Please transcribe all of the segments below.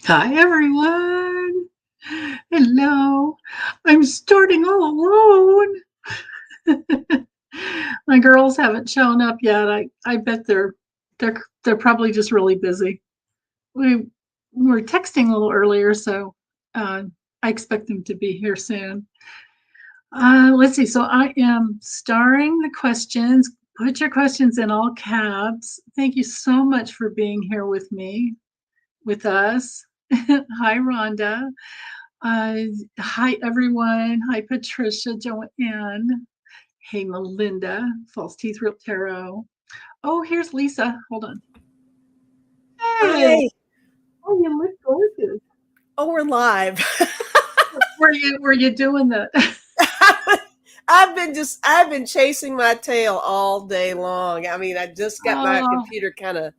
Hi, everyone. Hello. I'm starting all alone. My girls haven't shown up yet. I bet they're probably just really busy. We were texting a little earlier, so I expect them to be here soon. Let's see. So I am starring the questions. Put your questions in all caps. Thank you so much for being here with me, with us. Hi, Rhonda. Uh, Hi, everyone. Hi, Patricia, Joanne. Hey, Melinda, False Teeth Real Tarot. Oh, here's Lisa. Hold on. Hey, Hi. oh, you look gorgeous. Oh, we're live. Were you doing the? I've been chasing my tail all day long. I mean, I just got my Oh, computer kind of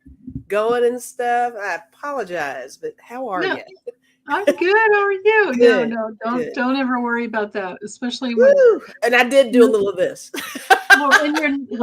going and stuff. I apologize, but how are no, you? I'm good. How are you? No, Good, no, good. don't ever worry about that, especially when Woo! And I did do a you're little of this.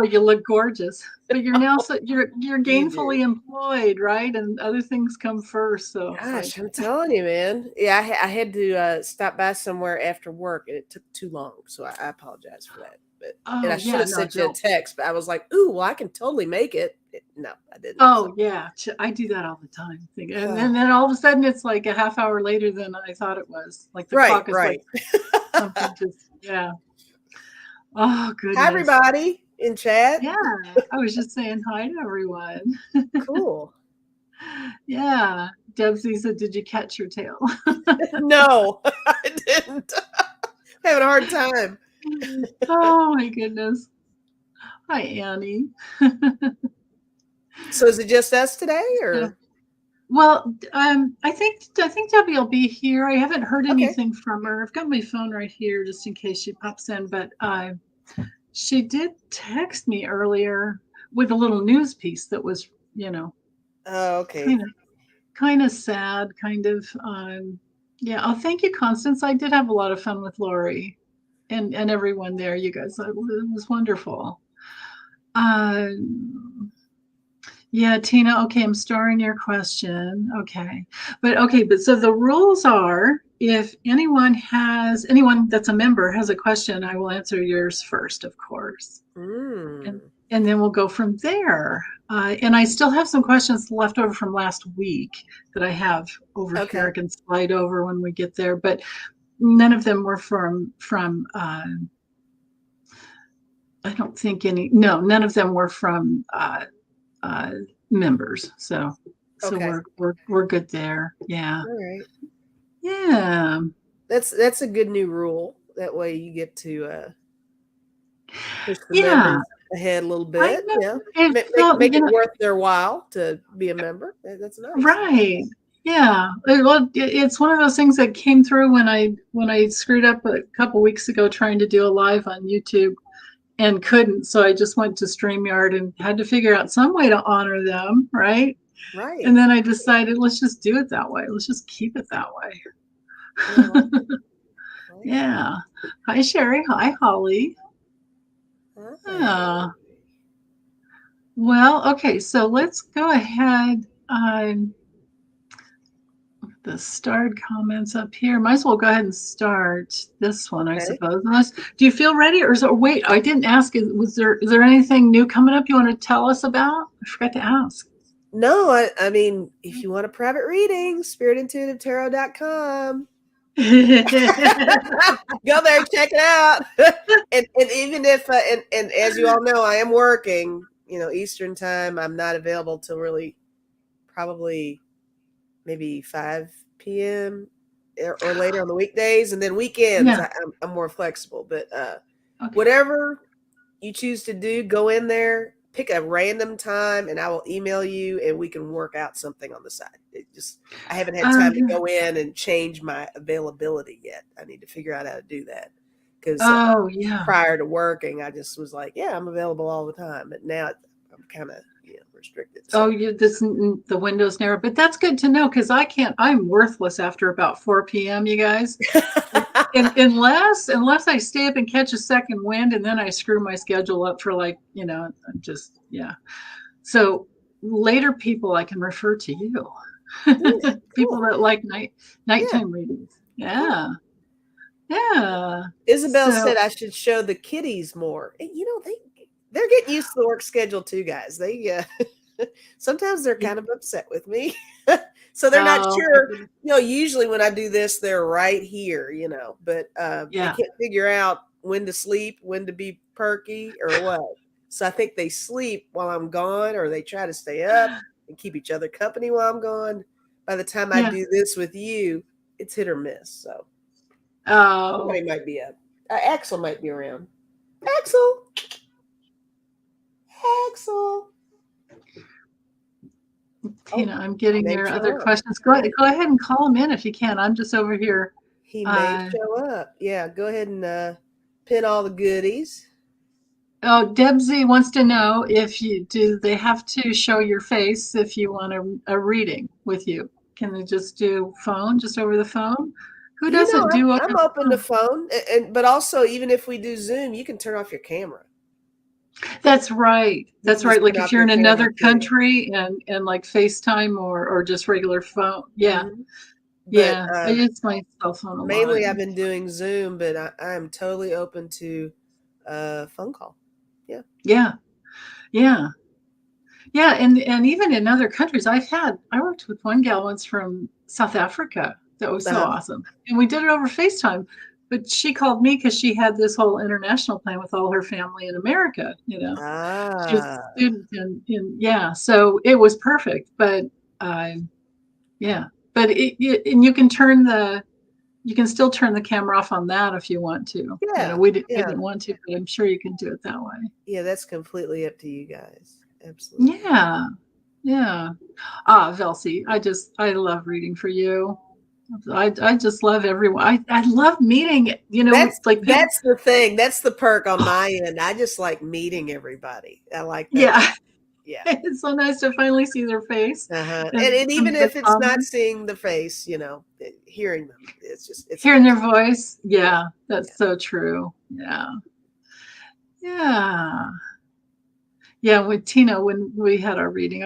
you look gorgeous, but you're now you're You do. gainfully employed, right? And other things come first. So Gosh, I'm telling you, man. Yeah, I had to stop by somewhere after work, and it took too long, so I apologize for that. And I oh should yeah, have no, sent you a don't. text, but I was like, "Ooh, well, I can totally make it." No, I didn't. So, Oh yeah, I do that all the time. And then all of a sudden it's like a half hour later than I thought it was. Like the right, clock is like right. something just yeah. Oh Hi, goodness. everybody in chat. Yeah, I was just saying hi to everyone. Cool. Yeah, Debsy said, "Did you catch your tail?" No, I didn't. Having a hard time. Oh my goodness. Hi, Annie. So is it just us today, Yeah. or Well, I think Debbie will be here. I haven't heard okay? anything from her. I've got my phone right here just in case she pops in, but she did text me earlier with a little news piece that was, you know, Oh, okay. kind of kind of sad, kind of yeah. Oh, thank you, Constance. I did have a lot of fun with Lori and everyone there. You guys, it was wonderful. Yeah, Tina, okay, I'm storing your question. Okay. But so the rules are if anyone that's a member has a question, I will answer yours first, of course. And Mm, and then we'll go from there. And I still have some questions left over from last week that I have over here. I okay. can slide over when we get there, but none of them were from I don't think any. No, none of them were from uh, members. So Okay. we're good there. Yeah. All right. Yeah. That's a good new rule. That way you get to push the Yeah. members ahead a little I bit. know Yeah, it felt, make it worth their while to be a member. That's nice. right. Yeah. Well, it's one of those things that came through when I screwed up a couple weeks ago trying to do a live on YouTube and couldn't. So I just went to StreamYard and had to figure out some way to honor them, right? And Right. then I decided let's just do it that way. Let's just keep it that Yeah, I like way. it. I like it. Yeah. Hi, Sherry. Hi, Holly. Hi. Yeah. Well, okay, so let's go ahead. The starred comments up here. Might as well go ahead and start this one, I Okay. suppose. Unless, do you feel ready, or wait? I didn't ask. Is there anything new coming up you want to tell us about? I forgot to ask. No, I mean, if you want a private reading, spiritintuitivetarot.com. Go there, check it out. And even if and as you all know, I am working, Eastern time. I'm not available till really probably maybe 5 p.m. or later on the weekdays, and then weekends Yeah. I'm more flexible. But Okay. whatever you choose to do, go in there, pick a random time, and I will email you, and we can work out something on the side. I haven't had time to Yeah. go in and change my availability yet. I need to figure out how to do that because Oh, yeah. prior to working, I just was like, yeah, I'm available all the time. But now I'm kind of restricted. Oh, So the window's narrow, but that's good to know because I can't. I'm worthless after about 4 p.m. You guys. Unless I stay up and catch a second wind and then I screw my schedule up for like, just yeah. So later people I can refer to you. Good. People Cool. that like Yeah. nighttime readings. Cool. Yeah. Yeah. Isabel So, said I should show the kiddies more. They're getting used to the work schedule too, guys. They sometimes they're kind of upset with me. So they're not oh, my sure, goodness. usually when I do this, they're right here, but they Yeah. can't figure out when to sleep, when to be perky or what. So I think they sleep while I'm gone, or they try to stay up and keep each other company while I'm gone. By the time I Yeah. do this with you, it's hit or miss. So Oh, somebody might be up. Axel might be around. Axel, Axel. Tina, Oh, I'm getting may your other show up. questions. Go ahead and call them in if you can. I'm just over here. He may show up. Yeah, go ahead and pin all the goodies. Oh, Debsy wants to know if they have to show your face if you want a reading with you? Can they just do phone, just over the phone? Who doesn't I'm, do over I'm the open to phone? phone, but also even if we do Zoom, you can turn off your camera. That's right. You That's can just right. Like turn if off you're your in camera another too. country and like FaceTime or just regular phone. Yeah. Mm-hmm. But Yeah. I use my cell phone a lot. mainly I've been doing Zoom, but I am totally open to phone call. Yeah. Yeah. Yeah. Yeah, and even in other countries, I worked with one gal once from South Africa. That was so Uh-huh. awesome. And we did it over FaceTime. But she called me because she had this whole international plan with all her family in America, you know. She was a Ah. student yeah, so it was perfect. But yeah. But and you can still turn the camera off on that if you want to. You know, Yeah. we Yeah. didn't want to, but I'm sure you can do it that way. Yeah, that's completely up to you guys. Absolutely. Yeah. Yeah. Velcy, I love reading for you. I just love everyone. I love meeting, like people. That's the thing. That's the perk on my end. I just like meeting everybody. I like that. Yeah, Yeah. it's so nice to finally see their face Uh-huh. and And some even of the if it's not comments, seeing the face, hearing them, it's hearing their nice. voice. Yeah. Yeah, that's Yeah. so true. Yeah, yeah, yeah. With Tina, when we had our reading,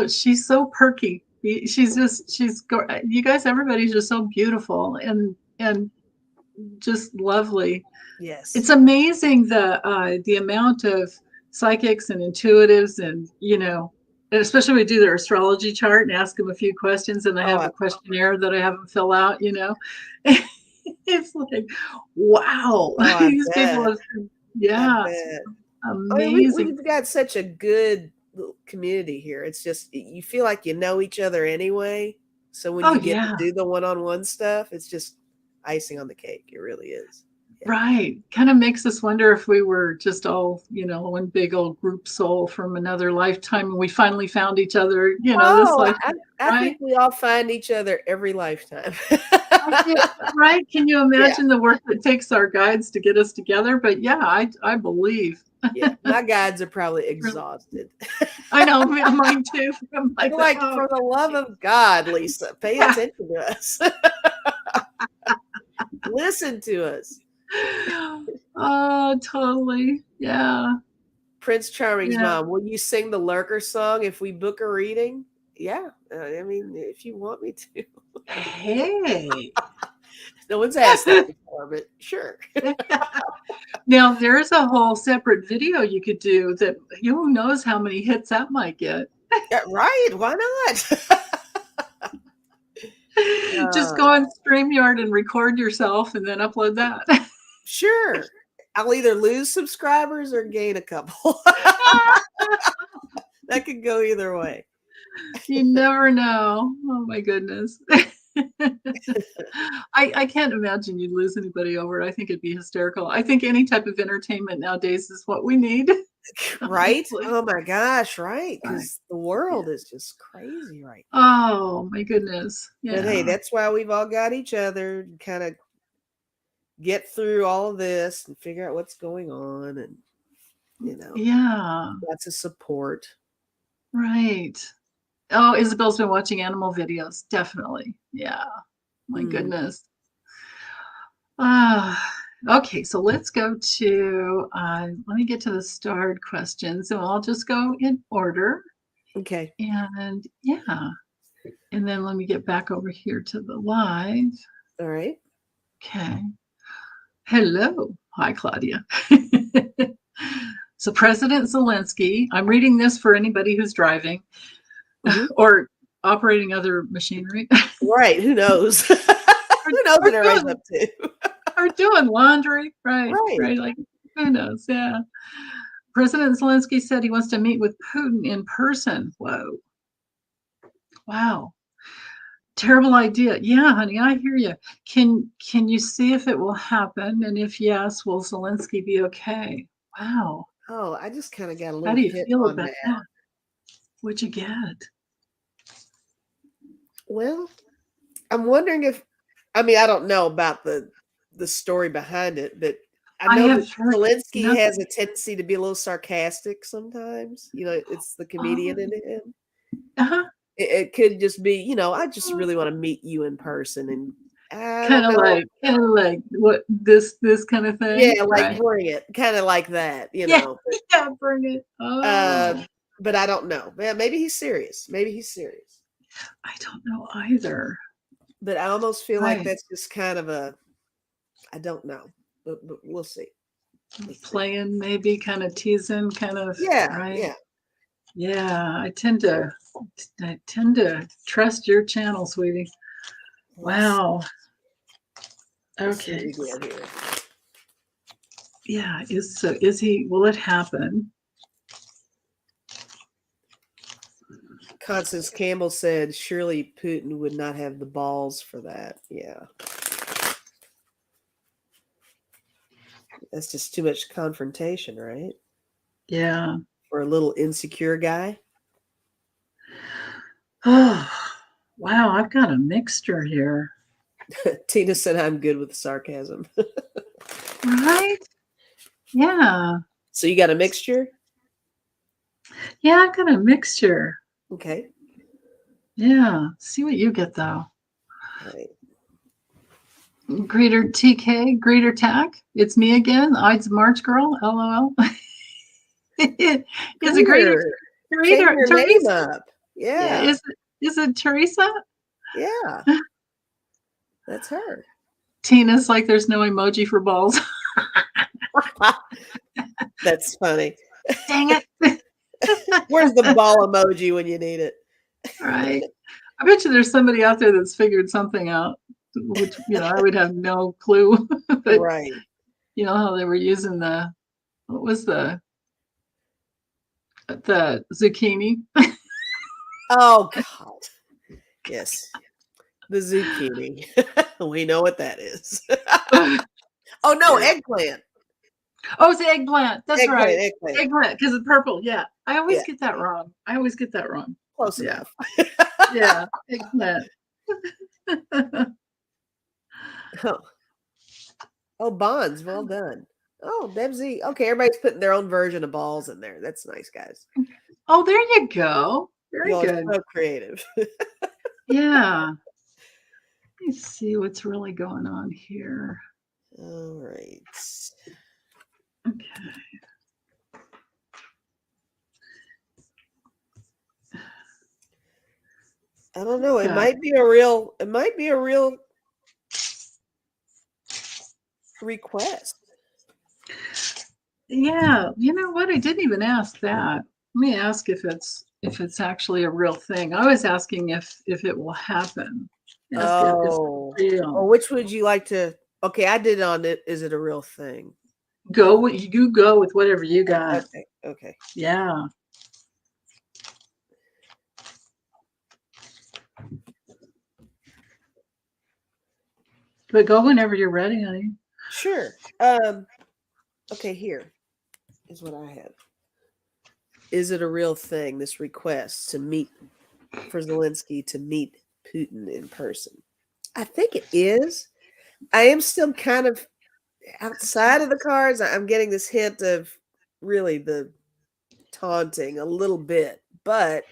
she's so perky. You guys, everybody's just so beautiful and just lovely. It's Yes. amazing the amount of psychics and intuitives and especially we do their astrology chart and ask them a few questions and I Oh, have a questionnaire that I have them fill out. It's like, wow, I these people bet. have, I yeah, it's bet. I mean, amazing. we've got such a good little community here. It's just you feel like you know each other anyway. So when Oh you get to yeah, do the one-on-one stuff, it's just icing on the cake. It really is. Yeah. right. Kind of makes us wonder if we were just all, one big old group soul from another lifetime and we finally found each other, this Oh, lifetime, I right? think we all find each other every lifetime. I did, right? Can you Yeah, imagine the work that takes our guides to get us together? But yeah, I believe. yeah. My guides are probably exhausted. I know, mine too. I'm like, Like, oh, for the love of God, Lisa, pay yeah. attention to us. Listen to us. Oh, totally. Yeah. Prince Charming's Yeah. mom, will you sing the Lurker song if we book a reading? Yeah, I mean, if you want me to. Hey. No one's asked that before, but sure. Now there's a whole separate video you could do that who knows how many hits that might get. Yeah, right? Why not? Just go on StreamYard and record yourself and then upload that. Sure. I'll either lose subscribers or gain a couple. That could go either way. You never know. Oh my goodness. I can't imagine you'd lose anybody over it. I think it'd be hysterical. I think any type of entertainment nowadays is what we need. Right? Honestly. Oh my gosh, right? Right. Because the Yeah. world is just crazy right now. Oh my goodness. But hey, Yeah. that's why we've all got each other to kind of get through all of this and figure out what's going on and, Yeah. lots of support. Right. Oh, Isabel's been watching animal videos. Definitely. Yeah. My Mm. goodness. Okay, so let's go to, let me get to the starred questions and I'll just go in order. Okay. And yeah. And then let me get back over here to the live. All right. Okay. Hello. Hi, Claudia. So President Zelensky, I'm reading this for anybody who's driving or operating other machinery. Right. Who knows? Who knows what everybody's up to? Or doing laundry. Right. Like, who knows? Yeah. President Zelensky said he wants to meet with Putin in person. Whoa. Wow. Terrible idea. Yeah, honey, I hear you. Can you see if it will happen? And if yes, will Zelensky be okay? Wow. Oh, I just kind of got a little How do you hit feel on about that? What'd you get? Well, I'm wondering if, I mean, I don't know about the story behind it, but I know that Zelensky has a tendency to be a little sarcastic sometimes. You know, it's the comedian in him. Uh-huh. It could just be, you know, I just really want to meet you in person, and kind of like what this kind of thing. Yeah, like bring it, kind of like that, you know. Yeah, bring it. Oh. But I don't know. Man, maybe he's serious. Maybe he's serious. I don't know either. But I almost feel like that's just kind of a, I don't know, but we'll see. Playing, maybe kind of teasing, kind of. Yeah, right? Yeah. I tend to trust your channel, sweetie. Wow. Okay. Yeah. Is he? Will it happen? Constance Campbell said, surely Putin would not have the balls for that. Yeah. That's just too much confrontation, right? Yeah. For a little insecure guy. Oh, wow. I've got a mixture here. Tina said, I'm good with sarcasm. Right? Yeah. So you got a mixture? Yeah, I've got a mixture. Okay. Yeah. See what you get, though. Right. Greater TK, Greater Tack. It's me again. Ides March girl. LOL. Is it Greater Teresa? Yeah. Is it Teresa? Yeah. That's her. Tina's like, there's no emoji for balls. That's funny. Dang it. Where's the ball emoji when you need it? Right. I bet you there's somebody out there that's figured something out, which, you know, I would have no clue. But, right. You know how they were using what was the zucchini? Oh, God. Yes. The zucchini. We know what that is. Oh, no, eggplant. Oh, it's the eggplant. That's right. Eggplant, because it's purple. Yeah. I always get that wrong. Close enough. Yeah. Eggplant. Oh, Bonds. Well done. Oh, Debsy. Okay, everybody's putting their own version of balls in there. That's nice, guys. Oh, there you go. Very good. So creative. Yeah. Let me see what's really going on here. All right. Okay. I don't know. It might be a real request. Yeah. You know what? I didn't even ask that. Let me ask if it's actually a real thing. I was asking if it will happen. Oh, which would you like to? Okay, I did on it. Is it a real thing? You go with whatever you got. Okay. Yeah. But go whenever you're ready, honey. Sure. Okay, here is what I have. Is it a real thing, this request to meet, for Zelensky to meet Putin in person? I think it is. I am still kind of outside of the cards. I'm getting this hint of really the taunting a little bit, but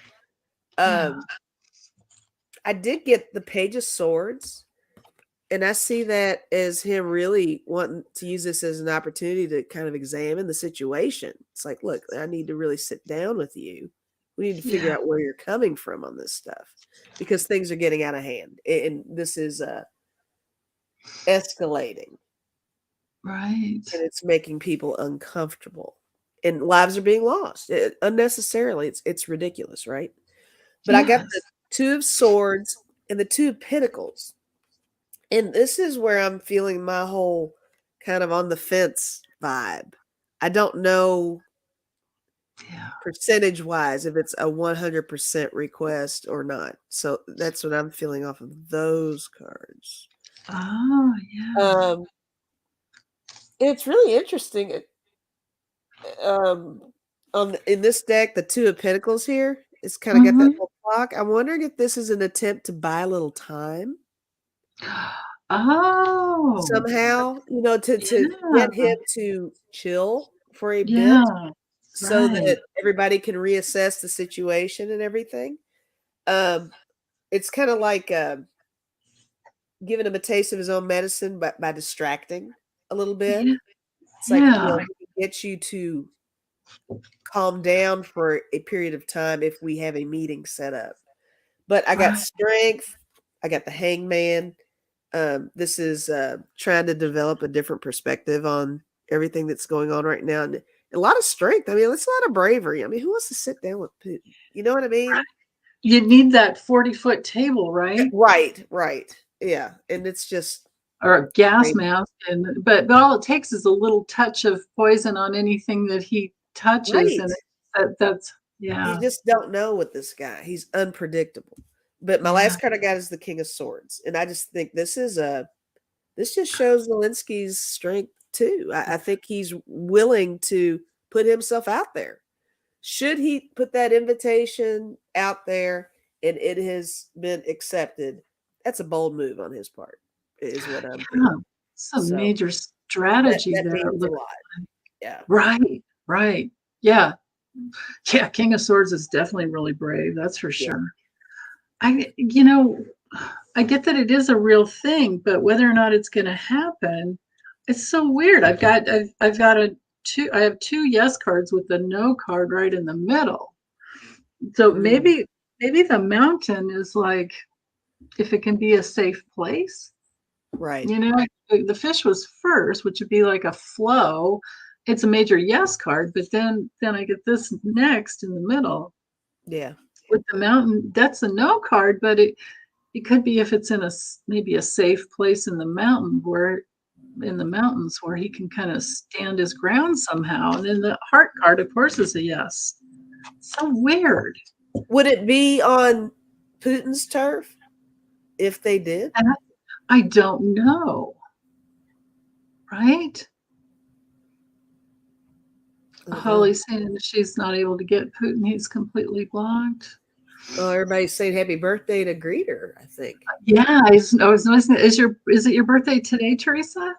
I did get the Page of Swords, and I see that as him really wanting to use this as an opportunity to kind of examine the situation. It's like, look, I need to really sit down with you. We need to figure out where you're coming from on this stuff. because things are getting out of hand, and this is escalating, Right. and it's making people uncomfortable, and lives are being lost unnecessarily. It's ridiculous, right? But I got the Yes. Two of Swords and the Two of Pentacles, and this is where I'm feeling my whole kind of on the fence vibe. I don't know Yeah. percentage wise if it's a 100% request or not. So that's what I'm feeling off of those cards. Oh, yeah. Um, it's really interesting. Um, in this deck, the Two of Pentacles here, it's kind of got that Mhm. little clock. I'm wondering if this is an attempt to buy a little time Oh, somehow, to get yeah. him to chill for a bit Yeah. so Right. that everybody can reassess the situation and everything. Um, it's kind of like giving him a taste of his own medicine by distracting a little bit. Yeah. It's like, Yeah. we can get you to calm down for a period of time if we have a meeting set up. But I got Right. strength. I got the hangman. This is trying to develop a different perspective on everything that's going on right now. And a lot of strength. I mean, it's a lot of bravery. I mean, who wants to sit down with Putin? You know what I mean? You need that 40-foot table, right? Right, right. Yeah. And it's just Or a gas crazy. mask, but all it takes is a little touch of poison on anything that he touches, Right. and that's You yeah, just don't know with this guy. He's unpredictable. But my yeah, last card I got is the King of Swords. And I just think this just shows Zelensky's strength too. I think he's willing to put himself out there. Should he put that invitation out there and it has been accepted, that's a bold move on his part, is what I'm yeah. thinking. It's a So major that strategy that there, it means a looks lot. Yeah. right, right. Yeah. Yeah, King of Swords is definitely really brave, that's for Yeah. sure. I you know, I get that it is a real thing, but whether or not it's gonna happen, it's so weird. I've got a 2 I have 2 yes cards with the no card right in the middle. So Mm, maybe the mountain is like, if it can be a safe place, right. you know, the fish was first, which would be like a flow. It's a major yes card, but then I get this next in the middle Yeah. with the mountain. That's a no card, but it could be if it's in maybe a safe place in the mountains where he can kind of stand his ground somehow. And then the heart card, of course, is a yes. So weird. Would it be on Putin's turf if they did? And I don't know, right? I don't know. Holly's saying that she's not able to get Putin. He's completely blocked. Oh, everybody's saying happy birthday to Greeter, I think. Yeah, I was listening. Is it your birthday today, Teresa?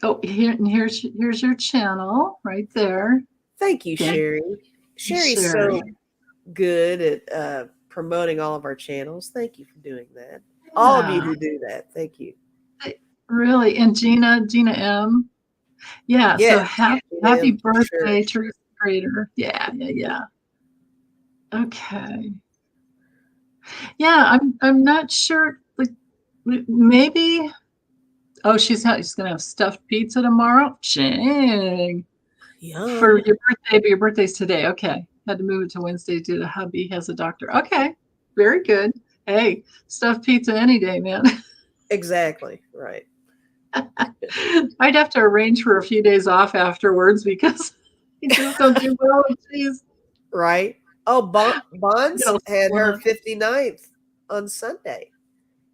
Oh, here's your channel right there. Thank you, Thank Sherry. you, Sherry's so Sherry. good at promoting all of our channels. Thank you for doing that. All of you Yeah, who do that, thank you. really. And Gina M. Yeah, so Yes, happy ma'am, for sure. birthday, Teresa Creator. Yeah, yeah, yeah. Okay. Yeah, I'm not sure. Like maybe. Oh, she's gonna have stuffed pizza tomorrow. Ching. For Yum. your birthday, but your birthday's today. Okay. Had to move it to Wednesday due to hubby has a doctor. Okay. Very good. Hey, stuffed pizza any day, man. Exactly. Right. I'd have to arrange for a few days off afterwards because you just don't do well with cheese. Right. Oh, Get Bonds all had her swollen. 59th on Sunday.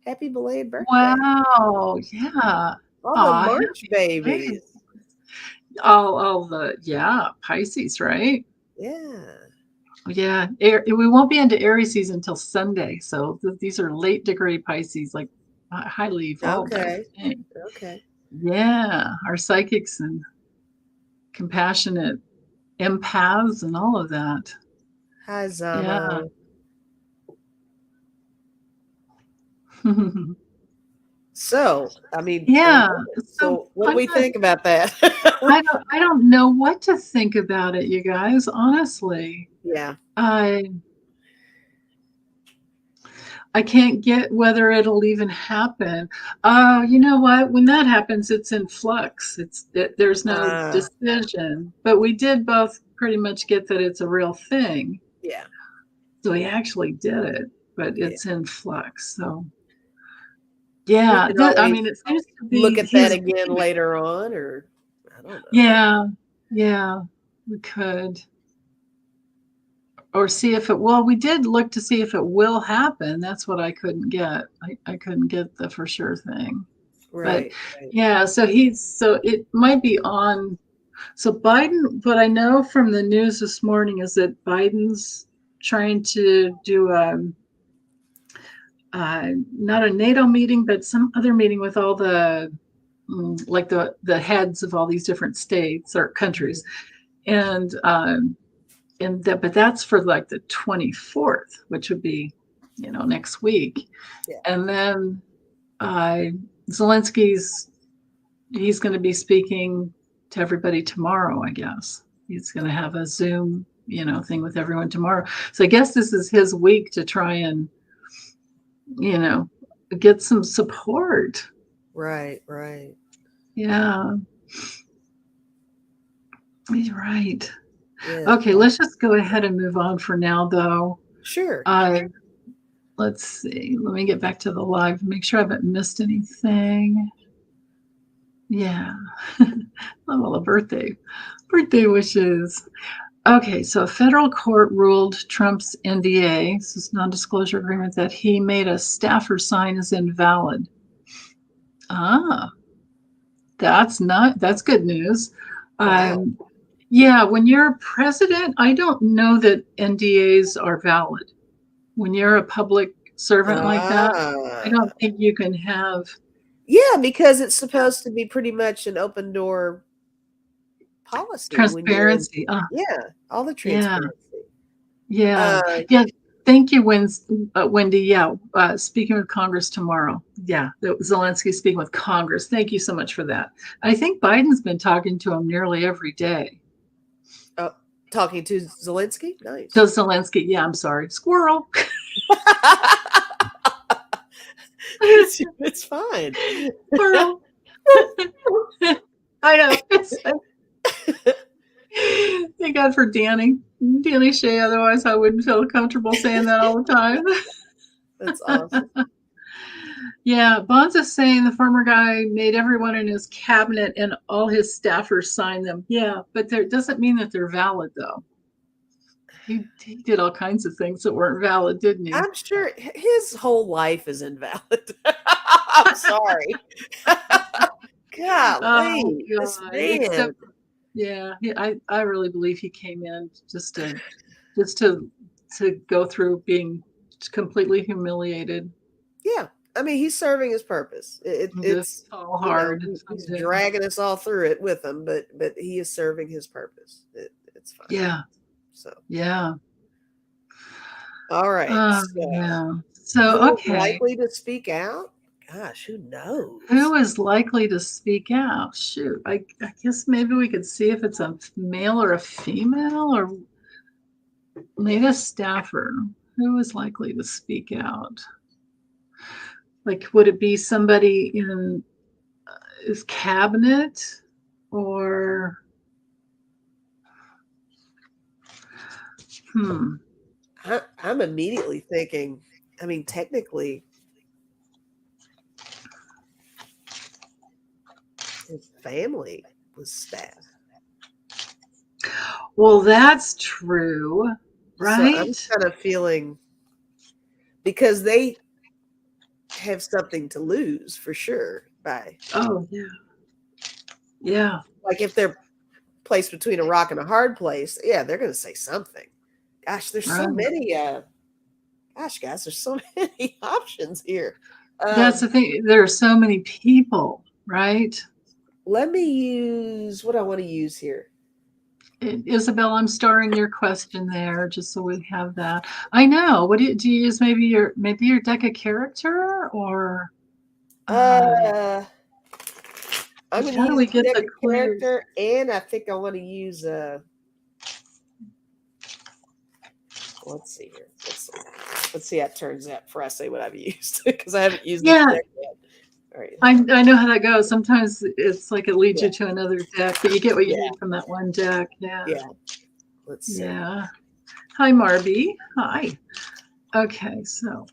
Happy belated birthday. Wow. Yeah. All the Aw, March happy day. babies. All the yeah, Pisces, right? Yeah. Yeah. We won't be into Aries season until Sunday. So these are late degree Pisces, like highly evolved, I would Okay. think. Okay. Yeah, our psychics and compassionate empaths and all of that. Hi, Yeah. Zamo. So, I mean, Yeah. So so what do I'm we not think about that? I don't know what to think about it, you guys, honestly. Yeah. I can't get whether it'll even happen. You know what? When that happens, it's in flux. There's no decision. But we did both pretty much get that it's a real thing. Yeah. So he actually did it, but it's in flux. So We yeah, can always it seems to look be at that again later on, or I don't know. Yeah, we could. Or see if we did look to see if it will happen. That's what I couldn't get. I couldn't get the for sure thing. But Right. yeah, so it might be on. So Biden, what I know from the news this morning is that Biden's trying to do not a NATO meeting, but some other meeting with all the like the heads of all these different states or countries, and but that's for like the 24th, which would be, next week. Yeah. And then Zelensky's he's going to be speaking to everybody tomorrow, I guess. He's going to have a Zoom, thing with everyone tomorrow. So I guess this is his week to try and, get some support. Right. Right. Yeah. He's right. Yeah. Okay, let's just go ahead and move on for now, though. Sure. Let's see. Let me get back to the live. Make sure I haven't missed anything. Yeah. Oh, a birthday wishes. Okay, so a federal court ruled Trump's NDA, this is non-disclosure agreement, that he made a staffer sign is invalid. That's good news. Wow. Yeah, when you're president, I don't know that NDAs are valid. When you're a public servant like that, I don't think you can have. Yeah, because it's supposed to be pretty much an open door policy Transparency. All the transparency. Yeah. Thank you, Wendy. Yeah, speaking with Congress tomorrow. Yeah, Zelensky speaking with Congress. Thank you so much for that. I think Biden's been talking to him nearly every day. Talking to Zelensky? Nice. To Zelensky. Yeah, I'm sorry. Squirrel. It's fine. Squirrel. I know. Thank God for Danny Shea. Otherwise, I wouldn't feel comfortable saying that all the time. That's awesome. Yeah, Bonza's saying the former guy made everyone in his cabinet and all his staffers sign them. Yeah, but that doesn't mean that they're valid, though. He did all kinds of things that weren't valid, didn't he? I'm sure his whole life is invalid. I'm sorry. Golly, this man. Yeah, I really believe he came in just to go through being completely humiliated. Yeah, I mean, he's serving his purpose. It's all hard. He's dragging us all through it with him, but he is serving his purpose. It's fine. Yeah. So yeah. All right. So okay. Likely to speak out? Gosh, who knows? Who is likely to speak out? Shoot, I guess maybe we could see if it's a male or a female, or maybe a staffer. Who is likely to speak out? Like, would it be somebody in his cabinet, or I'm immediately thinking, I mean, technically, his family was staff. Well, that's true, right? So I'm kind of feeling, because they have something to lose for sure by. Oh, yeah. Like if they're placed between a rock and a hard place, yeah, they're going to say something. Gosh, there's so many. Gosh, guys, there's so many options here. That's the thing. There are so many people, right? Let me use what I want to use here. Isabel, I'm starring your question there, just so we have that. I know. What do you use? Maybe your deck of character, or I'm going to use get deck the of character, and I think I want to use Let's see here. Let's see how it turns out before I say what I've used because I haven't used Yeah. this deck yet. All right. I know how that goes. Sometimes it's like it leads you to another deck, but you get what you need from that one deck. Yeah. Yeah. Let's see. Yeah. Hi, Marby. Hi. Okay, so.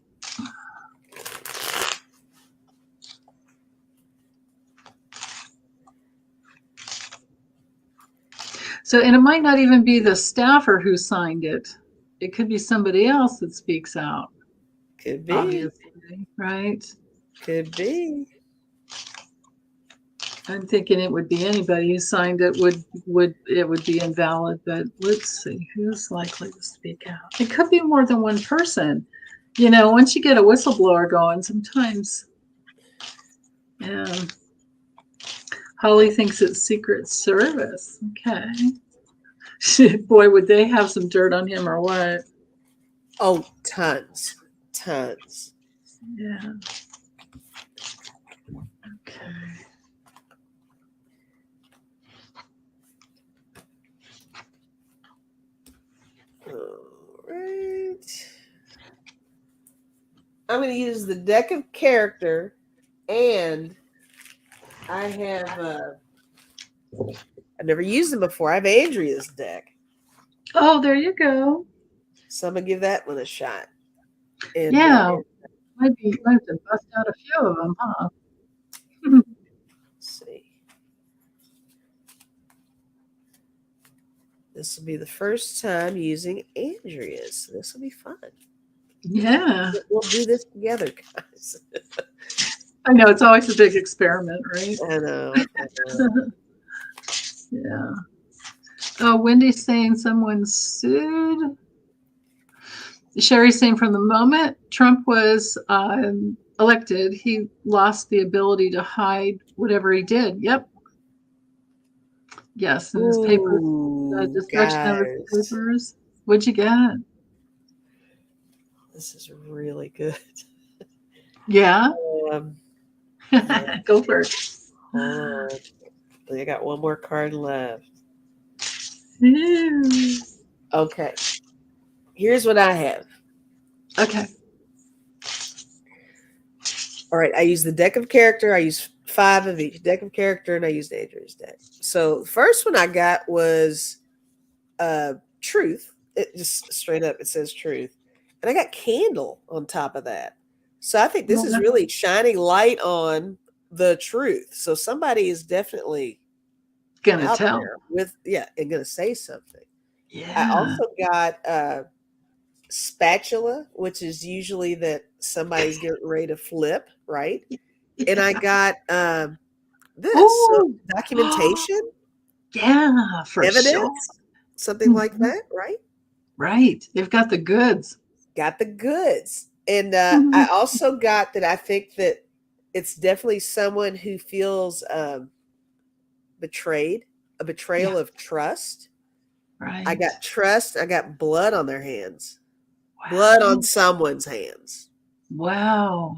So, and it might not even be the staffer who signed it. It could be somebody else that speaks out. Could be. Obviously, right? Could be. I'm thinking it would be anybody who signed it would be invalid, but let's see who's likely to speak out. It could be more than one person. You know, once you get a whistleblower going, sometimes. Holly thinks it's Secret Service. Okay. Boy, would they have some dirt on him or what? Oh, tons. Tons. Yeah. Okay. All right. I'm going to use the deck of character, and I have I've never used them before. I have Andrea's deck. Oh, there you go. So I'm going to give that one a shot. And, yeah. Might have to bust out a few of them, huh? Let's see. This will be the first time using Andrea's. So this will be fun. Yeah. We'll do this together, guys. I know, it's always a big experiment, right? I know. Yeah. Oh, Wendy's saying someone sued. Sherry's saying from the moment Trump was elected, he lost the ability to hide whatever he did. Yep. Yes, and his papers, the destruction of his papers. What'd you get? This is really good. Yeah. Go for it. I got one more card left. Yeah. Okay. Here's what I have. Okay. All right. I use the deck of character. I use 5 of each deck of character, and I used Andrew's deck. So the first one I got was truth. It just straight up, it says truth. And I got candle on top of that. So I think this is really shining light on the truth. So somebody is definitely gonna tell and gonna say something. Yeah. I also got spatula, which is usually that somebody's getting ready to flip, right? And I got this documentation. Yeah, for evidence, sure. Something like that, right? Right. They've got the goods. Got the goods. And I also got that I think that it's definitely someone who feels betrayed, a betrayal of trust. Right. I got trust. I got blood on their hands. Wow. Blood on someone's hands. Wow.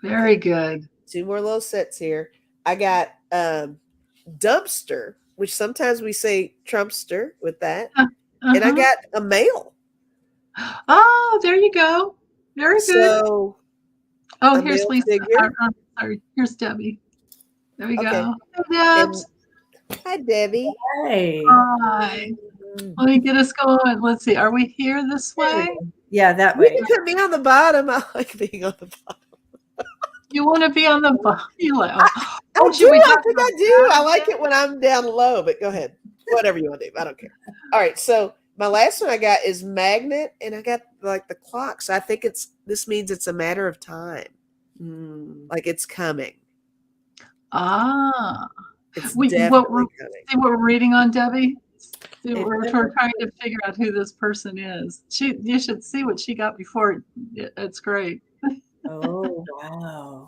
Very good. 2 more little sets here. I got dumpster, which sometimes we say Trumpster with that. And I got a mail. Oh, there you go. Very good. So, here's Lisa. Sorry, here's Debbie. There we go. Hi, Debs. Hi, Debbie. Hey. Hi. Let me get us going. Let's see. Are we here this way? Yeah, that way. You can put me on the bottom. I like being on the bottom. You want to be on the bottom? I think I do. I like it when I'm down low, but go ahead. Whatever you want to do. I don't care. All right. So my last one I got is magnet, and I got like the clock. So I think this means it's a matter of time. Like it's coming. It's definitely coming. See what we're reading on, Debbie? We're trying to figure out who this person is. You should see what she got before. It's great. Oh, wow.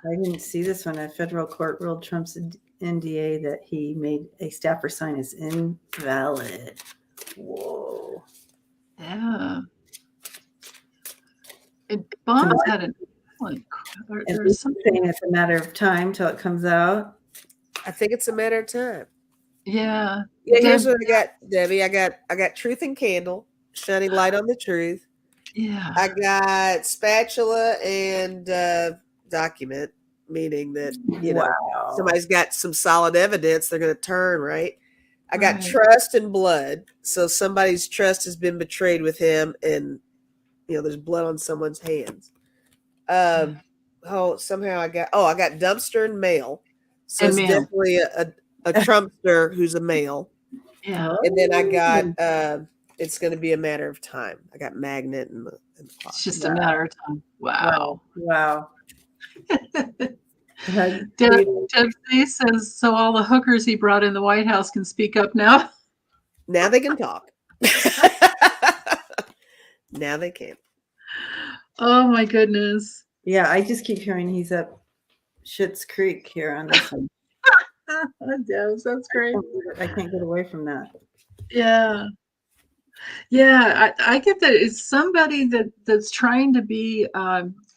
I didn't see this one. A federal court ruled Trump's NDA that he made a staffer sign is invalid. Whoa. Yeah. Bonds had an excellent. There's something it's a matter of time till it comes out. I think it's a matter of time. Yeah. Yeah, here's Deb, what I got, Debbie. I got Truth and Candle, shining light on the truth. yeah. I got spatula and document, meaning that Wow. somebody's got some solid evidence they're going to turn, right? I got Right. trust and blood, so somebody's trust has been betrayed with him, and there's blood on someone's hands. Somehow I got dumpster and male, so And it's male. definitely a Trumpster who's a male. Yeah. And then I got it's going to be a matter of time. I got magnet and the It's clock. just a matter of time. Wow. Wow. Deb C says, so all the hookers he brought in the White House can speak up now. Now they can talk. Now they can. Oh my goodness. Yeah, I just keep hearing he's up Schitt's Creek here on this one. Debs, that's great. I can't get away from that. Yeah. Yeah, I get that it's somebody that's trying to be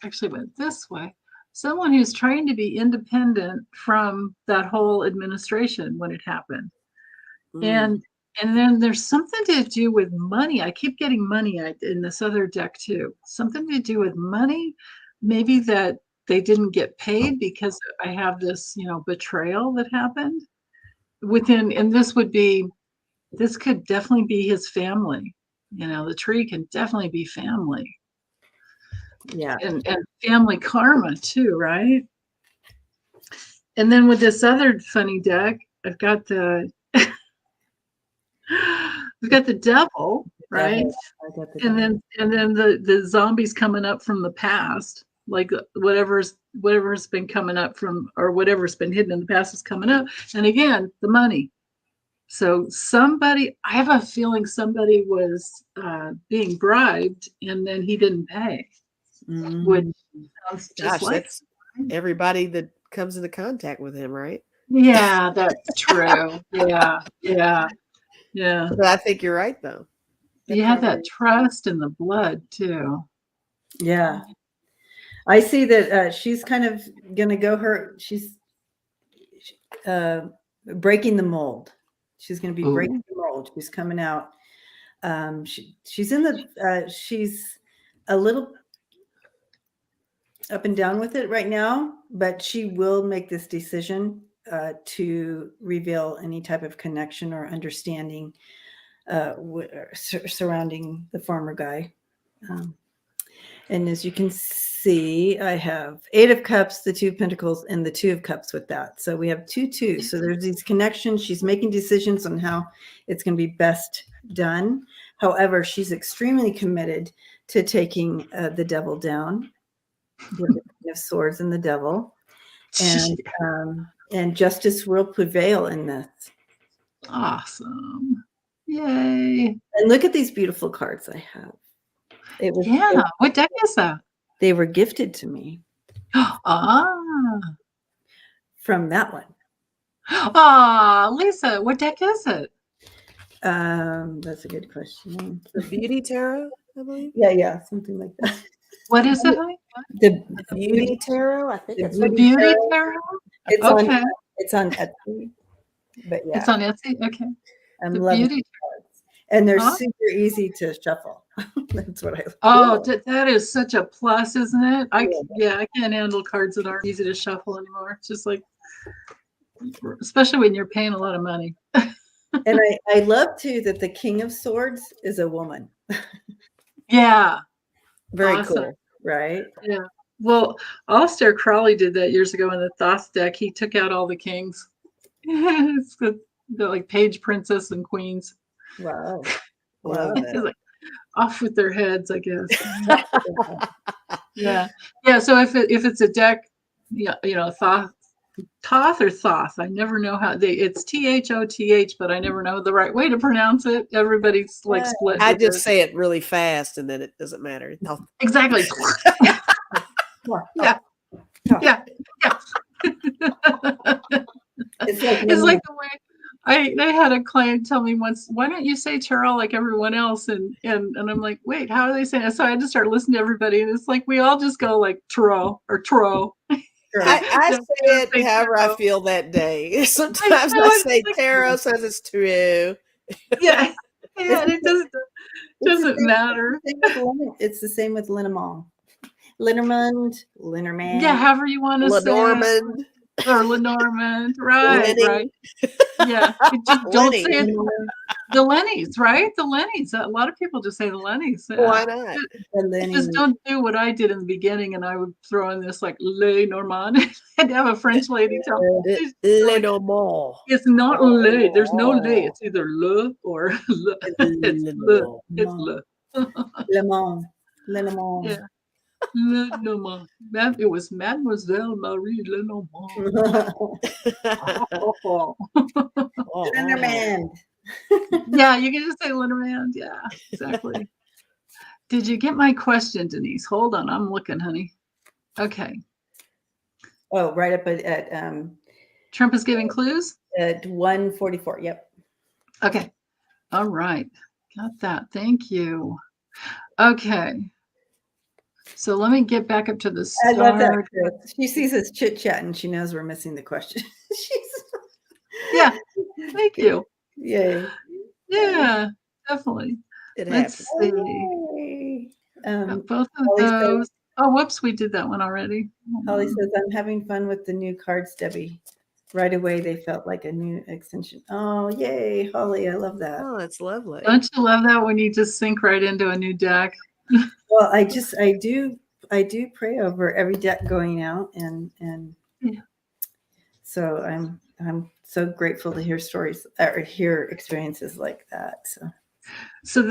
actually went this way. Someone who's trying to be independent from that whole administration when it happened. And then there's something to do with money. I keep getting money in this other deck too. Something to do with money. Maybe that they didn't get paid because I have this, betrayal that happened within, and this could definitely be his family. The tree can definitely be family. Yeah. And family karma too, right? And then with this other funny deck, I've got the we've got the devil, right? And then the zombies coming up from the past, like whatever's been coming up from, or whatever's been hidden in the past is coming up. And again, the money. So I have a feeling somebody was being bribed and then he didn't pay. Which sounds just like everybody that comes into contact with him, right? Yeah, that's true. Yeah. But I think you're right, though. You have that trust in the blood too. Yeah. I see that she's kind of going to go she's breaking the mold. She's going to be breaking the mold. She's coming out. She's a little up and down with it right now, but she will make this decision to reveal any type of connection or understanding surrounding the former guy. And as you can see, I have 8 of Cups, the 2 of Pentacles, and the 2 of Cups with that. So we have 2. So there's these connections. She's making decisions on how it's going to be best done. However, she's extremely committed to taking the devil down, with the King of Swords and the devil. And justice will prevail in this. Awesome. Yay. And look at these beautiful cards I have. What deck is that? They were gifted to me. From that one. Lisa, what deck is it? That's a good question. The Beauty Tarot, I believe. Yeah, something like that. What is it? The Beauty Tarot, I think it's the Beauty Tarot. It's on Etsy. But yeah, it's on Etsy. Okay. I'm the loving Beauty cards, and they're super easy to shuffle. That's what I like. Oh, that is such a plus, isn't it? I can't handle cards that aren't easy to shuffle anymore. It's just like, especially when you're paying a lot of money. And I love too that the King of Swords is a woman. Yeah. Very awesome. Cool, right? Yeah. Well, Alistair Crowley did that years ago in the Thoth deck. He took out all the kings. It's the like page princess and queens. Wow. Like, off with their heads, I guess. Yeah. So if it's a deck, Thoth or Thoth, I never know how it's THOTH, but I never know the right way to pronounce it. Everybody's like split. I just say it really fast, and then it doesn't matter. Exactly. Yeah. It's like the way I had a client tell me once, why don't you say Terrell like everyone else? And I'm like, wait, how are they saying it? So I had to start listening to everybody, and it's like we all just go like Terrell or Tro. I Don't say it say however I tarot. feel that day. Sometimes know I it's say like- tarot says it's true. Yeah, yeah, it doesn't It's the same- matter. It's the same with Linamong. Linnermund, Linnerman. Yeah, however you want to say it. Lenormand, Or Lenormand, right, Lenny. right. Yeah, you just don't Lenny. say it. The Lennys, right? The Lennys. A lot of people just say the Lennys. Why not? The Lenny. Just don't do what I did in the beginning, and I would throw in this like Le Normand. I'd have a French lady tell me, Lenormand. it's not Le. There's no Le. It's either Le or Le. It's Le. It's Le. Lemon. Linamong. Yeah. Le Normand. It was Mademoiselle Marie Le Normand. Oh. Linnerman. Yeah, you can just say Linderman. Yeah, exactly. Did you get my question, Denise? Hold on, I'm looking, honey. Okay. Oh, right up at Trump is giving clues? at 144. Yep. Okay. All right. Got that. Thank you. Okay. So let me get back up to the I start. love that, Chris. She sees us chit chat and she knows we're missing the question. Yeah. Thank you. Yay. Yeah, definitely. It Let's happened. see. Yay. Both of Holly says- those. Oh, whoops, we did that one already. Holly says, I'm having fun with the new cards, Debbie. Right away, they felt like a new extension. Oh, yay, Holly. I love that. Oh, that's lovely. Don't you love that when you just sink right into a new deck? Well, I do pray over every deck going out, and Yeah. so I'm so grateful to hear stories or hear experiences like that. So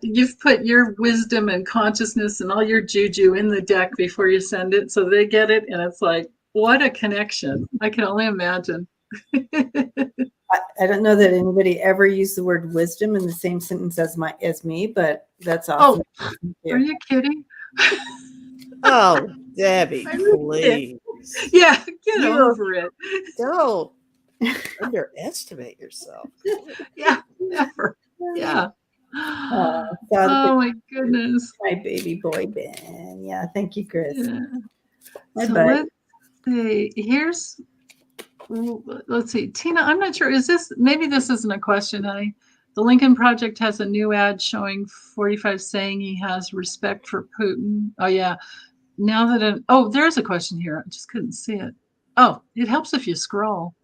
you've put your wisdom and consciousness and all your juju in the deck before you send it, so they get it, and it's like, what a connection. I can only imagine. I don't know that anybody ever used the word wisdom in the same sentence as me, but that's awesome. Are you kidding? Oh, Debbie, Are you please. Yeah, get You- over it. Don't underestimate yourself. Yeah, never. Yeah. Oh, Oh my goodness. my baby boy Ben. Yeah, thank you, Chris. Yeah. My So bud. let's see, Tina, I'm not sure, maybe this isn't a question, honey. The Lincoln Project has a new ad showing 45 saying he has respect for Putin. Oh yeah, now that there's a question here, I just couldn't see it. Oh, it helps if you scroll.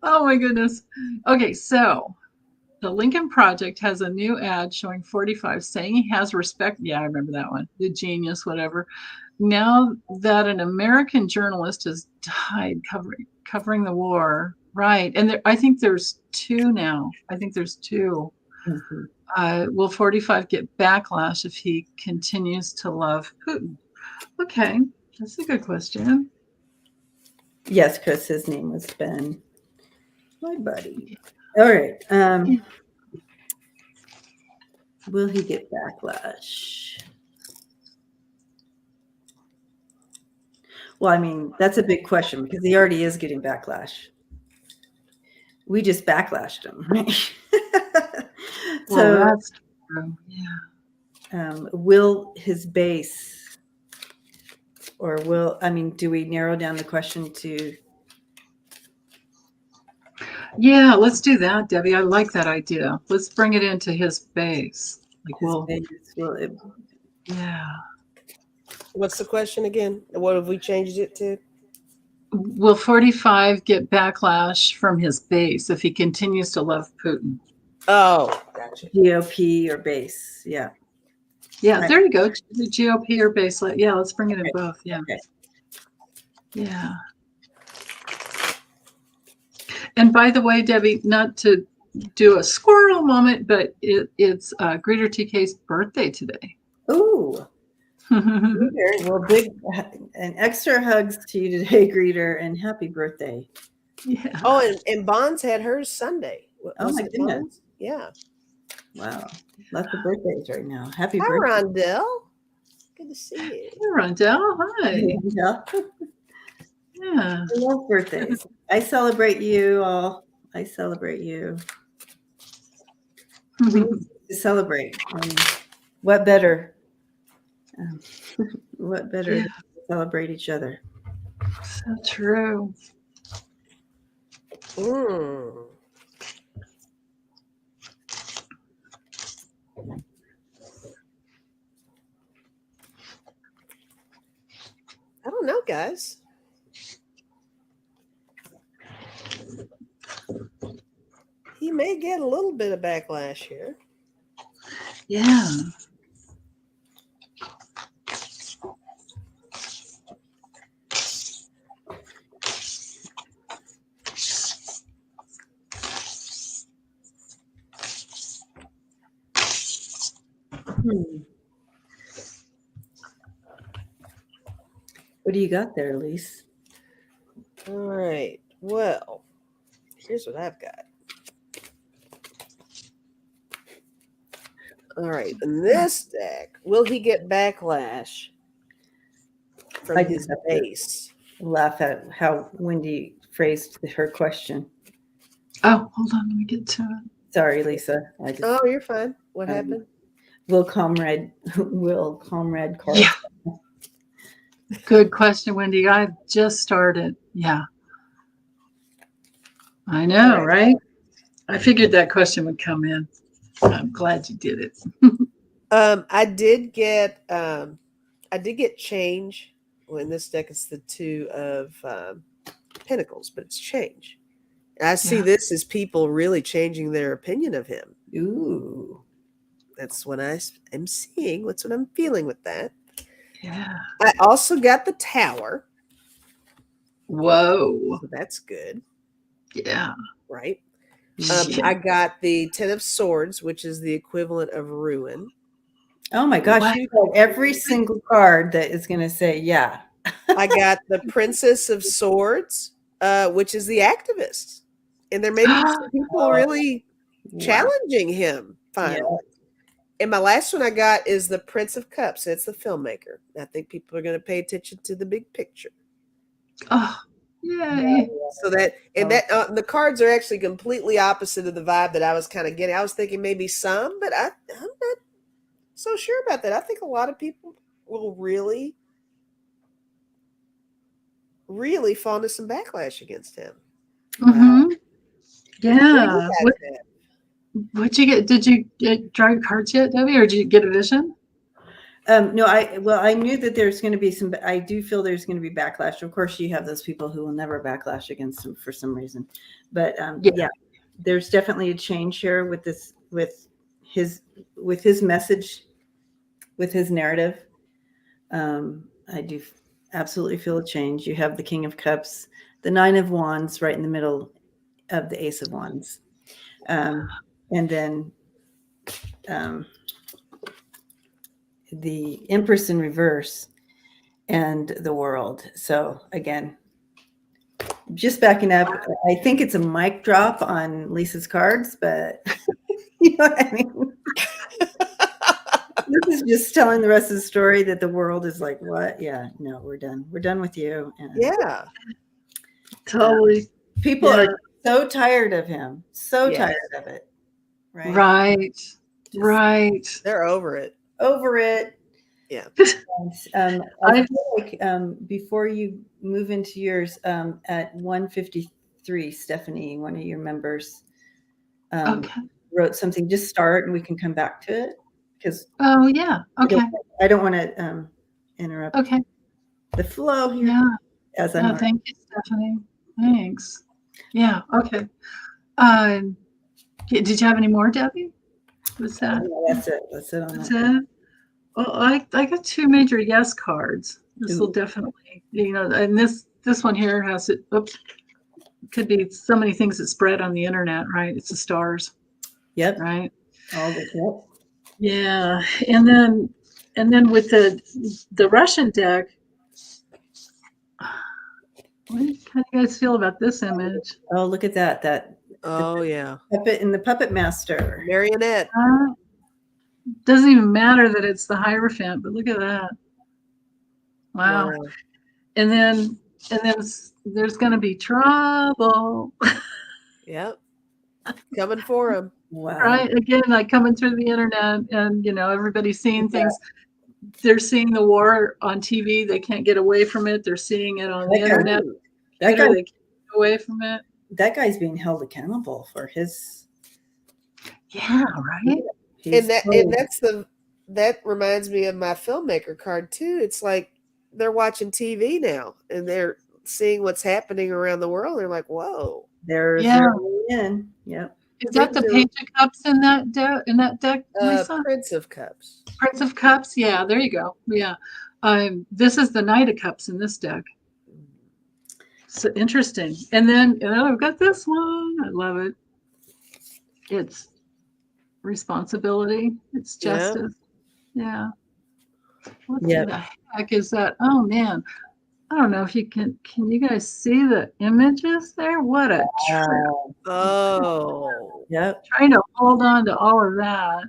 Oh my goodness. Okay, so the Lincoln Project has a new ad showing 45 saying he has respect. Yeah, I remember that one. The genius, whatever. Now that an American journalist has died covering the war, right? And I think there's two now. I think there's two. Mhm. Will 45 get backlash if he continues to love Putin? Okay, that's a good question. Yes, Chris, his name was Ben. My buddy. All right. Will he get backlash? Well, I mean, that's a big question because he already is getting backlash. We just backlashed him, right? Well, that's true. Yeah. Will his base, or do we narrow down the question to? Yeah, let's do that, Debbie. I like that idea. Let's bring it into his base. Like, His well, base, yeah. What's the question again? What have we changed it to? Will 45 get backlash from his base if he continues to love Putin? Oh, gotcha. GOP or base? Yeah. Yeah, Right. there you go. The GOP or base. Yeah, let's bring it in both. Yeah. Okay. Yeah. And by the way, Debbie, not to do a squirrel moment, but it's Greeter TK's birthday today. Ooh. Greeter, well, big and extra hugs to you today, Greeter, and happy birthday. Yeah. Oh, and Bonds had hers Sunday. Oh, Was my it goodness. Bonds? Yeah. Wow. Lots of birthdays right now. Happy Hi, birthday. Rondell. Good to see you. Hey, Rondell. Hi. Yeah. Yeah. I love birthdays. I celebrate you all. I celebrate you. to celebrate. What better? What better than to celebrate each other? So true. Mm. I don't know, guys. He may get a little bit of backlash here. Yeah. What do you got there, Lise? All right. Well, here's what I've got. All right. In this deck, will he get backlash from I his just have to base? laugh at how Wendy phrased her question. Oh, hold on. Let me get to it. Sorry, Lisa. I just Oh, you're fine. What happened? will comrade Carlson. Yeah. Good question, Wendy. I just started. Yeah. I know, right? I figured that question would come in. I'm glad you did it. I did get change. Well, in this deck, it's the 2 of Pentacles, but it's change. And I see this as people really changing their opinion of him. Ooh. That's what I am seeing. That's what I'm feeling with that. Yeah. I also got the Tower. Whoa. So that's good. Yeah. Right. Yeah. I got the 10 of Swords, which is the equivalent of ruin. Oh my gosh, What? you got every single card that is going to say, yeah. I got the Princess of Swords, which is the activist. And there may be some people really challenging him finally. Yeah. And my last one I got is the Prince of Cups. It's the filmmaker. I think people are going to pay attention to the big picture. Oh, yay. So that, and that the cards are actually completely opposite of the vibe that I was kind of getting. I was thinking maybe some, but I'm not so sure about that. I think a lot of people will really, really fall into some backlash against him. Mm-hmm. Yeah. What What'd you get? Did you draw your cards yet, Debbie, or did you get a vision? No, I knew that there's going to be some. I do feel there's going to be backlash. Of course, you have those people who will never backlash against him for some reason, but yeah, there's definitely a change here with this, with his message, with his narrative. I do absolutely feel a change. You have the King of Cups, the Nine of Wands, right in the middle of the Ace of Wands, and then the Empress in reverse and the World. So again, just backing up, I think it's a mic drop on Lisa's cards, but you know what I mean? This is just telling the rest of the story that the world is like, what? Yeah, no, we're done. We're done with you. And, yeah, totally. People are so tired of him. So tired of it. Right. Right. Right. They're over it. Over it. Yeah. I feel like before you move into yours, at 153, Stephanie, one of your members, wrote something. Just start and we can come back to it. Because I don't want to interrupt the flow here. Yeah. As thank you, Stephanie. Thanks. Yeah. Okay. Did you have any more, Debbie? What's that? That's it. That's it. That's it. Well, I got 2 major yes cards. This will definitely, and this one here has it. Oops, could be so many things that spread on the internet, right? It's the stars. Yep. Right. All the yep. Yeah, and then with the Russian deck, how do you guys feel about this image? Oh, look at that! Puppet in the Puppet Master marionette. Doesn't even matter that it's the Hierophant, but look at that! Wow. And then there's going to be trouble. Yep. Coming for them. Wow. Right. Again, like coming through the internet and, everybody's seeing things. They're seeing the war on TV. They can't get away from it. They're seeing it on the internet. That guy, they can't get away from it. That guy's being held accountable for his. Yeah, right. That reminds me of my filmmaker card too. It's like they're watching TV now and they're seeing what's happening around the world. They're like, whoa. There's in. Yep. Is that the Page of Cups in that deck? Prince of Cups. Prince of Cups. Yeah, there you go. Yeah. This is the Knight of Cups in this deck. So interesting. And then I've got this one. I love it. It's responsibility. It's justice. Yeah. What the heck is that? Oh man. I don't know if you can you guys see the images there? What a trip. Oh. Yep. Trying to hold on to all of that.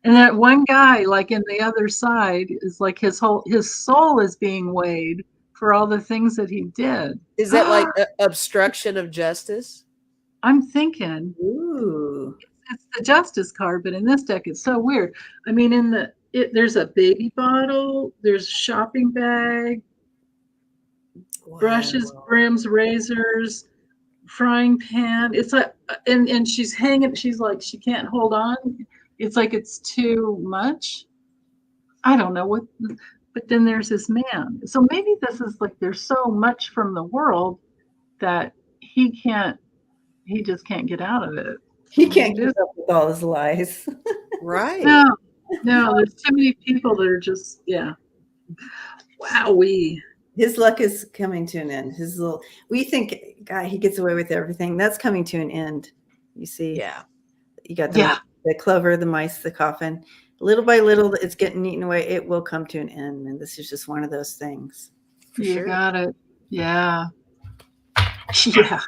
And that one guy, like in the other side, is like his soul is being weighed for all the things that he did. Is that like obstruction of justice? I'm thinking. Ooh. It's the justice card, but in this deck, it's so weird. I mean, there's a baby bottle, there's a shopping bag, brushes, brims, razors, frying pan. It's like, and she's hanging. She's like, she can't hold on. It's like it's too much. I don't know what. But then there's this man. So maybe this is like there's so much from the world that he just can't get out of it. He can't keep up with all his lies. Right. No, there's too many people that are just, wowee. His luck is coming to an end. We think, God, he gets away with everything. That's coming to an end. You see? Yeah. You got the clover, the mice, the coffin. Little by little, it's getting eaten away. It will come to an end. And this is just one of those things. You got it. Yeah. Yeah.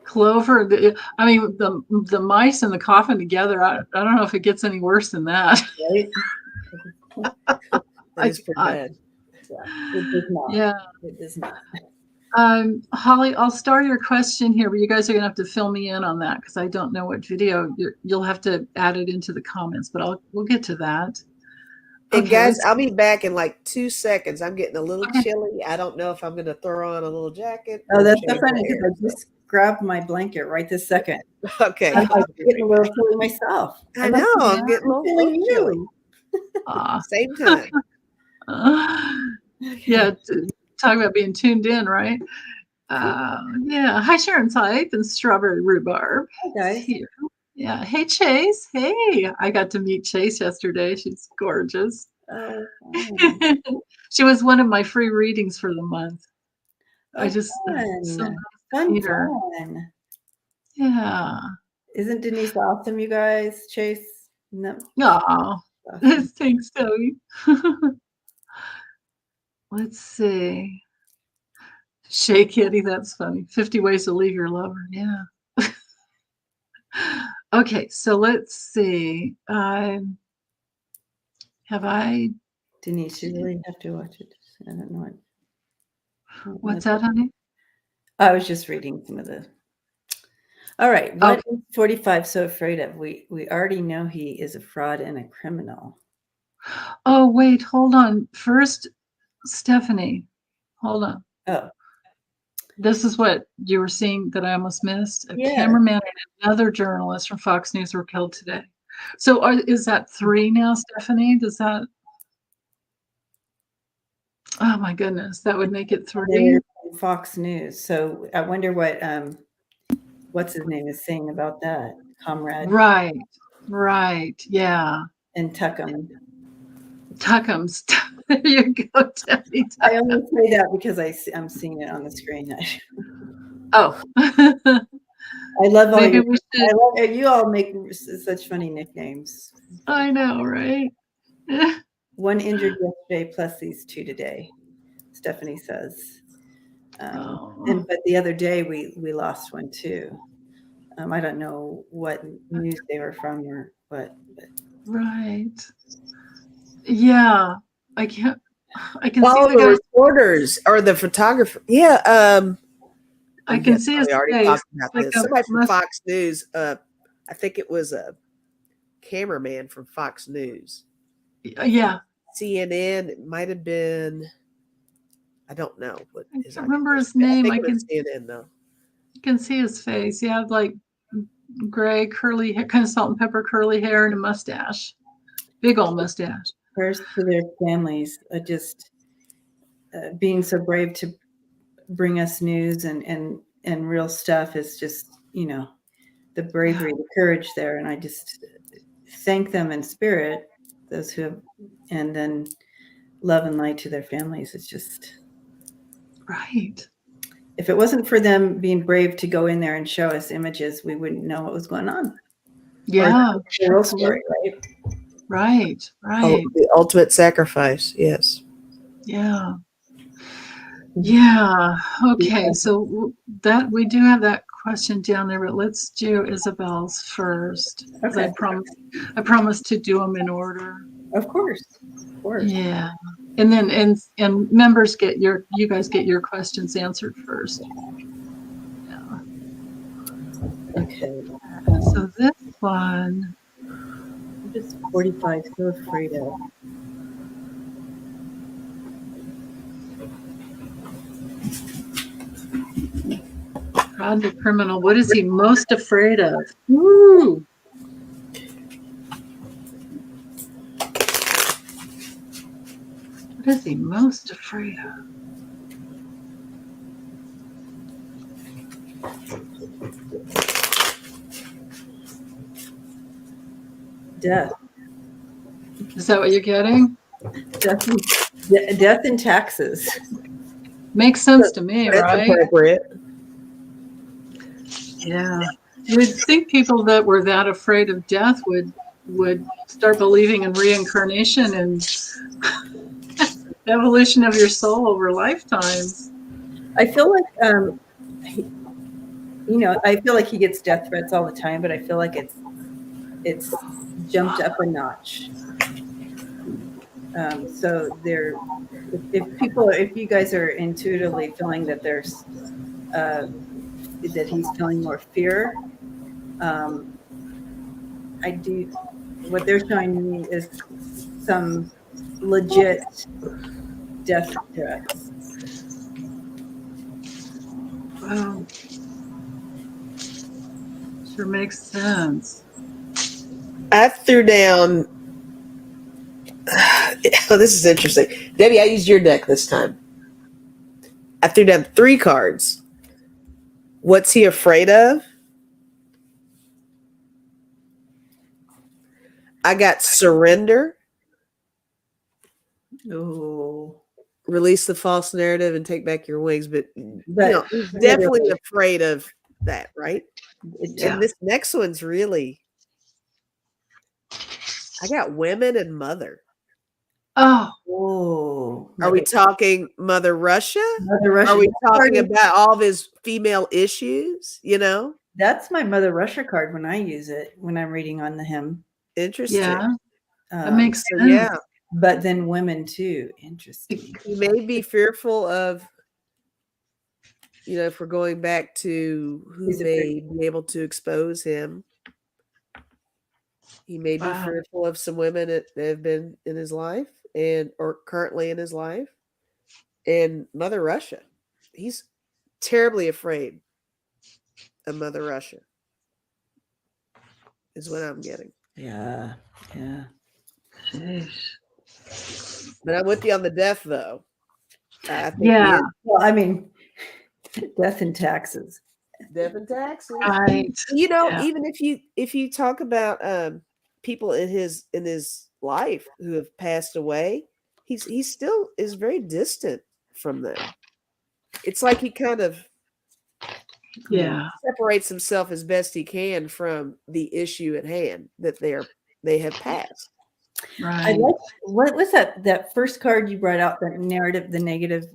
Clover. I mean, the mice and the coffin together. I don't know if it gets any worse than that. Right? That's pretty bad. It does not. Yeah. It does not. Holly, I'll start your question here, but you guys are going to have to fill me in on that because I don't know what video. You'll have to add it into the comments, but we'll get to that. And guys, I'll be back in like 2 seconds. I'm getting a little chilly. I don't know if I'm going to throw on a little jacket. Oh, that's so funny because I just grabbed my blanket right this second. Okay. I'm getting a little chilly myself. I know. I'm getting a little chilly. Same time. Yeah. Talk about being tuned in, right? Yeah. Hi, Sharon's Hype and Strawberry Rhubarb. Okay. Here. Yeah. Hey, Chase. Hey, I got to meet Chase yesterday. She's gorgeous. Oh, she was one of my free readings for the month. I just fun. Yeah. Isn't Denise awesome, you guys? Chase? No. Oh, thanks, Toby. Let's see. Shay Kitty, that's funny. 50 ways to leave your lover. Yeah. Okay, so let's see. Have I? Denise, you really have to watch it. I don't know it. What's that, honey? I was just reading some of the. All right. What is 45 so afraid of? We already know he is a fraud and a criminal. Oh, wait, hold on. First, Stephanie, hold on. Oh. This is what you were seeing that I almost missed. A cameraman and another journalist from Fox News were killed today. So is that 3 now, Stephanie? Does that? Oh my goodness, that would make it 3. Fox News. So I wonder what's his name is saying about that, Comrade. Right, yeah. And Tuckums. There you go, Debbie. I only say that because I'm seeing it on the screen. Oh. I love all you all make such funny nicknames. I know, right? 1 injured yesterday plus these 2 today, Stephanie says. But the other day we lost one too. I don't know what news they were from or what. But. Right. Yeah. I can all see the reporters or the photographer. Yeah. I We can had see his probably already face. talked about Like this. a Somebody from must- Fox News. I think it was a cameraman from Fox News. yeah. CNN. It might have been. I don't know what I his can't remember his occupation. I name. think I it was CNN though. can see his face. He had like gray curly hair, kind of salt and pepper curly hair and a mustache. Big old mustache. Prayers to their families, just being so brave to bring us news and real stuff is just, the bravery, the courage there. And I just thank them in spirit, those who have, and then love and light to their families. It's just, Right. if it wasn't for them being brave to go in there and show us images, we wouldn't know what was going on. Yeah. The real story, right? Right. Oh, Right. the ultimate sacrifice. Yes. Yeah. Yeah. Okay. So that we do have that question down there, but let's do Isabel's first. Okay. I promised to do them in order. Of course. Of course. Yeah. And then and members you guys get your questions answered first. Yeah. Okay. So this one. I'm just 45, so afraid of. Rodney criminal. What is he most afraid of? Woo! What is he most afraid of? Death. Is that what you're getting? Death and taxes. Makes sense to me, That's right? appropriate. Yeah. You'd think people that were that afraid of death would start believing in reincarnation and evolution of your soul over lifetimes. I feel like, I feel like he gets death threats all the time, but I feel like it's jumped up a notch. So if you guys are intuitively feeling that there's that he's feeling more fear, I do. What they're showing me is some legit death threats. Wow. Sure makes sense. I threw down. Oh, this is interesting. Debbie, I used your deck this time. I threw down 3 cards. What's he afraid of? I got surrender, Oh, release the false narrative, and take back your wings. But he's definitely afraid of that, right? Yeah. And this next one's really. I got women and mother. Oh. Are we talking Mother Russia? Mother Russia. Are we talking about all of his female issues? That's my Mother Russia card when I use it, when I'm reading on him. Interesting. Yeah. That makes sense. Yeah. But then women too. Interesting. He may be fearful of, if we're going back to who may be able to expose him. He may be fearful of some women that have been in his life or currently in his life. And Mother Russia. He's terribly afraid of Mother Russia. Is what I'm getting. Yeah. Yeah. But I'm with you on the death, though. I think Yeah. Well, I mean, death and taxes. Death and taxes. Right. Even if you talk about people in his life who have passed away, he still is very distant from them. It's like he kind of separates himself as best he can from the issue at hand that they have passed. Right. I like, what was that first card you brought out, the narrative, the negative?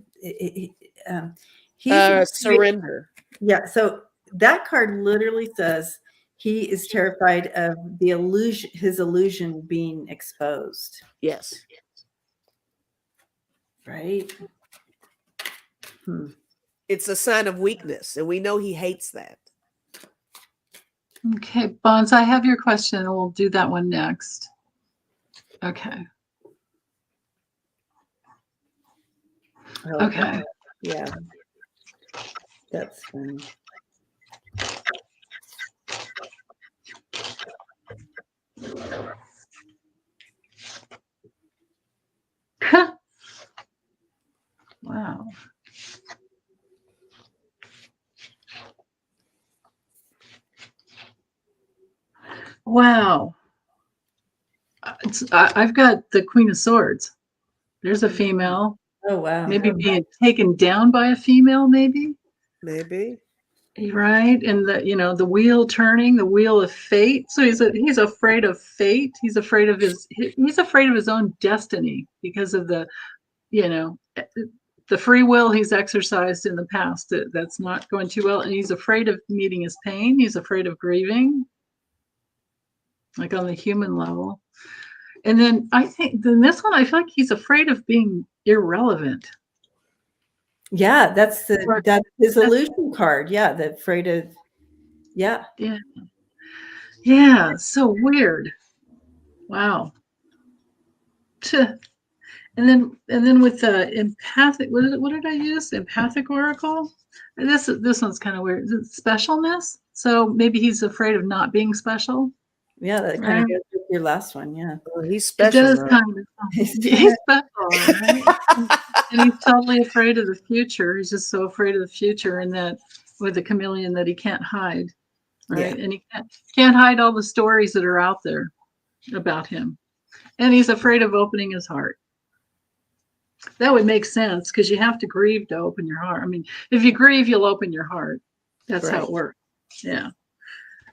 Surrender. Yeah. So that card literally says he is terrified of his illusion being exposed. Yes. Right. It's a sign of weakness, and we know he hates that. Okay, Bonds, I have your question, and we'll do that one next. Okay. Oh, Okay. yeah. That's funny. Wow. Wow. I've got the Queen of Swords. There's a female. Oh, wow. Maybe being taken down by a female, maybe. Maybe. Right, and the wheel turning, the wheel of fate. So he's afraid of fate. He's afraid of his own destiny because of the free will he's exercised in the past that's not going too well, and he's afraid of meeting his pain. He's afraid of grieving, like on the human level. And then this one, I feel like he's afraid of being irrelevant. Yeah, that's his illusion card. Yeah, the afraid of. Yeah. Yeah. So weird. Wow. And then with empathic, what did I use? Empathic oracle. This one's kind of weird. Specialness. So maybe he's afraid of not being special. Yeah, that kind of goes with your last one. Yeah. Well, he's special. It does kind of. He's special, right? And he's totally afraid of the future. He's just so afraid of the future, and that with the chameleon that he can't hide, right? Yeah. And he can't hide all the stories that are out there about him, and he's afraid of opening his heart. That would make sense because you have to grieve to open your heart. I mean, if you grieve, you'll open your heart. That's how it works. Yeah.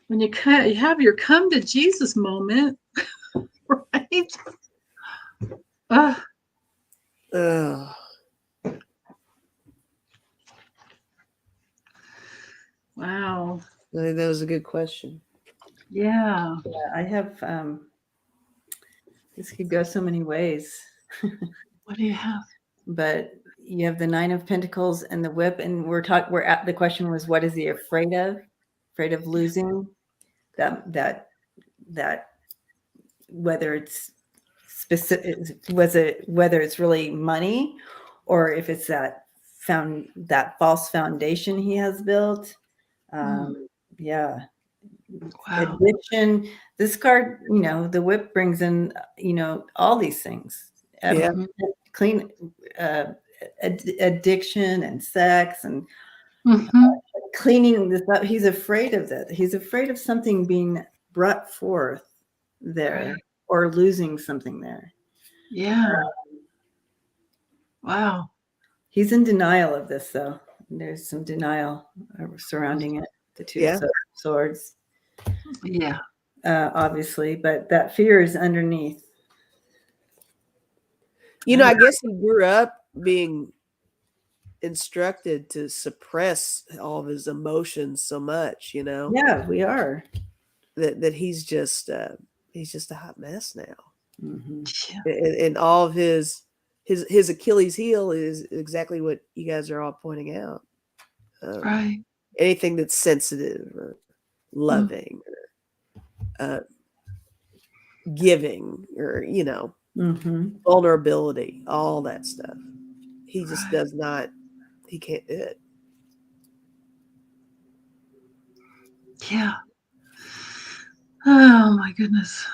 When you have your come to Jesus moment, right? Wow. I think that was a good question. Yeah. Yeah, I have. This could go so many ways. What do you have? But you have the Nine of Pentacles and the Whip, and the question was, what is he afraid of? Afraid of losing that whether it's specific, whether it's really money, or if it's that false foundation he has built. Yeah. Wow. Addiction. This card, the Whip brings in, all these things. Yeah. Clean addiction and sex and cleaning this up. He's afraid of that. He's afraid of something being brought forth there, or losing something there. Yeah. Wow. He's in denial of this, though. There's some denial surrounding it. The Two of Swords. Yeah. Obviously, but that fear is underneath. I guess he grew up being instructed to suppress all of his emotions so much, Yeah, we are. That he's just a hot mess now. Mm-hmm. And all of his Achilles heel is exactly what you guys are all pointing out. Right. Anything that's sensitive or loving or giving or, vulnerability, all that stuff. He just does not, he can't do it. Yeah. Oh my goodness.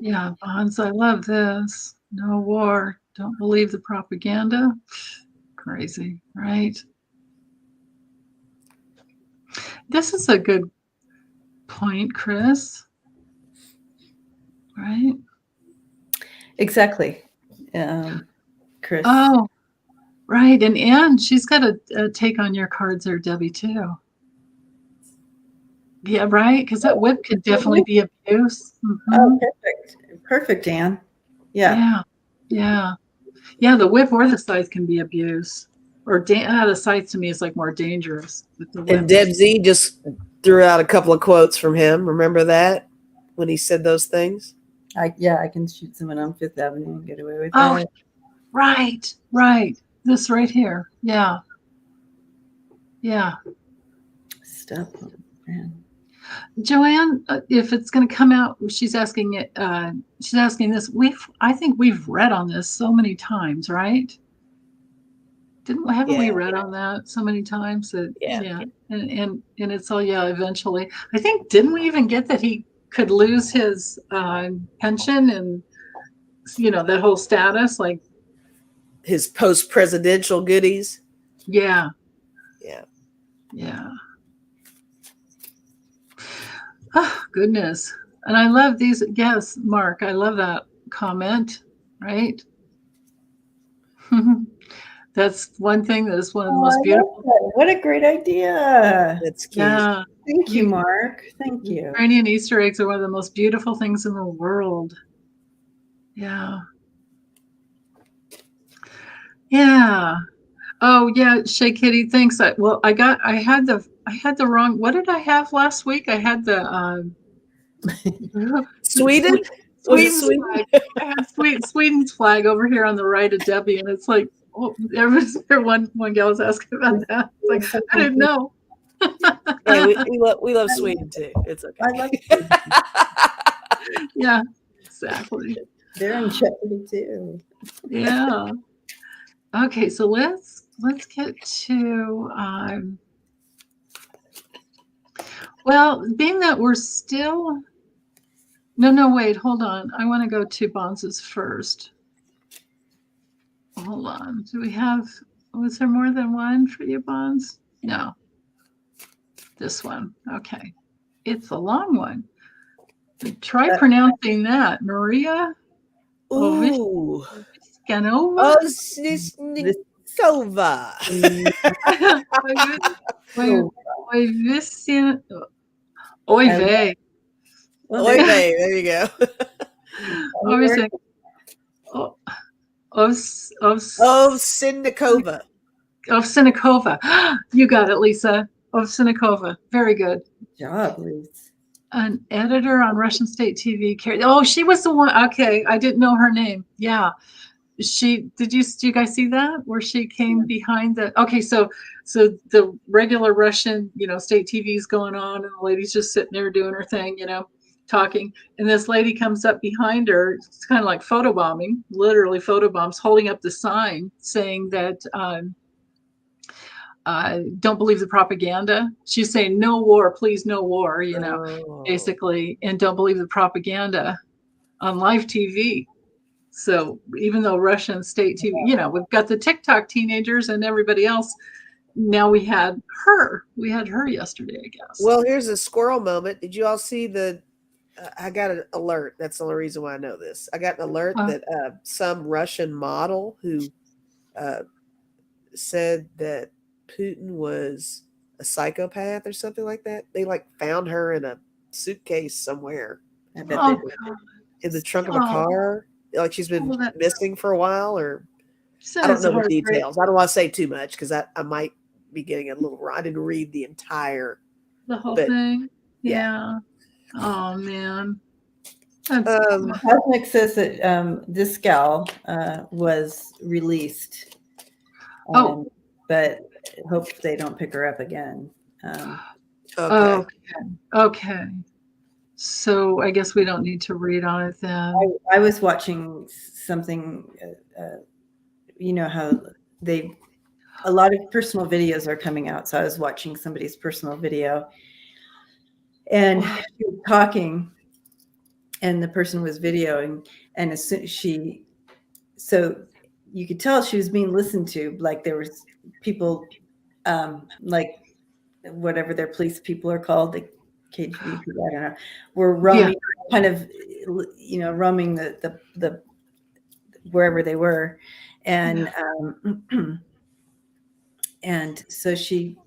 Yeah, Bonds, I love this. No war. Don't believe the propaganda. Crazy, right? This is a good point, Chris. Right? Exactly. Chris. Oh, right. And Anne, she's got a take on your cards there, Debbie, too. Yeah, right? Because that whip could definitely be abuse. Mm-hmm. Oh, perfect. Perfect, Anne. Yeah. Yeah. Yeah, the whip or the scythe can be abuse. Or the scythe to me is like more dangerous. With the whip. And Deb Z just threw out a couple of quotes from him. Remember that when he said those things? I can shoot someone on Fifth Avenue and get away with that. Right, right. This right here. Yeah, yeah. Stuff. Man. Joanne, if it's going to come out, she's asking it. She's asking this. I think we've read on this so many times, right? Haven't we Yeah. read on that so many times that Yeah. yeah, and it's all yeah. Eventually, I think didn't we even get that he could lose his pension and that whole status? Like His post-presidential goodies. yeah, Yeah. yeah. Oh goodness, and I love these. Yes, Mark, I love that comment. Right. That's one thing that is one of the most beautiful. What a great idea. That's cute. Yeah. Thank you, Mark. Thank you. Ukrainian Easter eggs are one of the most beautiful things in the world. Yeah. Yeah. Oh yeah, Shay Kitty, thanks. I had the wrong. What did I have last week? I had the Sweden? Sweden's flag. I had Sweden's flag over here on the right of Debbie, and it's like, oh, one gal was asking about that. It's like I didn't know. Hey, we love Sweden too. It's okay. I like Sweden. Yeah, exactly. They're in jeopardy too. Yeah. Okay, so let's get to well, being that we're still no, wait, hold on. I want to go to Bonz's first. Hold on. Was there more than one for you, Bonds? No. This one. Okay. It's a long one. Try pronouncing that. Maria Ooh. Ovsyannikova. Ovsyannikova. Oy vey. Oy vey. There you go. Ovsyannikova. Ovsyannikova. You got it, Lisa. Ovsyannikova. Very good. Good job, Lisa. An editor on Russian state TV. Oh, she was the one. Okay, I didn't know her name. Yeah, did you guys see that where she came behind the? Okay, so the regular Russian state TV is going on, and the lady's just sitting there doing her thing, talking, and this lady comes up behind her. It's kind of like photobombing, literally photobombs, holding up the sign saying that. Don't believe the propaganda. She's saying no war, please, no war, basically, and don't believe the propaganda on live TV. So even though Russian state TV, we've got the TikTok teenagers and everybody else. Now we had her yesterday, I guess. Well, here's a squirrel moment. Did you all see I got an alert. That's the only reason why I know this. I got an alert that some Russian model who said that Putin was a psychopath or something like that. They found her in a suitcase somewhere. I bet in the trunk of a car. Like she's been missing for a while, or I don't know the details. I don't want to say too much because I might be getting a little wrong. I didn't read the whole thing. Yeah. Oh man. Cosmic says that this gal was released. But hope they don't pick her up again. Okay. So I guess we don't need to read on it then. I was watching something, how a lot of personal videos are coming out. So I was watching somebody's personal video and she was talking and the person was videoing. And as soon so you could tell she was being listened to. Like there was people, like whatever their police people are called, the KGB people, I don't know, were roaming, kind of, roaming the wherever they were, and and so she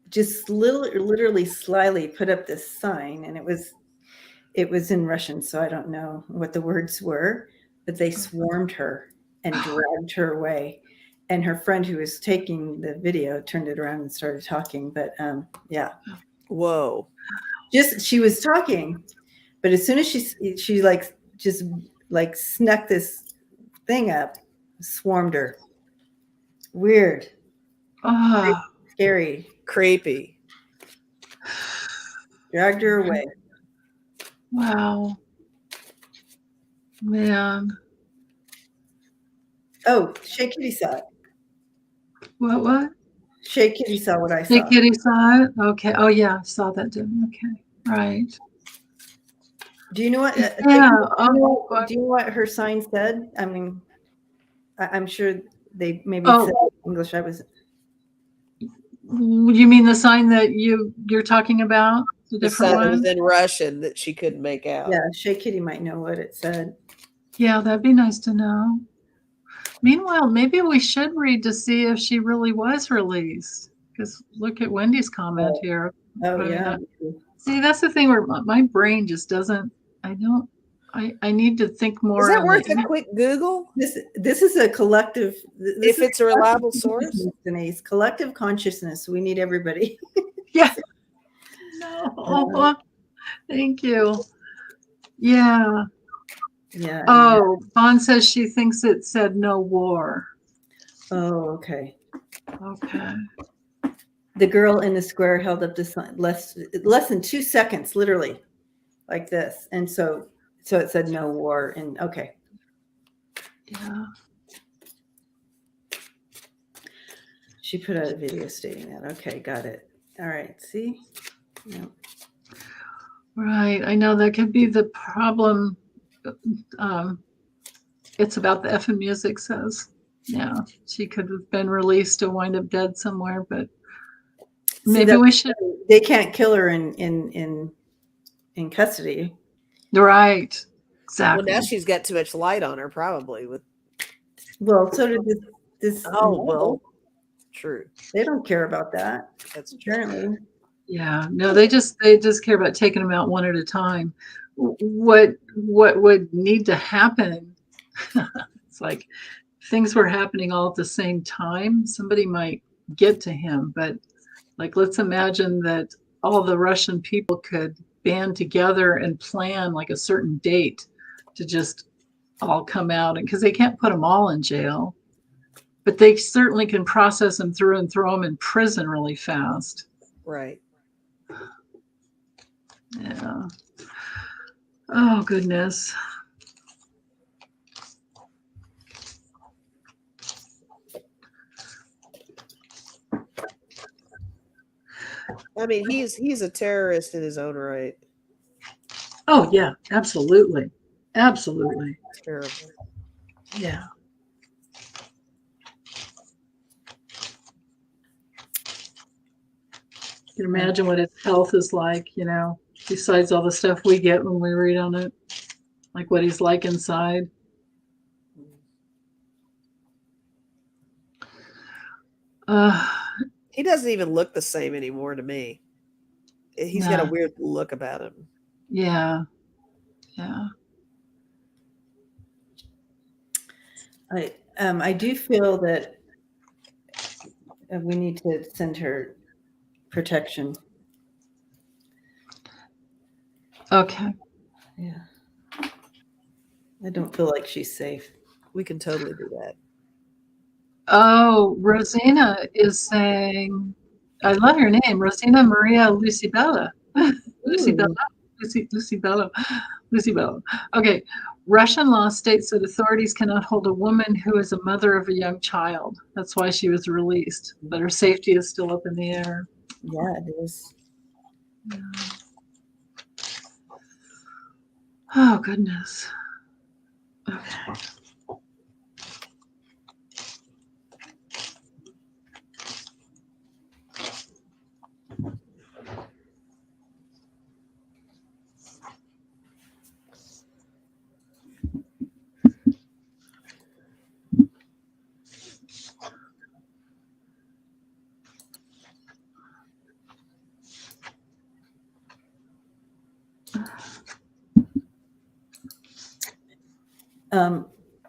just literally slyly put up this sign, and it was in Russian, so I don't know what the words were, but they swarmed her and dragged her away. And her friend who was taking the video turned it around and started talking. But yeah. Whoa. She was talking, but as soon as she just snuck this thing up, Swarmed her. Weird. Ah, Scary. Creepy. Dragged her away. wow. Man. Oh, Shay Kitty saw it. What? Shay Kitty saw what I Hey, saw. Kitty saw it? Okay. Oh, yeah. I saw that, didn't I? Okay. Right. Do you know what? Yeah. Do you know what her sign said? I mean, I'm sure they maybe Oh. said English. You mean the sign that you're talking about? The The different sign was one? in Russian that she couldn't make out. Yeah, Shay Kitty might know what it said. Yeah, that'd be nice to know. Meanwhile, maybe we should read to see if she really was released. Because look at Wendy's comment here. Oh, yeah. See, that's the thing where my brain just doesn't. I need to think more. Is that worth a quick Google? This is a collective. If it's a reliable source, Denise, collective consciousness. We need everybody. Yeah. No. Thank you. Yeah. Yeah. Oh, Vaughn says she thinks it said no war. Oh, okay. Okay. The girl in the square held up the sign less than 2 seconds, literally, like this, and so it said no war. And okay. Yeah. She put out a video stating that. Okay, got it. All right. See? Yeah. Right. I know that could be the problem. It's about the effing music says. Yeah. She could have been released to wind up dead somewhere, but maybe we should. They can't kill her in custody. Right. Exactly. Well, now she's got too much light on her, probably. Well, so did this. Oh, well, true. They don't care about that. That's true. Apparently. Yeah. No, they just care about taking them out one at a time. What would need to happen? It's like things were happening all at the same time. Somebody might get to him, but like let's imagine that all the Russian people could band together and plan like a certain date to just all come out, and because they can't put them all in jail, but they certainly can process them through and throw them in prison really fast. Right. Yeah. Oh goodness. I mean, he's a terrorist in his own right. Oh yeah, absolutely. Absolutely. Terrible. Yeah. You can imagine what his health is like, besides all the stuff we get when we read on it, like what he's like inside. He doesn't even look the same anymore to me. He's got a weird look about him. Yeah. Yeah. I do feel that we need to send her protection. Okay. Yeah. I don't feel like she's safe. We can totally do that. Oh, Rosina is saying, I love your name, Rosina Maria Lucibella. Lucibella. Okay. Russian law states that authorities cannot hold a woman who is a mother of a young child. That's why she was released, but her safety is still up in the air. Yeah, it is. Yeah. Oh, goodness. Okay.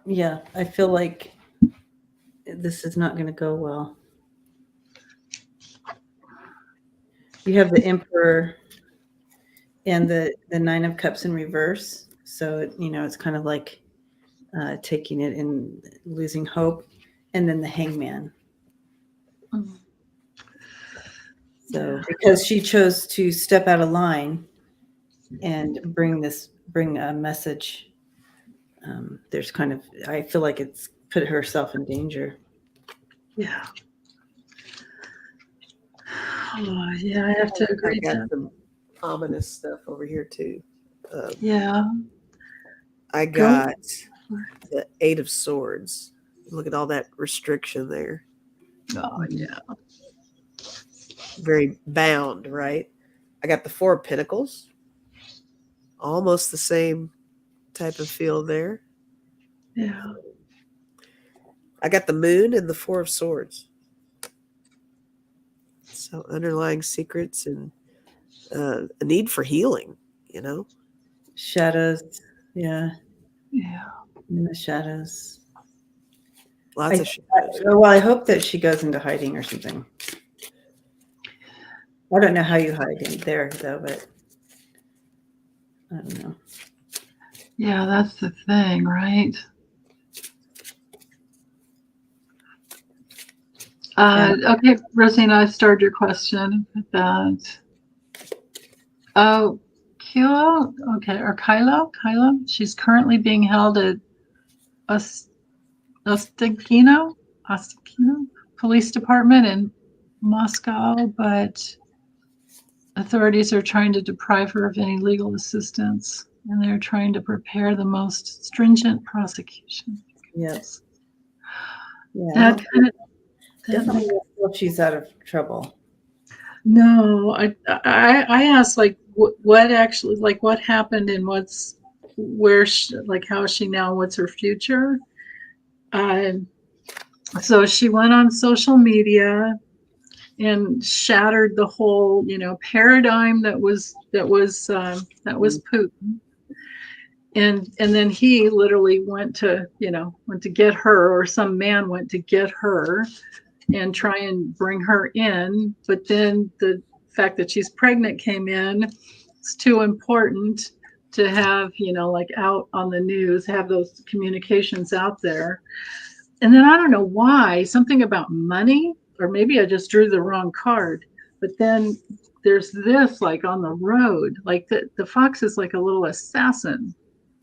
Yeah, I feel like this is not going to go well. You have the Emperor and the Nine of Cups in reverse. So, it's kind of like taking it and losing hope, and then the hangman. Mm. So Yeah. because she chose to step out of line and bring a message, there's kind of, I feel like it's put herself in danger. Yeah. Oh, yeah, I have to I agree. got some ominous stuff over here too. Yeah. I Go. got the 8 of Swords. Look at all that restriction there. Oh, yeah. Very bound, right? I got the 4 of Pentacles. Almost the same type of feel there. Yeah. I got the Moon and the 4 of Swords. So underlying secrets and a need for healing, you know? Shadows. Yeah. Yeah. In the shadows. Lots of shadows. Well, I hope that she goes into hiding or something. I don't know how you hide in there, though, but I don't know. Yeah, that's the thing, right? Okay, Rosina, I started your question about Kilo, okay, or Kylo, she's currently being held at Ostikino Police Department in Moscow, but authorities are trying to deprive her of any legal assistance, and they're trying to prepare the most stringent prosecution. Yes. Yeah. That kind of, Definitely hope she's out of trouble. no, I asked like what actually, like what happened and where she, like how is she now, what's her future? So she went on social media and shattered the whole, paradigm that was Putin. And then he literally went to get her, or some man went to get her and try and bring her in. But then the fact that she's pregnant came in. It's too important to have, like out on the news, have those communications out there. And then I don't know why, something about money, or maybe I just drew the wrong card. But then there's this, like on the road, like the fox is like a little assassin,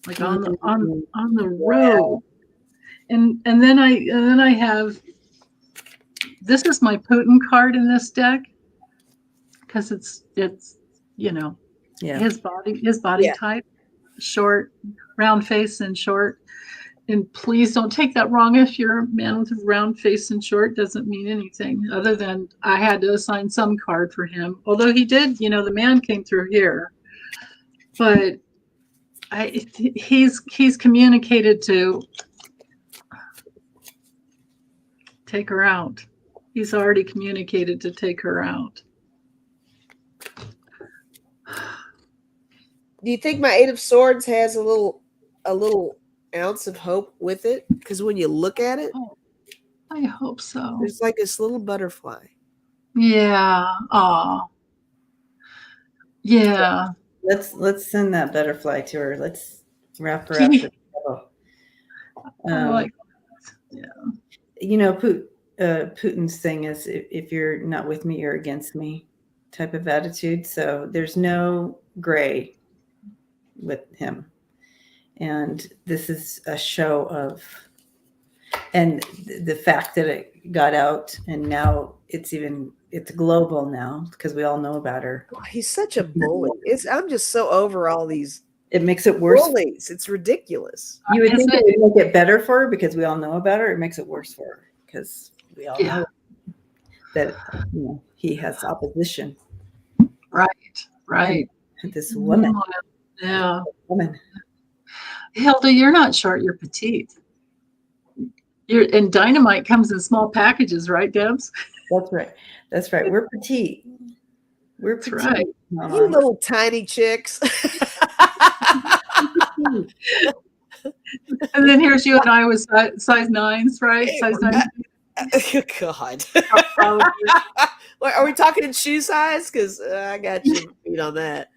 like on the road. And then I have, this is my Putin card in this deck, because it's his body type, short, round face and short. And please don't take that wrong. If you're a man with a round face and short, doesn't mean anything other than I had to assign some card for him. Although he did, the man came through here, but he's communicated to take her out. He's already communicated to take her out. Do you think my 8 of Swords has a little ounce of hope with it? Because when you look at it, I hope so. there's like this little butterfly. Yeah. Oh. Yeah. Let's send that butterfly to her. Let's wrap her up. Putin's thing is if you're not with me, you're against me type of attitude. So there's no gray with him. And this is a show of, and the fact that it got out and now it's global now because we all know about her. Oh, he's such a bully. I'm just so over all these. It makes it worse. Bullies. It's ridiculous. You would think it would make it better for her because we all know about her. It makes it worse for her because we all know that he has opposition. Right. And this woman. Yeah. Woman. Hilda, you're not short, you're petite. And dynamite comes in small packages, right, Debs? That's right. We're petite. We're petite. Right. You little tiny chicks. And then here's you and I with size 9s, right? Size 9s. God. Are we talking in shoe size? Because I got your feet on that.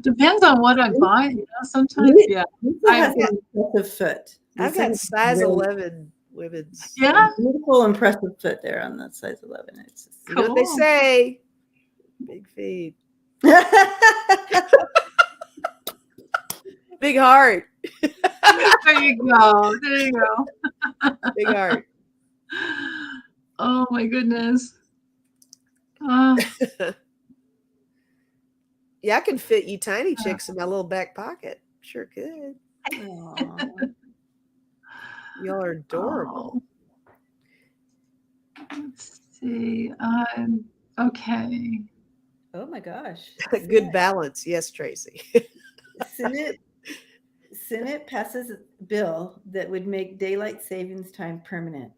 Depends on what I buy. You know, sometimes, yeah. Lisa has an impressive foot. I've Lisa got has size really 11 women's. Yeah. beautiful, impressive foot there on that size 11. It's just, You know what they Cool. say? Big feet. Big heart. There you go. There you go. Big heart. Oh my goodness. Yeah, I can fit you tiny chicks in my little back pocket. Sure could. Aw. Y'all are adorable. Let's see. Okay. Oh my gosh. Good balance. Yes, Tracy. Senate passes a bill that would make daylight savings time permanent.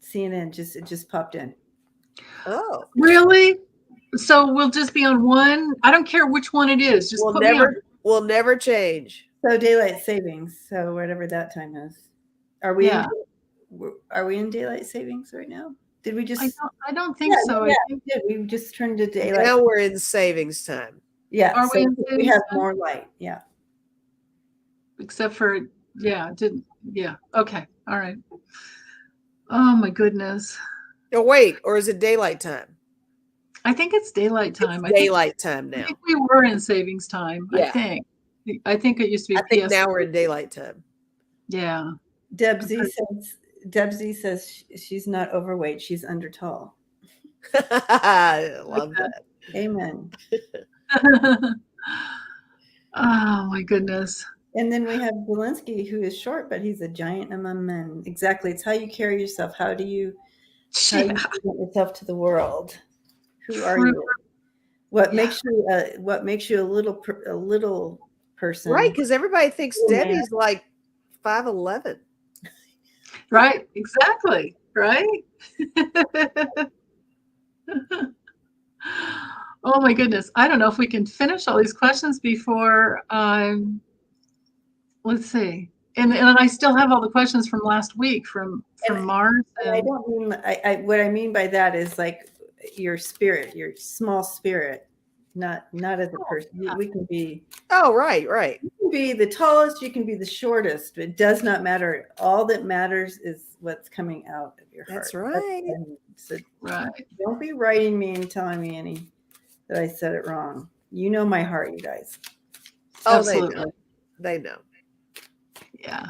CNN it just popped in. Oh. Really? So we'll just be on one. I don't care which one it is. Just put me on. We'll never change. So daylight savings. So whatever that time is. Are we in daylight savings right now? Did we just I don't think so. Yeah, I think we just turned to daylight. Now we're in savings time. Yeah. Are we in we savings have time? more light. Yeah. except for okay, all right. Oh my goodness. Oh wait, or is it daylight time? I think it's daylight time. It's daylight time now. I think we were in savings time. Yeah. I think it used to be. I think now we're in daylight time. Yeah. Debsy says she's not overweight. She's under tall. I love that. Amen. Oh my goodness. And then we have Zelensky, who is short, but he's a giant among men. Exactly. It's how you carry yourself. How do you present yourself to the world? Who are you? What makes you a little person? Right, because everybody thinks Debbie's like 5'11". Right, exactly. Right. Oh my goodness. I don't know if we can finish all these questions before let's see. And I still have all the questions from last week from Mars. I don't mean what I mean by that is like your spirit, your small spirit, not as a person. We can be right. You can be the tallest, you can be the shortest. It does not matter. All that matters is what's coming out of your heart. That's right. So right. Don't be writing me and telling me that I said it wrong. You know my heart, you guys. Oh, absolutely. They know. Yeah.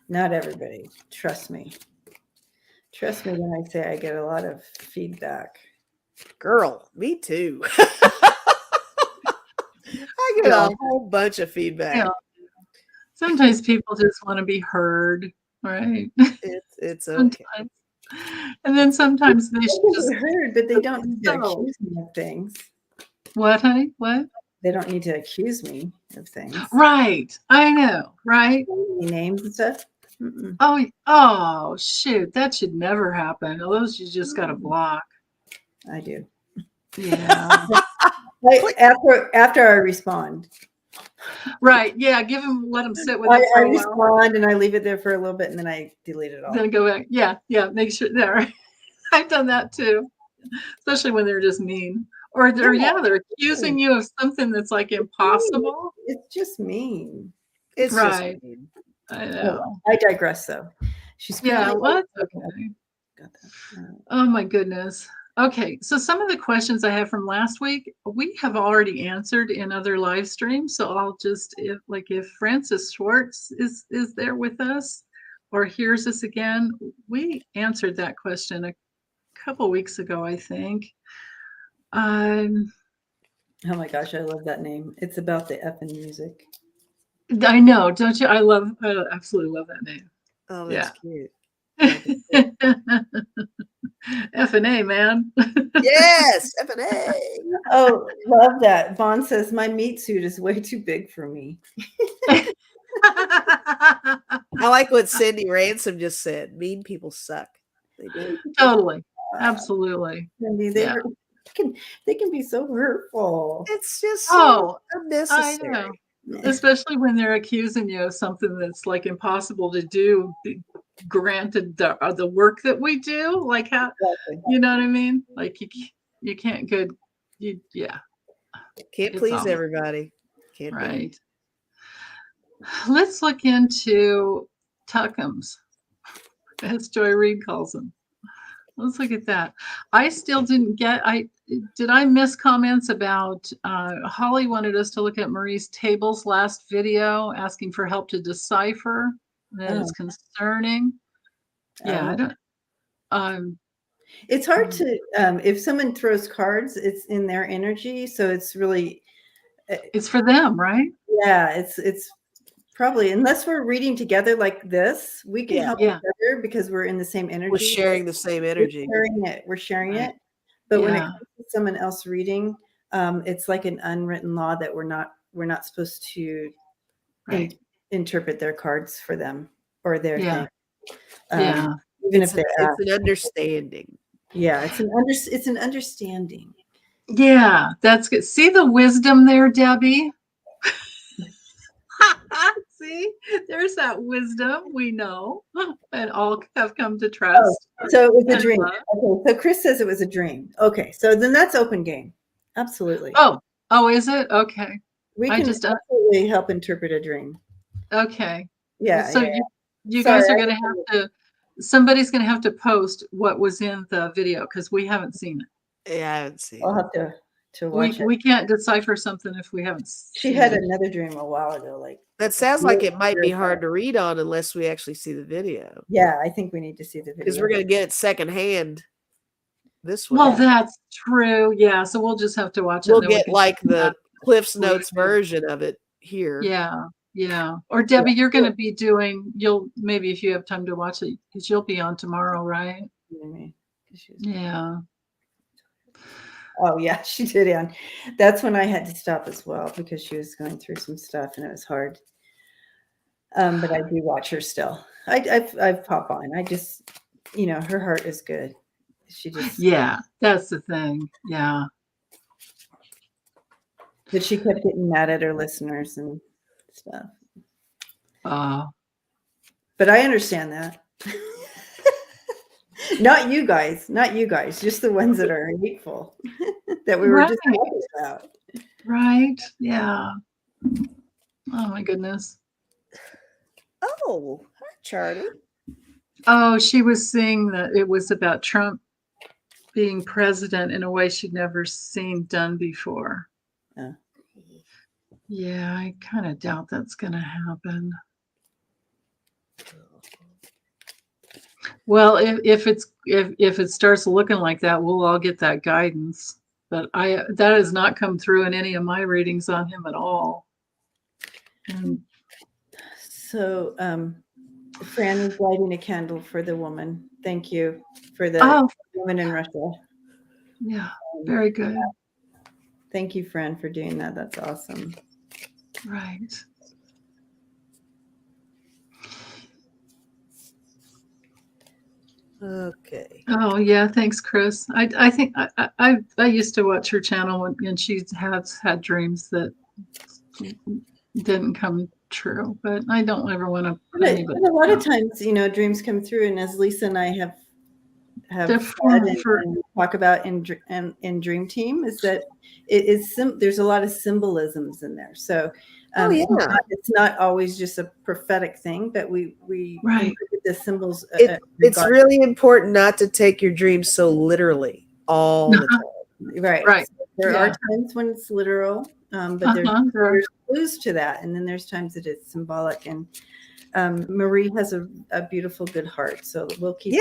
Not everybody. Trust me. Trust me when I say I get a lot of feedback. Girl, me too. I get a whole bunch of feedback. Yeah. Sometimes people just want to be heard, right? It's okay. Sometimes. And then sometimes they should just heard, but they don't need to accuse me of things. What, honey? What? They don't need to accuse me of things. Right. I know. Right. Any names and stuff. Mm-mm. Oh, shoot. That should never happen. Those you just got to block. I do. Yeah. after I respond. Right. Yeah. Let them sit with it. I respond and I leave it there for a little bit and then I delete it all. Then go back. Yeah. Yeah. Make sure there. I've done that too. Especially when they're just mean. Or they're accusing you of something that's like impossible. It's just mean. It's right. Just mean. I know. I digress though. What? Okay. Got that. Oh my goodness. Okay, so some of the questions I have from last week, we have already answered in other live streams. So I'll just if Francis Schwartz is there with us or hears us again, we answered that question a couple weeks ago, I think. Oh my gosh, I love that name. It's about the effing music. I know, don't you? I absolutely love that name. Oh, that's cute. F&A, man. Yes, F&A. Oh, love that. Vaughn says, my meat suit is way too big for me. I like what Cindy Ransom just said. Mean people suck. They do. Totally. Absolutely. Cindy, they can be so hurtful. It's just so unnecessary. I know. Especially when they're accusing you of something that's like impossible to do, granted the work that we do, like how, you know what I mean? Like you can't Can't please everybody. Can't be. Right. Let's look into Tuckums, as Joy Reid calls them. Let's look at that. I still didn't get, did I miss comments about, Holly wanted us to look at Marie's tables last video, asking for help to decipher. That is concerning. Yeah, I don't, it's hard to, if someone throws cards, it's in their energy. So it's really, it's for them, right? Yeah, it's probably, unless we're reading together like this, we can help each other because we're in the same energy. We're sharing the same energy. We're sharing it. But when it comes to someone else reading, it's like an unwritten law that we're not supposed to interpret their cards for them or their thing. Even if it's an understanding. Yeah, it's an understanding. Yeah, that's good. See the wisdom there, Debbie? See, there's that wisdom we know and all have come to trust. So it was a dream. Okay, so Chris says it was a dream. Okay, so then that's open game. Absolutely. Oh, is it? Okay. We can absolutely help interpret a dream. Okay. Yeah. So you guys are going to have to, somebody's going to have to post what was in the video because we haven't seen it. Yeah, I haven't seen it. I'll have to watch it. We can't decipher something if we haven't seen it. She had another dream a while ago. That sounds like it might be hard to read on unless we actually see the video. Yeah, I think we need to see the video. Because we're going to get it secondhand this way. Well, that's true. Yeah, so we'll just have to watch it. We'll get like the Cliff's Notes version of it here. Yeah. Or Debbie, you're going to be doing, maybe if you have time to watch it, because you'll be on tomorrow, right? Yeah. Oh yeah, she did. That's when I had to stop as well because she was going through some stuff and it was hard. But I do watch her still. I pop on. I just, her heart is good. She just. Yeah, that's the thing. Yeah. But she kept getting mad at her listeners and stuff. But I understand that. Not you guys, just the ones that are hateful that we were just talking about. Right. Yeah. Oh my goodness. Oh, hi, Charlie. Oh, she was saying that it was about Trump being president in a way she'd never seen done before. Yeah, I kind of doubt that's going to happen. Well, if it starts looking like that, we'll all get that guidance. But that has not come through in any of my readings on him at all. And so, Fran is lighting a candle for the woman. Thank you for the woman in Russia. Yeah, very good. Thank you, Fran, for doing that. That's awesome. Right. Okay. Oh yeah, thanks, Chris. I think I used to watch her channel and she has had dreams that didn't come true, but I don't ever want to. But a lot of times, dreams come through, and as Lisa and I have said and talk about in Dream Team, is that there's a lot of symbolisms in there. So it's not always just a prophetic thing, but we look at the symbols. It's really important not to take your dreams so literally all the time. Right. So there are times when it's literal, but there's clues to that, and then there's times that it's symbolic. And Marie has a beautiful, good heart, so we'll keep.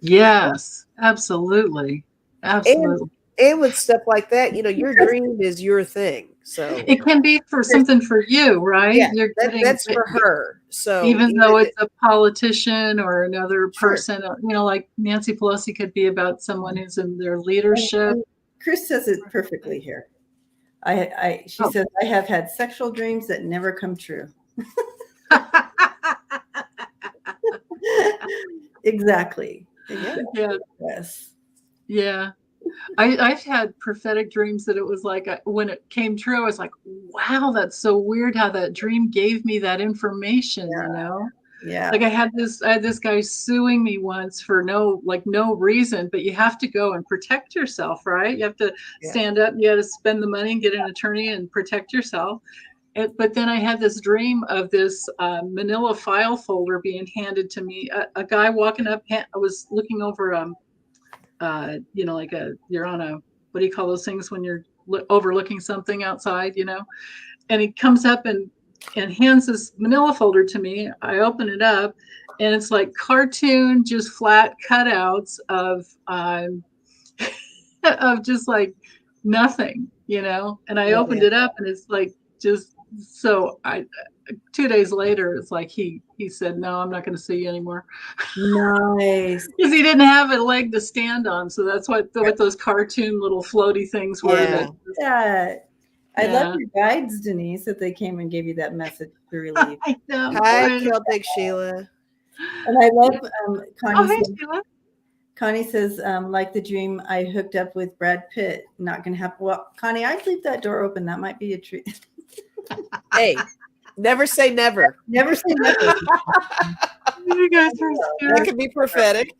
Yes, absolutely. And with stuff like that, your dream is your thing. So it can be for something for you, right? Yeah, that's for her. So even though it's a politician or another person, like Nancy Pelosi could be about someone who's in their leadership. Chris says it perfectly here. She says, I have had sexual dreams that never come true. Exactly. Yeah. Yes. Yeah. I've had prophetic dreams that it was like when it came true, I was like, wow, that's so weird how that dream gave me that information, Yeah. Like I had this guy suing me once for no reason, but you have to go and protect yourself, right? You have to stand up, you have to spend the money and get an attorney and protect yourself. but then I had this dream of this manila file folder being handed to me. A guy walking up, I was looking over, you know, like you're on a, what do you call those things when you're overlooking something outside, you know? And he comes up and hands this manila folder to me. I open it up, and it's like cartoon, just flat cutouts of of just like nothing, you know? And I opened it up, and it's like just so 2 days later, it's like he said, no, I'm not going to see you anymore. Nice. Because he didn't have a leg to stand on. So that's what those cartoon little floaty things were. Yeah. I love your guides, Denise, that they came and gave you that message to relieve. I know. Hi, Celtic Sheila. And I love Connie says, like the dream, I hooked up with Brad Pitt. Not going to happen. Well, Connie, I'd leave that door open. That might be a treat. Hey, never say never. Never say never. You guys are scary. That could be prophetic.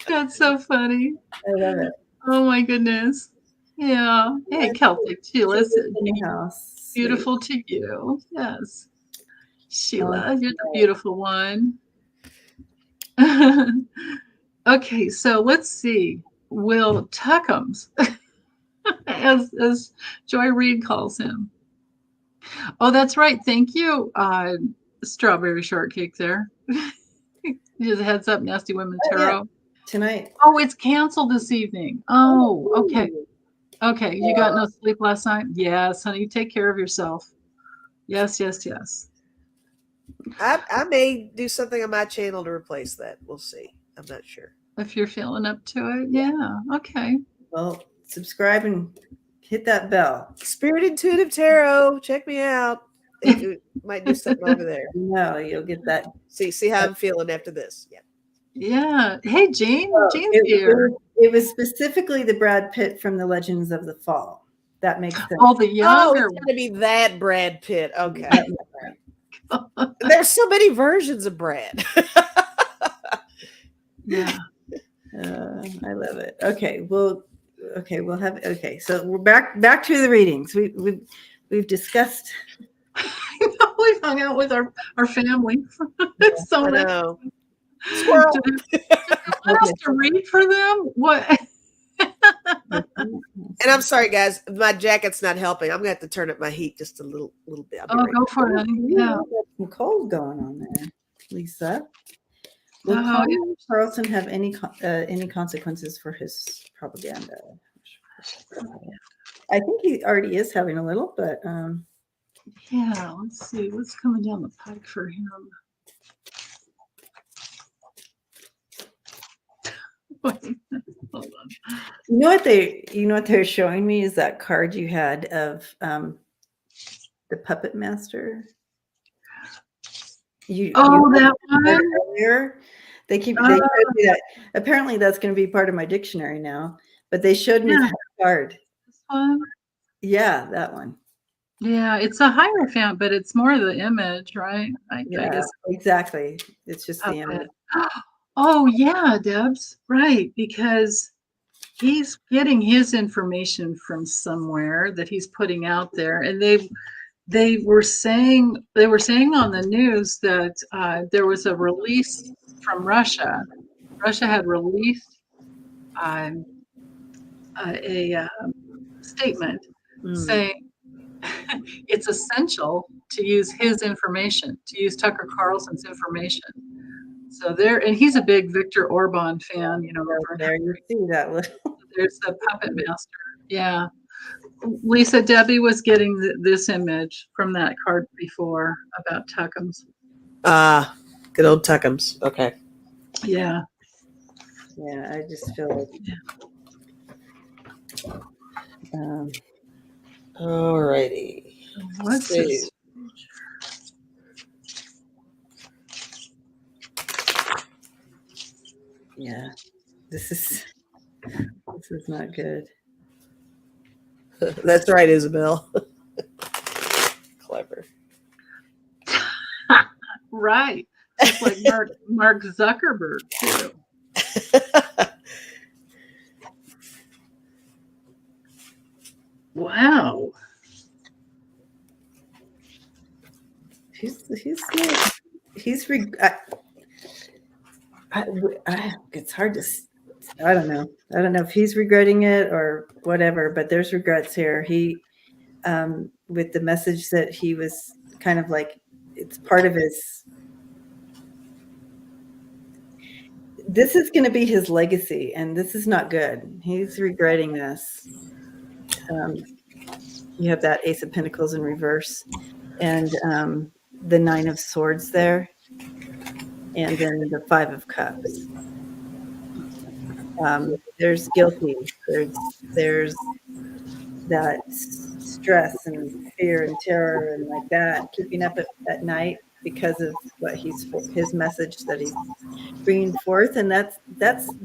That's so funny. I love it. Oh my goodness. Yeah. Hey, Celtic Sheila. House. Beautiful to you. Yes. Sheila, you're the beautiful one. Okay, so let's see. Will Tuckums, as Joy Reid calls him. Oh, that's right. Thank you, Strawberry Shortcake there. Just a heads up, Nasty Women Tarot. Yeah. Tonight. Oh, it's canceled this evening. Oh, okay. Okay, you got no sleep last night? Yes, honey, take care of yourself. Yes, yes, yes. I may do something on my channel to replace that. We'll see. I'm not sure. If you're feeling up to it, yeah. Okay. Well, subscribe and hit that bell. Spirit Intuitive Tarot. Check me out. It might do something over there. No, you'll get that. See how I'm feeling after this. Yeah. Yeah. Hey, Jean. Jean's here. It was specifically the Brad Pitt from the Legends of the Fall. That makes sense. Oh, the younger. It's going to be that Brad Pitt. Okay. There's so many versions of Brad. Yeah. I love it. Okay. We'll have. Okay. So we're back to the readings. We've discussed. We've hung out with our family. So I know. Squirrel. Want us to read for them? What? And I'm sorry, guys. My jacket's not helping. I'm gonna have to turn up my heat just a little bit. Oh, go for it, honey. Yeah. Some cold going on there, Lisa. Will Carlson have any consequences for his propaganda? I think he already is having a little, but yeah. Let's see what's coming down the pike for him. Wait, hold on. You know what they're showing me is that card you had of the Puppet Master. That one earlier. They showed me that. Apparently, that's going to be part of my dictionary now. But they showed me that card. This one. Yeah, that one. Yeah, it's a Hierophant, but it's more the image, right? I guess exactly. It's just the image. Oh yeah, Debs, right? Because he's getting his information from somewhere that he's putting out there, and they were saying on the news that there was a release from Russia. Russia had released a statement saying it's essential to use his information, to use Tucker Carlson's information. So and he's a big Viktor Orban fan, you know. There you see that little. There's the Puppet Master. Yeah. Lisa, Debbie was getting this image from that card before about Tuckums. Good old Tuckums. Okay. Yeah. Yeah, I just feel like. Alrighty. What's this? Yeah, this is not good. That's right, Isabel. Clever. Right. It's like Mark Zuckerberg too. Wow. it's hard to. I don't know. I don't know if he's regretting it or whatever, but there's regrets here. He, with the message that he was kind of like, it's part of his. This is going to be his legacy, and this is not good. He's regretting this. You have that Ace of Pentacles in reverse, and the Nine of Swords there, and then the Five of Cups. There's guilty. There's that stress and fear and terror and like that, keeping up at night because of what his message that he's bringing forth, and that's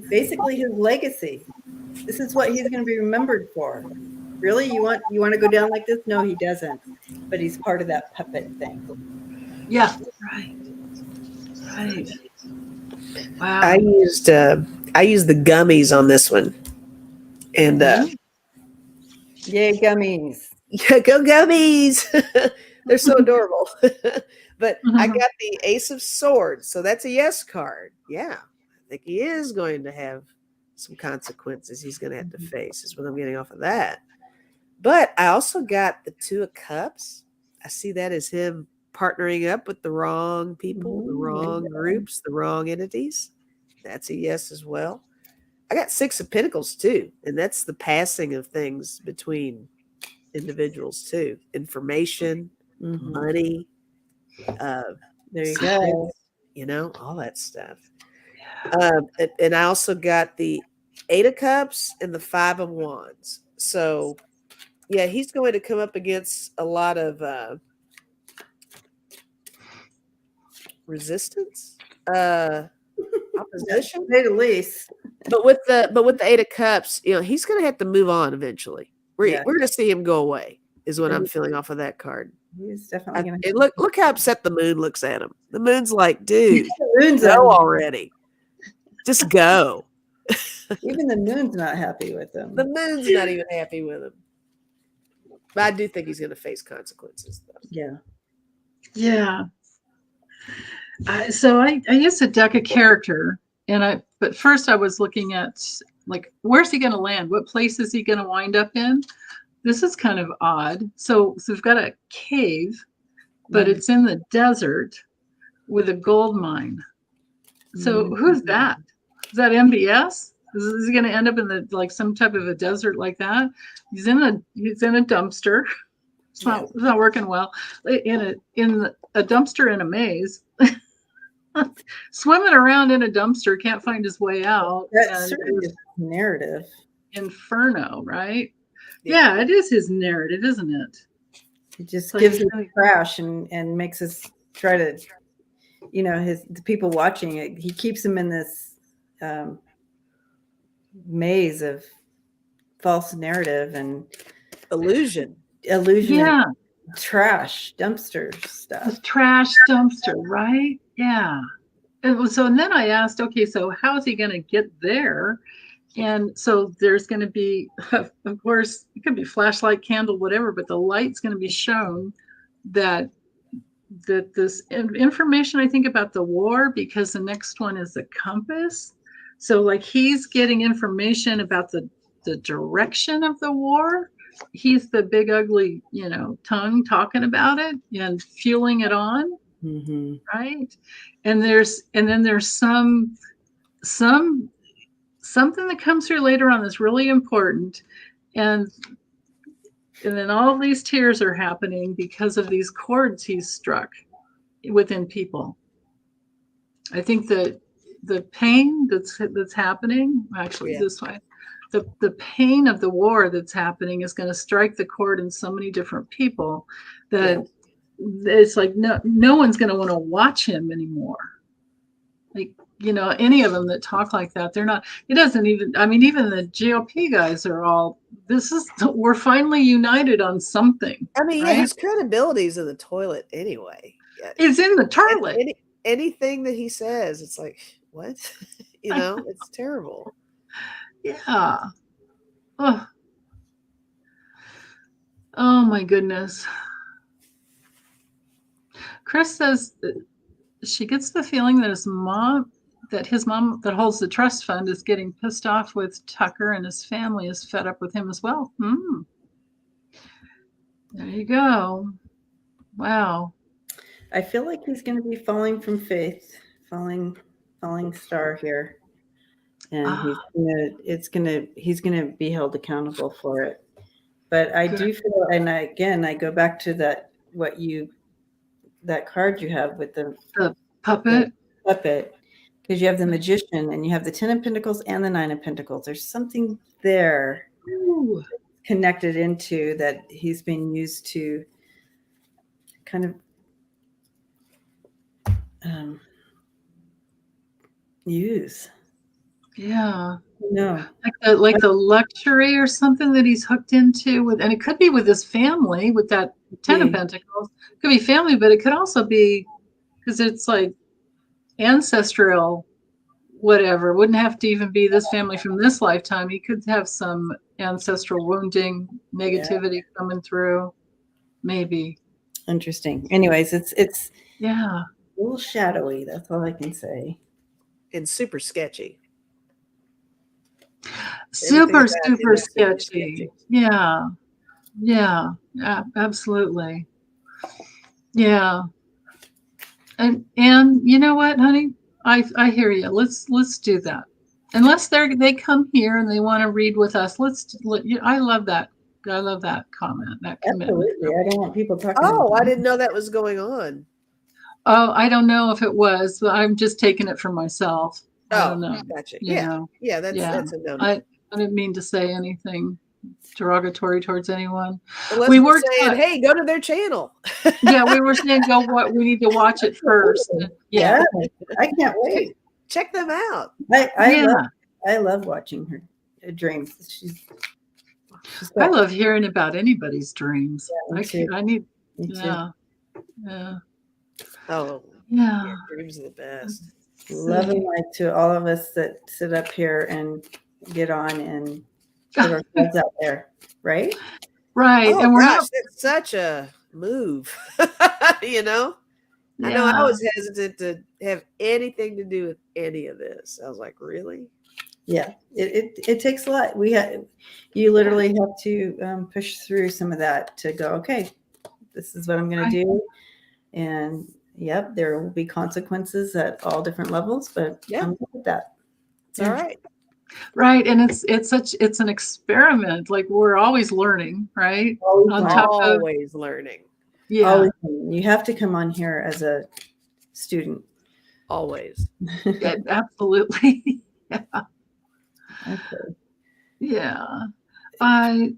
basically his legacy. This is what he's going to be remembered for. Really, you want to go down like this? No, he doesn't. But he's part of that puppet thing. Yeah, right. Wow. I used the gummies on this one, and yay, gummies! Yeah, go gummies! They're so adorable. But I got the Ace of Swords, so that's a yes card. Yeah, I think he is going to have some consequences he's going to have to face, is what I'm getting off of that. But I also got the Two of Cups. I see that as him partnering up with the wrong people, the wrong groups, the wrong entities. That's a yes as well. I got Six of Pentacles too, and that's the passing of things between individuals too. Information, money, there you go. You know, all that stuff. And I also got the Eight of Cups and the Five of Wands. So, yeah, he's going to come up against a lot of resistance, opposition, at least. But with the Eight of Cups, you know, he's going to have to move on eventually. We're going to see him go away, is what I'm feeling off of that card. He's definitely going to look how upset the moon looks at him. The moon's like, dude, go already. Just go. Even the moon's not happy with him. The moon's not even happy with him. But I do think he's going to face consequences, though. Yeah. Yeah. So I used a deck of character, but first I was looking at, like, where's he going to land? What place is he going to wind up in? This is kind of odd. So we've got a cave, but it's in the desert with a gold mine. So who's that? Is that MBS? Is he going to end up in some type of a desert like that? He's in a dumpster. It's not working well. In a dumpster in a maze. Swimming around in a dumpster, can't find his way out. That's certainly his narrative. Inferno, right? Yeah, it is his narrative, isn't it? It just gives him a crash and makes us try to, you know, the people watching it. He keeps them in this maze of false narrative and illusion. Yeah. Trash dumpster stuff. Trash dumpster, right? Yeah. And then I asked, okay, so how is he going to get there? And so there's going to be, of course, it could be flashlight, candle, whatever, but the light's going to be shown that this information, I think, about the war, because the next one is the compass. So like he's getting information about the direction of the war. He's the big ugly, you know, tongue talking about it and fueling it on, right? And then there's something that comes through later on that's really important, and then all these tears are happening because of these chords he's struck within people. I think that the pain that's happening, actually this way. The pain of the war that's happening is going to strike the chord in so many different people that it's like no one's going to want to watch him anymore. Like, you know, any of them that talk like that, they're not. It doesn't even. I mean, even the GOP guys are all. We're finally united on something. I mean, right? His credibility is in the toilet anyway. It's in the toilet. Anything that he says, it's like, what? You know, it's terrible. Yeah. Oh my goodness. Chris says that she gets the feeling that his mom that holds the trust fund is getting pissed off with Tucker, and his family is fed up with him as well. There you go. Wow. I feel like he's going to be falling from faith, falling star here, and he's going to be held accountable for it. But I do feel, and I go back to that card you have with the puppet. Because you have the magician and you have the 10 of Pentacles and the 9 of Pentacles. There's something there connected into that he's been used to kind of use. Yeah. No. Like the luxury or something that he's hooked into with, and it could be with his family with that 10 of Pentacles. It could be family, but it could also be because it's like ancestral, whatever. Wouldn't have to even be this family from this lifetime. He could have some ancestral wounding, negativity coming through. Maybe. Interesting. Anyways, it's a little shadowy. That's all I can say. And super sketchy. Super sketchy. Yeah. Absolutely. Yeah. And you know what, honey? I hear you. Let's do that. Unless they come here and they want to read with us. I love that. I love that comment. That commitment. Absolutely. I don't want people talking. Oh, I didn't know that was going on. Oh, I don't know if it was, but I'm just taking it for myself. I don't know. Gotcha. Yeah, that's a no. I didn't mean to say anything derogatory towards anyone. Unless we were saying, hey, go to their channel. Yeah, we were saying we need to watch it first. Yeah. I can't wait. Check them out. I love watching her dreams. I love hearing about anybody's dreams. Yeah, I need. Me too. Yeah. Oh, yeah. Dreams are the best. Love and light to all of us that sit up here and get on and put ourselves out there, right? Right. Oh, and we're gosh, that's such a move. You know? I know I was hesitant to have anything to do with any of this. I was like, really? Yeah, it takes a lot. You literally have to push through some of that to go, okay, this is what I'm going to do. And yep, there will be consequences at all different levels, but I'm good with that. It's all right. Right. And it's an experiment. Like we're always learning, right? Always learning. Yeah. Always. You have to come on here as a student. Always. Yeah, absolutely. Yeah. Okay. Yeah.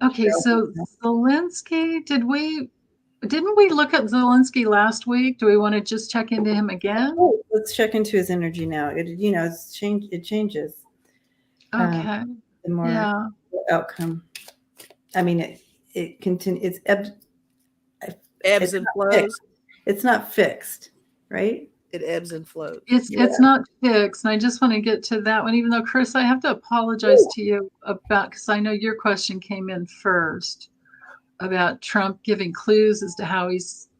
Okay. So Zelensky, didn't we look at Zelensky last week? Do we want to just check into him again? Oh, let's check into his energy now. It changes. Okay. The more outcome. I mean, it continues. It's ebbs and flows. Fixed. It's not fixed, right? It ebbs and flows. It's not fixed. And I just want to get to that one, even though Chris, I have to apologize to you because I know your question came in first about Trump giving clues as to how he's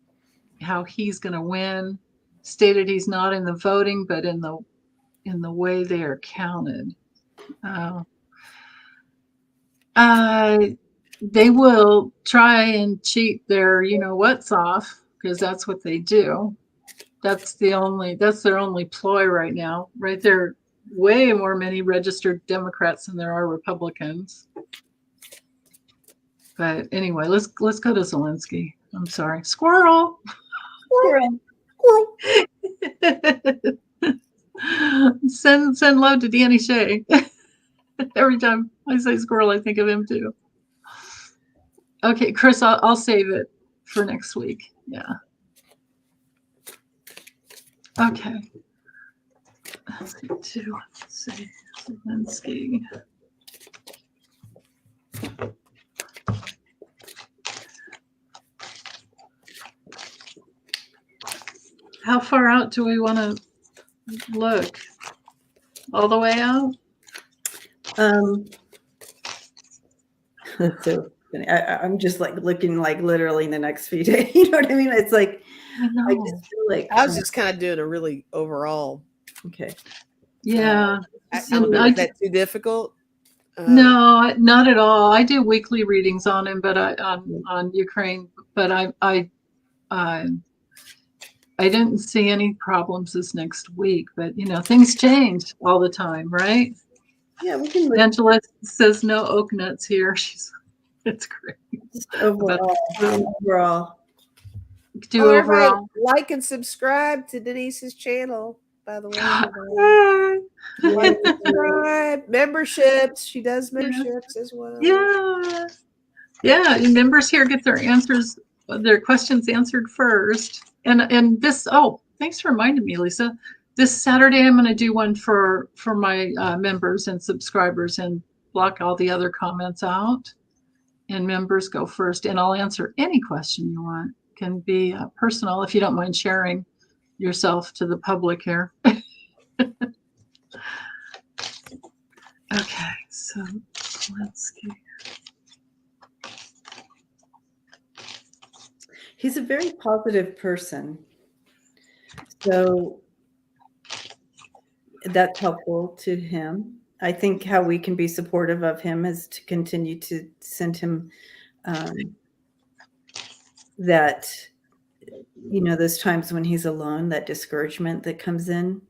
going to win. Stated he's not in the voting, but in the way they are counted. They will try and cheat their what's off, because that's what they do. That's their only ploy right now. Right there, way more many registered Democrats than there are Republicans. But anyway, let's go to Zelensky. I'm sorry, squirrel. Send love to Danny Shea. Every time I say squirrel, I think of him too. Okay, Chris, I'll save it for next week. Yeah. Okay. Let's see, Zelensky. How far out do we want to look? All the way out? So I'm just like looking like literally in the next few days. You know what I mean? It's like I just feel like I was just kind of doing a really overall. okay. Yeah. I don't know. Is that too difficult? No, not at all. I do weekly readings on him, but on Ukraine. But I didn't see any problems this next week. But things change all the time, right? Yeah, we can look. Angela says no oak nuts here. It's great. Just overall. Do overall. Like and subscribe to Denise's channel, by the way. Like, subscribe. Memberships. She does memberships as well. Yeah. Yeah. And members here get their questions answered first. And this, thanks for reminding me, Lisa. This Saturday, I'm going to do one for my members and subscribers and block all the other comments out. And members go first. And I'll answer any question you want. It can be personal if you don't mind sharing yourself to the public here. Okay, so let's see. He's a very positive person. So that's helpful to him. I think how we can be supportive of him is to continue to send him that, those times when he's alone, that discouragement that comes in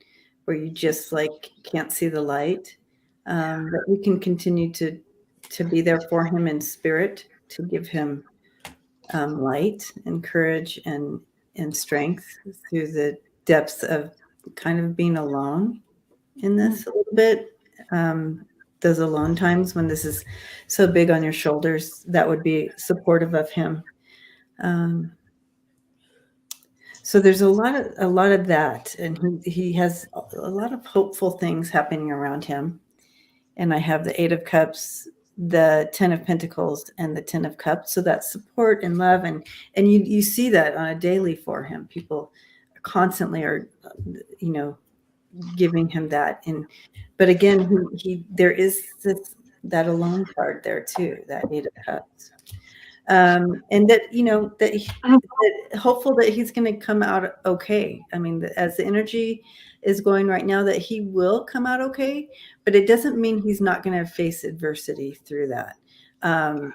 where you just like can't see the light, that we can continue to be there for him in spirit, to give him light and courage and strength through the depths of kind of being alone in this a little bit. Those alone times when this is so big on your shoulders, that would be supportive of him. So there's a lot of that, and he has a lot of hopeful things happening around him. And I have the 8 of Cups, the 10 of Pentacles, and the 10 of Cups. So that support and love, and you see that on a daily for him. People constantly are, giving him that. But again, there is that alone card there too, that 8 of Cups. And that, that hopeful that he's going to come out okay. I mean, as the energy is going right now, that he will come out okay, but it doesn't mean he's not going to face adversity through that. I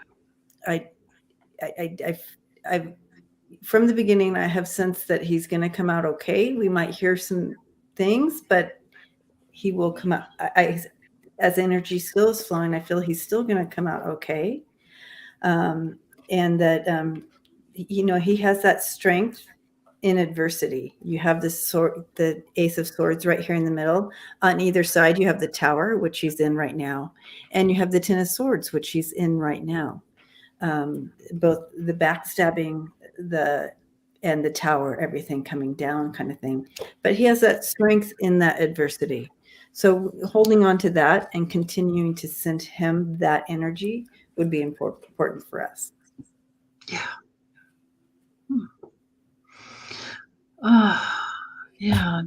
from the beginning, I have sensed that he's going to come out okay. We might hear some things, but he will come out. As energy still is flowing, I feel he's still going to come out okay. And that, he has that strength in adversity. You have the Ace of Swords right here in the middle. On either side, you have the Tower, which he's in right now. And you have the 10 of Swords, which he's in right now. Both the backstabbing, and the Tower, everything coming down kind of thing. But he has that strength in that adversity. So holding on to that and continuing to send him that energy would be important for us. Yeah. Yeah.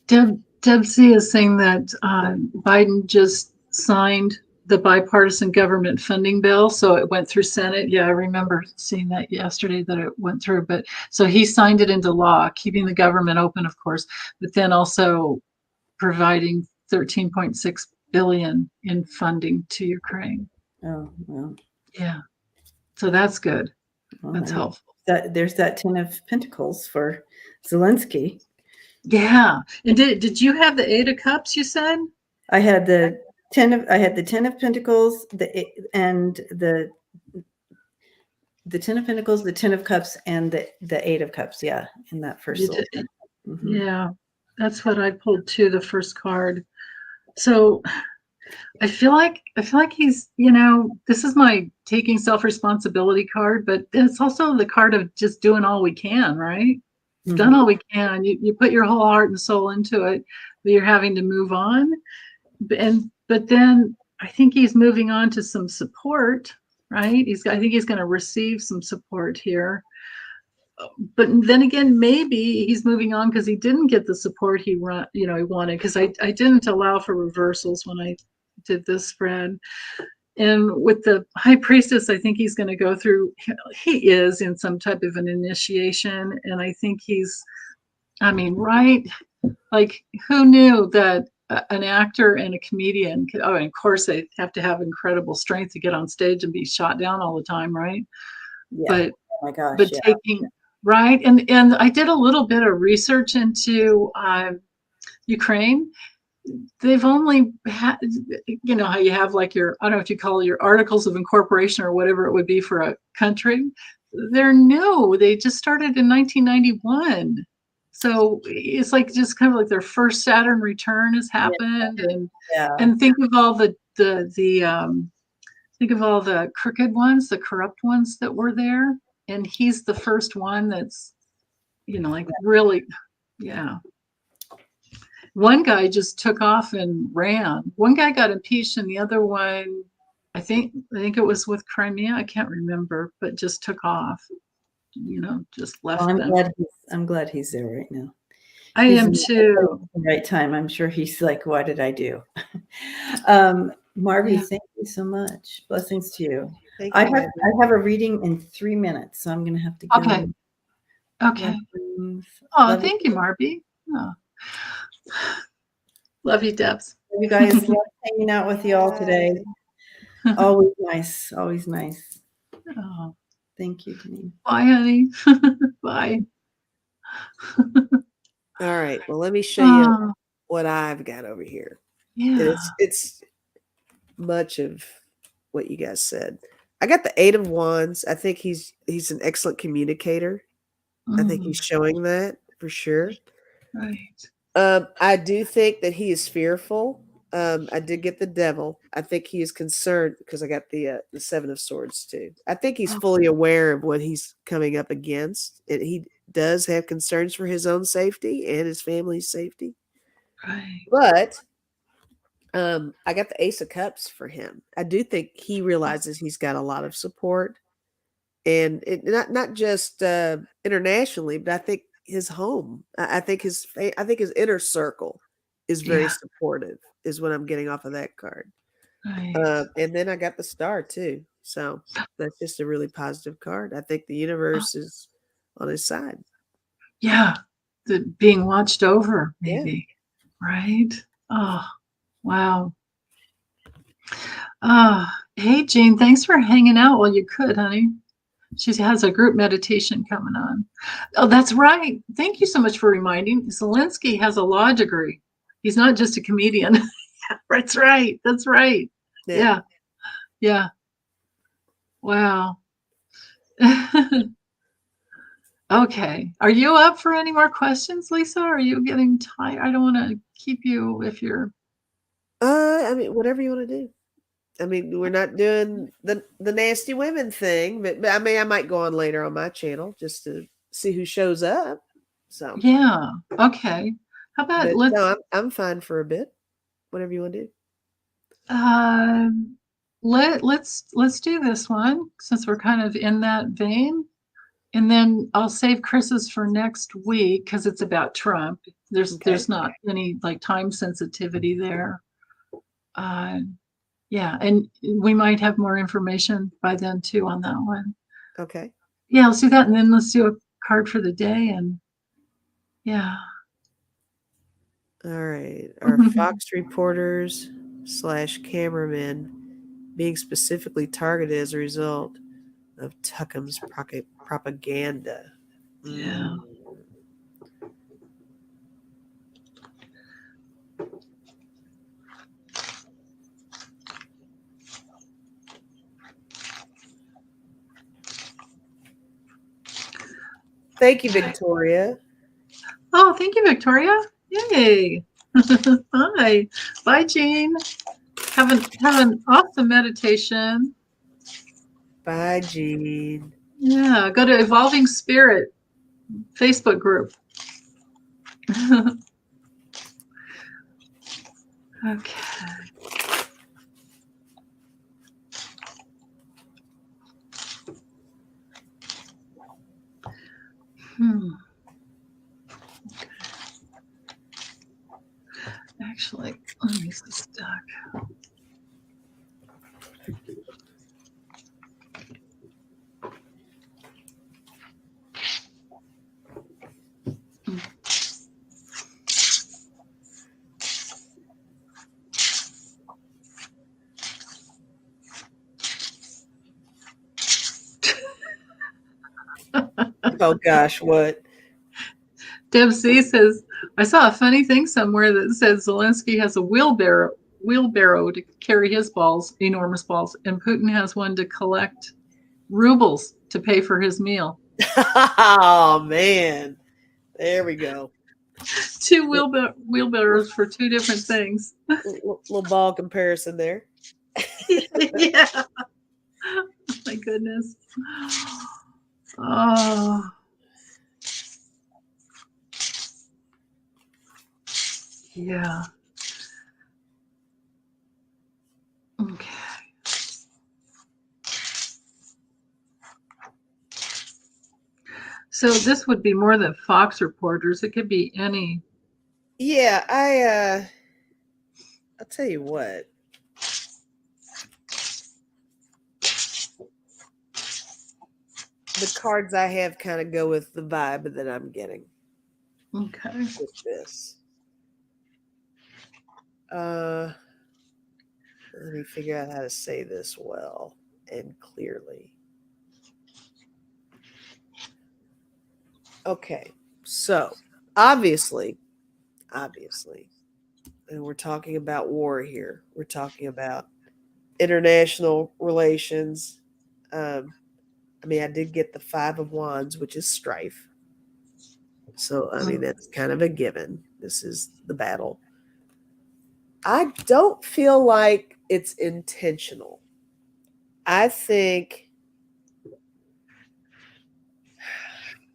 Deb C is saying that Biden just signed the bipartisan government funding bill, so it went through Senate. Yeah, I remember seeing that yesterday, that it went through. But so he signed it into law, keeping the government open, of course, but then also providing $13.6 billion in funding to Ukraine. Oh, well. Yeah. So that's good. Well, that's helpful. There's that 10 of Pentacles for Zelensky. Yeah. And did you have the 8 of Cups, you said? I had the 10 of Pentacles, the 10 of Pentacles, the 10 of Cups, and the 8 of Cups. Yeah, in that first. Mm-hmm. Yeah, that's what I pulled too, the first card. So I feel like he's, this is my taking self-responsibility card, but it's also the card of just doing all we can, right? Mm-hmm. Done all we can. You put your whole heart and soul into it, but you're having to move on. But then I think he's moving on to some support, right? I think he's going to receive some support here. But then again, maybe he's moving on because he didn't get the support he wanted. Because I didn't allow for reversals when I did this spread. and with the high priestess, I think he's going to go through, he is in some type of an initiation. And I think he's, I mean, right? Like, who knew that an actor and a comedian could, oh, and of course they have to have incredible strength to get on stage and be shot down all the time, right? Yeah. But, oh my gosh. but Yeah. taking, right? And I did a little bit of research into Ukraine. They've only had, you know, how you have like your, I don't know if you call it your articles of incorporation or whatever it would be for a country. They're new. They just started in 1991. So it's like just kind of like their first Saturn return has happened. And think of all the think of all the crooked ones, the corrupt ones that were there. And he's the first one that's, you know, like really, yeah. One guy just took off and ran. One guy got impeached, and the other one, I think it was with Crimea. I can't remember, but just took off. You know, just left them. I'm glad he's there right now. I am too. At the right time. I'm sure he's like, "What did I do?" Marby, thank you so much. Blessings to you. I have a reading in 3 minutes, so I'm going to have to go. Okay. Okay. Oh, thank you, Marby. Oh. Love you, Debs. You guys, love hanging out with you all today. Always nice. Always nice. Oh. Thank you, Janine. Bye, honey. Bye. All right. Well, let me show you what I've got over here. Yeah. It's much of what you guys said. I got the 8 of Wands. I think he's an excellent communicator. I think he's showing that for sure. Right. I do think that he is fearful. I did get the Devil. I think he is concerned because I got the 7 of Swords too. I think he's fully aware of what he's coming up against. And he does have concerns for his own safety and his family's safety. Right. But I got the Ace of Cups for him. I do think he realizes he's got a lot of support, and not just internationally, but I think his home. I think his inner circle is very supportive. Is what I'm getting off of that card. Right. And then I got the Star too. So that's just a really positive card. I think the universe is on his side. Yeah. Being watched over, maybe. Yeah. Right. Oh, wow. Hey, Jane, thanks for hanging out while you could, honey. She has a group meditation coming on. Oh, that's right. Thank you so much for reminding. Zelensky has a law degree. He's not just a comedian. That's right. That's right. Yeah. Yeah. Wow. Okay. Are you up for any more questions, Lisa? Are you getting tired? I don't want to keep you if you're. I mean, whatever you want to do. I mean, we're not doing the nasty women thing, but I mean, I might go on later on my channel just to see who shows up. So yeah. Okay. How about I'm fine for a bit. Whatever you want to do. Let's do this one since we're kind of in that vein. And then I'll save Chris's for next week because it's about Trump. There's not any like time sensitivity there. Yeah, and we might have more information by then too on that one. Okay. Yeah, let's do that, and then let's do a card for the day, and yeah. All right. Our Fox reporters / cameramen being specifically targeted as a result of Tuckums propaganda. Yeah. Thank you, Victoria. Oh, thank you, Victoria. Yay. Hi. Bye, Jean. Have an awesome meditation. Bye, Jean. Yeah, go to Evolving Spirit Facebook group. Okay. Actually, let me see stuck. Oh gosh, what? Deb C says, I saw a funny thing somewhere that said Zelensky has a wheelbarrow to carry his balls, enormous balls, and Putin has one to collect rubles to pay for his meal. Oh man, there we go. Two wheelbarrows for two different things. Little ball comparison there. Yeah. Oh, my goodness. Oh. Yeah. Okay. So this would be more than Fox reporters. It could be any. Yeah, I'll tell you what. The cards I have kind of go with the vibe that I'm getting. Okay. With this. Let me figure out how to say this well and clearly. Okay, so obviously, and we're talking about war here. We're talking about international relations. I mean, I did get the 5 of Wands, which is strife. So, I mean, that's kind of a given. This is the battle. I don't feel like it's intentional. I think,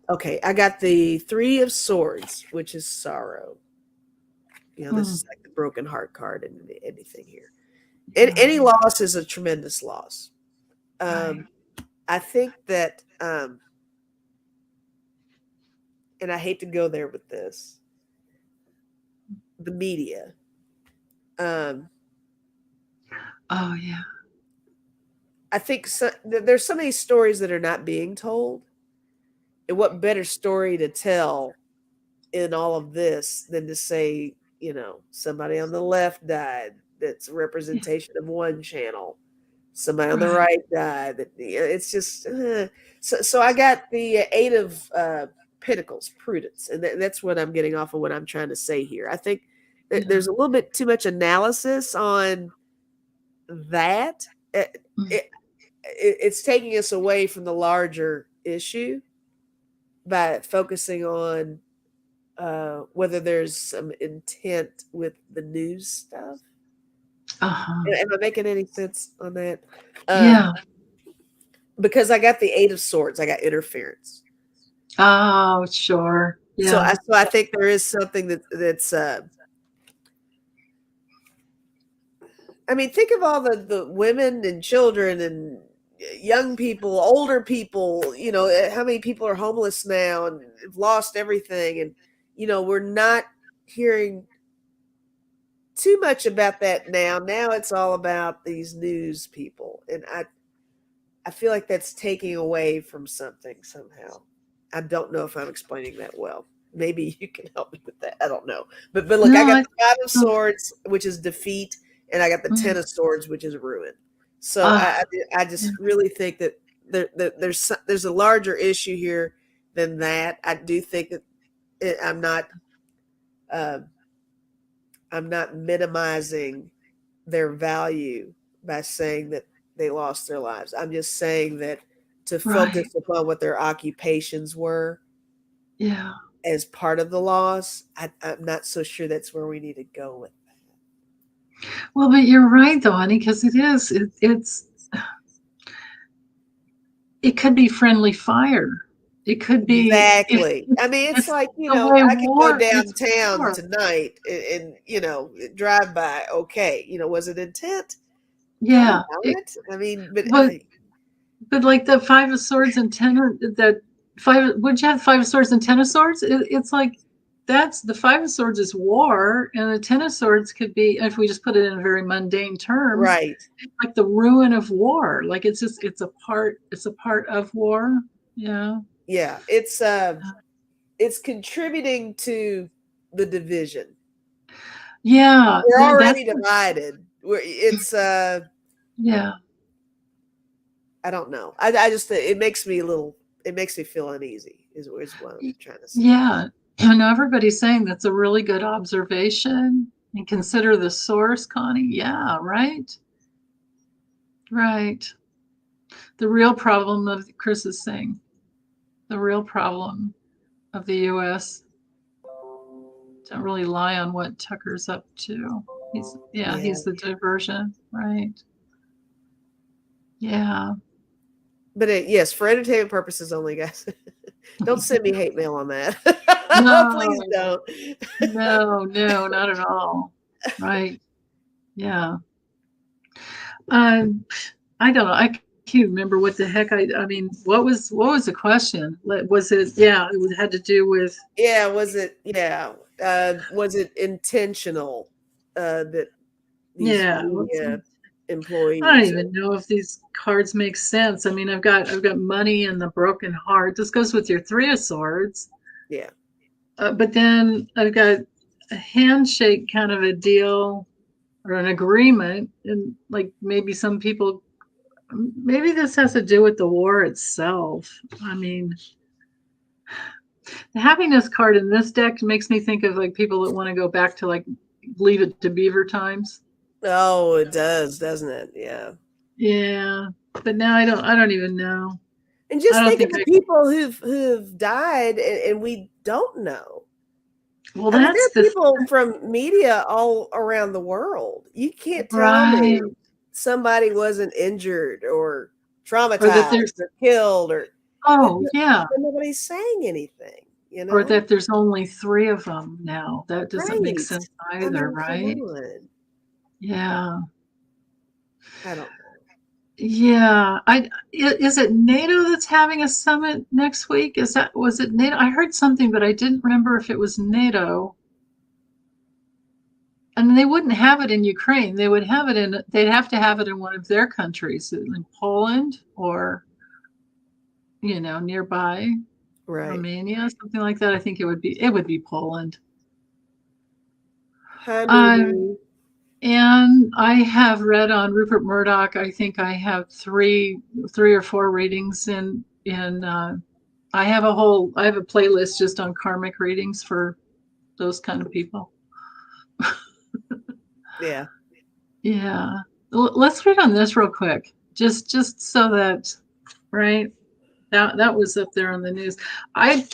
okay, I got the 3 of Swords, which is sorrow. You know, this is like the broken heart card and anything here. And any loss is a tremendous loss. I think that, and I hate to go there with this, the media. Oh yeah. I think there's so many stories that are not being told. And what better story to tell in all of this than to say, you know, somebody on the left died. That's a representation of one channel. Somebody on the right died. It's just so I got the 8 of Pentacles, prudence, and that's what I'm getting off of what I'm trying to say here. I think there's a little bit too much analysis on that. It's taking us away from the larger issue by focusing on whether there's some intent with the news stuff. Am I making any sense on that? Yeah. Because I got the 8 of Swords. I got interference. Oh, sure. Yeah. So I think there is something that's I mean, think of all the women and children and young people, older people, you know, how many people are homeless now and have lost everything. And, you know, we're not hearing too much about that now. Now it's all about these news people. And I feel like that's taking away from something somehow. I don't know if I'm explaining that well. Maybe you can help me with that. I don't know. But look, no, I got the 5 of Swords, which is defeat, and I got the 10 of Swords, which is ruin. So I just really think that there's a larger issue here than that. I do think that I'm not minimizing their value by saying that they lost their lives. I'm just saying that to focus upon what their occupations were, as part of the loss, I'm not so sure that's where we need to go with that. Well, but you're right, though, honey, because it could be friendly fire. It could be exactly. I mean, it's like, you know, I could go downtown tonight and you know, drive by. Okay, you know, was it intent? Yeah. I mean, but like the 5 of Swords and 10 that 5. Would you have 5 of Swords and 10 of Swords? It's like that's the 5 of Swords is war, and the 10 of Swords could be, if we just put it in very mundane terms, right? Like the ruin of war. Like it's a part of war. Yeah. Yeah, it's contributing to the division. Yeah, we're already divided. Yeah. I don't know. I just it makes me feel uneasy. is what I'm trying to say. Yeah. And everybody's saying that's a really good observation. And consider the source, Connie. Yeah, right. Right. The real problem of Chris is saying, the real problem of the US don't really lie on what Tucker's up to. He's the diversion, right? Yeah. But yes, for entertainment purposes only, guys. Don't send me hate mail on that. No, Please don't. no, not at all. Right. Yeah. I don't know. I can't remember what the heck I mean, what was the question? Was it, it had to do with. Yeah, was it intentional that these media employees? I don't even know if these cards make sense. I mean, I've got money and the broken heart. This goes with your 3 of swords. Yeah. But then I've got a handshake kind of a deal or an agreement, and like maybe some people, maybe this has to do with the war itself. I mean, the happiness card in this deck makes me think of like people that want to go back to like Leave It to Beaver times. Oh, it does, doesn't it? Yeah. Yeah, but now I don't even know. And just think of the people who've died, and we don't know. Well, I mean, there are people from media all around the world. You can't tell me somebody wasn't injured or traumatized or killed or. Yeah. Nobody's saying anything, you know. Or that there's only 3 of them now. That doesn't make sense either, right? Yeah. I don't know. Yeah, is it NATO that's having a summit next week? Was it NATO? I heard something, but I didn't remember if it was NATO. And they wouldn't have it in Ukraine. They'd have to have it in one of their countries, in Poland or, nearby, right. Romania, something like that. I think it would be Poland. And I have read on Rupert Murdoch. I think I have three or four readings in I have a playlist just on karmic readings for those kind of people. Yeah. Yeah. Let's read on this real quick. Just so that, right? That was up there on the news. I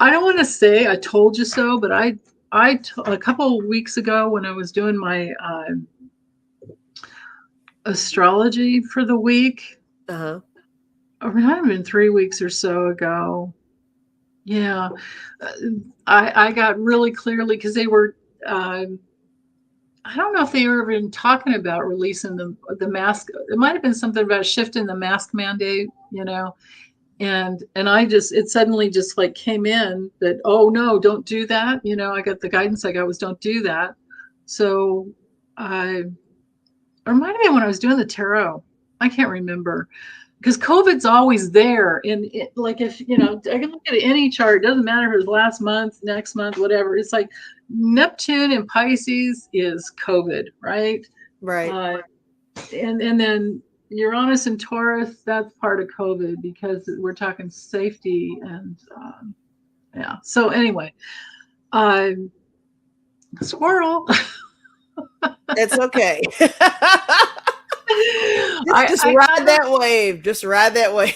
don't want to say I told you so, but a couple of weeks ago when I was doing my astrology for the week, Uh-huh. It might have been 3 weeks or so ago. Yeah, I got really clearly because they were. I don't know if they were even talking about releasing the mask. It might have been something about shifting the mask mandate, and it suddenly just like came in that, oh no, don't do that. I got the guidance I got was don't do that. So it reminded me when I was doing the tarot. I can't remember because COVID's always there. And like if, I can look at any chart, it doesn't matter if it's last month, next month, whatever. It's like Neptune and Pisces is COVID, right? Right. And then Uranus and Taurus, that's part of COVID because we're talking safety and yeah. So anyway, squirrel. It's okay. Just ride that wave. Just ride that wave.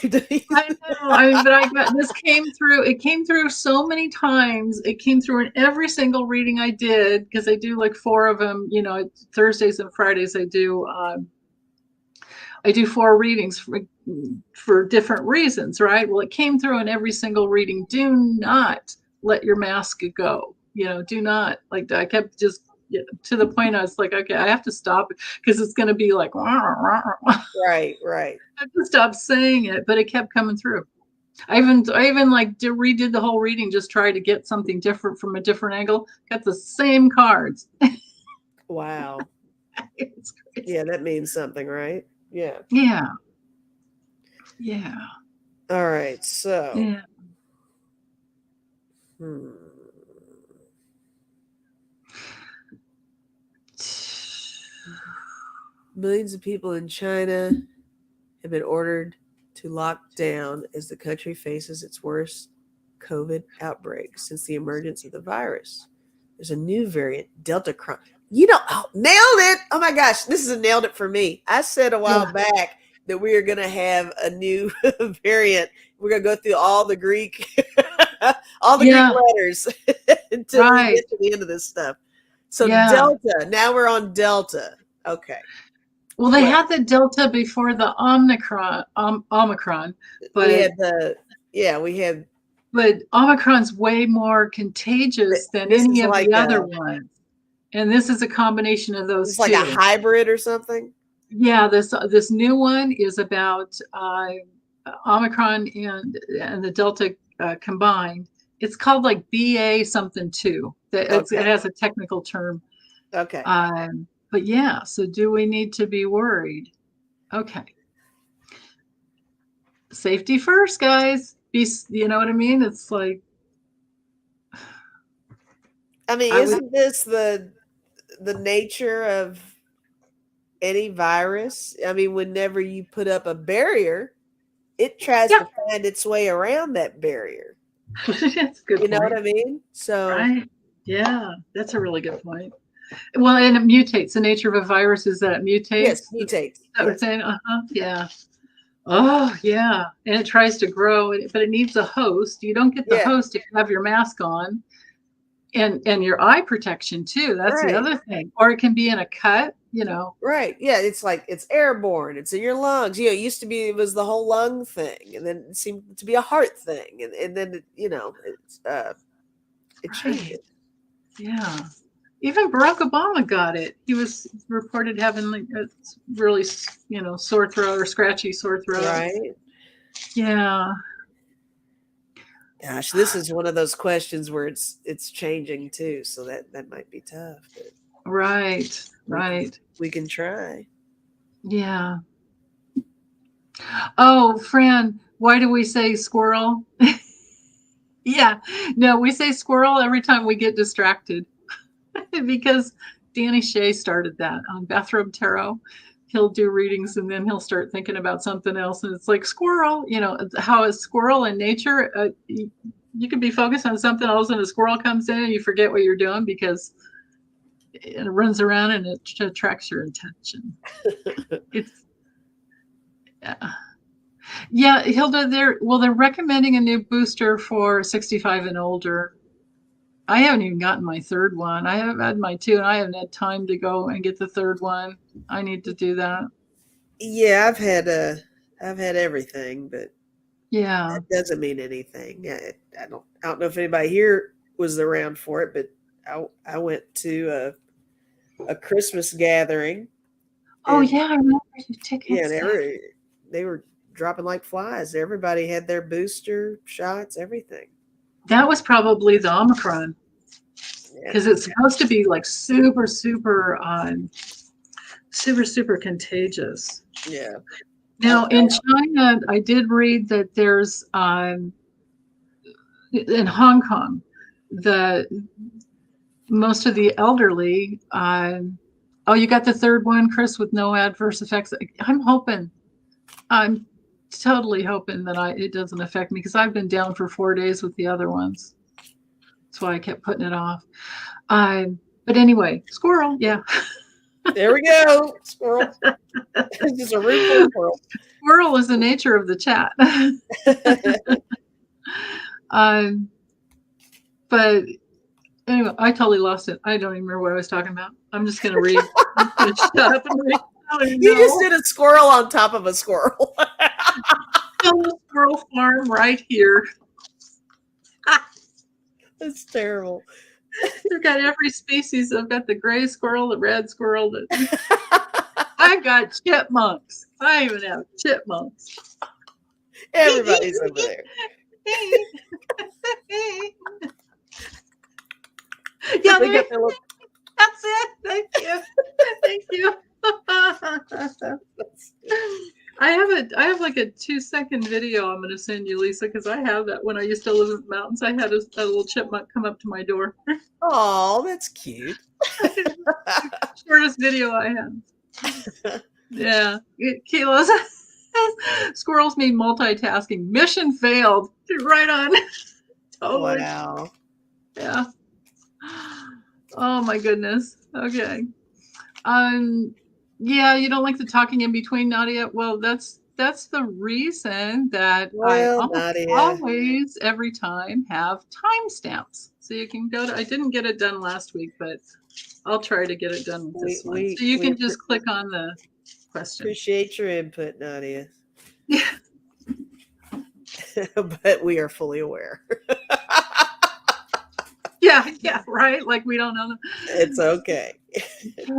I know. But this came through. It came through so many times. It came through in every single reading I did because I do like 4 of them. Thursdays and Fridays I do 4 readings for different reasons, right? Well, it came through in every single reading. Do not let your mask go. Do not. Like I kept just to the point I was like, okay, I have to stop because it's going to be like, right. I have to stop saying it, but it kept coming through. I even like redid the whole reading, just try to get something different from a different angle. Got the same cards. Wow. It's crazy. Yeah, that means something, right? Yeah. All right. So. Yeah. Millions of people in China have been ordered to lock down as the country faces its worst COVID outbreak since the emergence of the virus. There's a new variant, Deltacron. Nailed it. Oh my gosh, this is a nailed it for me. I said a while back that we are going to have a new variant. We're going to go through all the Greek, Greek letters until we get to the end of this stuff. So Delta, now we're on Delta. Okay. Well, they had the Delta before the Omicron, but but Omicron's way more contagious than any of the other ones. And this is a combination of those two. It's like a hybrid or something? Yeah, this new one is about Omicron and the Delta combined. It's called like BA something 2. It has a technical term. Okay. But yeah, so do we need to be worried? Okay. Safety first, guys. You know what I mean? It's like, isn't this the nature of any virus? Whenever you put up a barrier, it tries to find its way around that barrier. That's a good point. You know what I mean? So right. Yeah, that's a really good point. Well, and it mutates. The nature of a virus is that it mutates. Yes, mutates. Is that what we're saying? Yeah. Oh, yeah. And it tries to grow, but it needs a host. You don't get the host if you have your mask on and your eye protection too. That's the other thing. Or it can be in a cut, Right. Yeah. It's like it's airborne. It's in your lungs. It used to be, it was the whole lung thing. And then it seemed to be a heart thing. And then, it changed. Yeah. Even Barack Obama got it. He was reported having like a really, sore throat or scratchy sore throat. Right. Yeah. Gosh, this is one of those questions where it's changing too. So that might be tough. But right. We can try. Yeah. Oh, Fran, why do we say squirrel? Yeah. No, we say squirrel every time we get distracted. Because Danny Shea started that on Bathrobe Tarot. He'll do readings and then he'll start thinking about something else. And it's like squirrel, how a squirrel in nature, you can be focused on something, all of a sudden a squirrel comes in and you forget what you're doing because it runs around and it attracts your attention. Yeah, Hilda, they're recommending a new booster for 65 and older. I haven't even gotten my third one. I have had my 2 and I haven't had time to go and get the third one. I need to do that. Yeah, I've had everything, but that doesn't mean anything. I don't know if anybody here was around for it, but I went to a Christmas gathering. Oh yeah, I remember you taking. Yeah, they were dropping like flies. Everybody had their booster shots, everything. That was probably the Omicron, because it's supposed to be like super, super contagious. Yeah. Now in China, I did read that there's in Hong Kong, most of the elderly. You got the third one, Chris, with no adverse effects. I'm totally hoping that it doesn't affect me because I've been down for 4 days with the other ones. That's why I kept putting it off. But anyway, squirrel, yeah. There we go, squirrel. It's just a room full of squirrels. Squirrel is the nature of the chat. But anyway, I totally lost it. I don't even remember what I was talking about. I'm just going to read. I'm going to shut up and read. You just did a squirrel on top of a squirrel. The squirrel farm right here. That's terrible. I've got every species. I've got the gray squirrel, the red squirrel. I've got chipmunks. I even have chipmunks. Everybody's over there. Yeah, that's it. Thank you. Thank you. I have like a 2-second video I'm going to send you, Lisa, because I have that. When I used to live in the mountains, I had a little chipmunk come up to my door. Oh, that's cute. Shortest video I had. Yeah, kilos. Squirrels mean multitasking. Mission failed. Right on. Totally. Wow. Yeah. Oh my goodness. Okay. Yeah, you don't like the talking in between, Nadia? Well, that's the reason that I Well, almost Nadia. always every time have timestamps. So you can go to, I didn't get it done last week, but I'll try to get it done with this one. So you can just click on the question. Appreciate your input, Nadia. Yeah. But we are fully aware. Yeah, right. Like we don't know them. It's okay.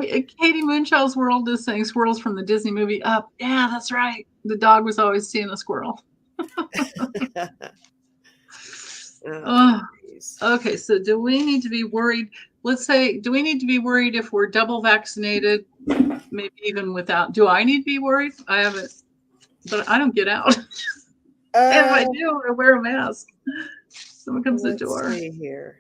Katie Moonshaw's World is saying squirrels from the Disney movie Up. Yeah, that's right. The dog was always seeing a squirrel. Oh, okay, so do we need to be worried? Let's say, do we need to be worried if we're double vaccinated? Maybe even without. Do I need to be worried? I haven't, but I don't get out. If I do, I wear a mask. Someone comes to the door. Let's see here.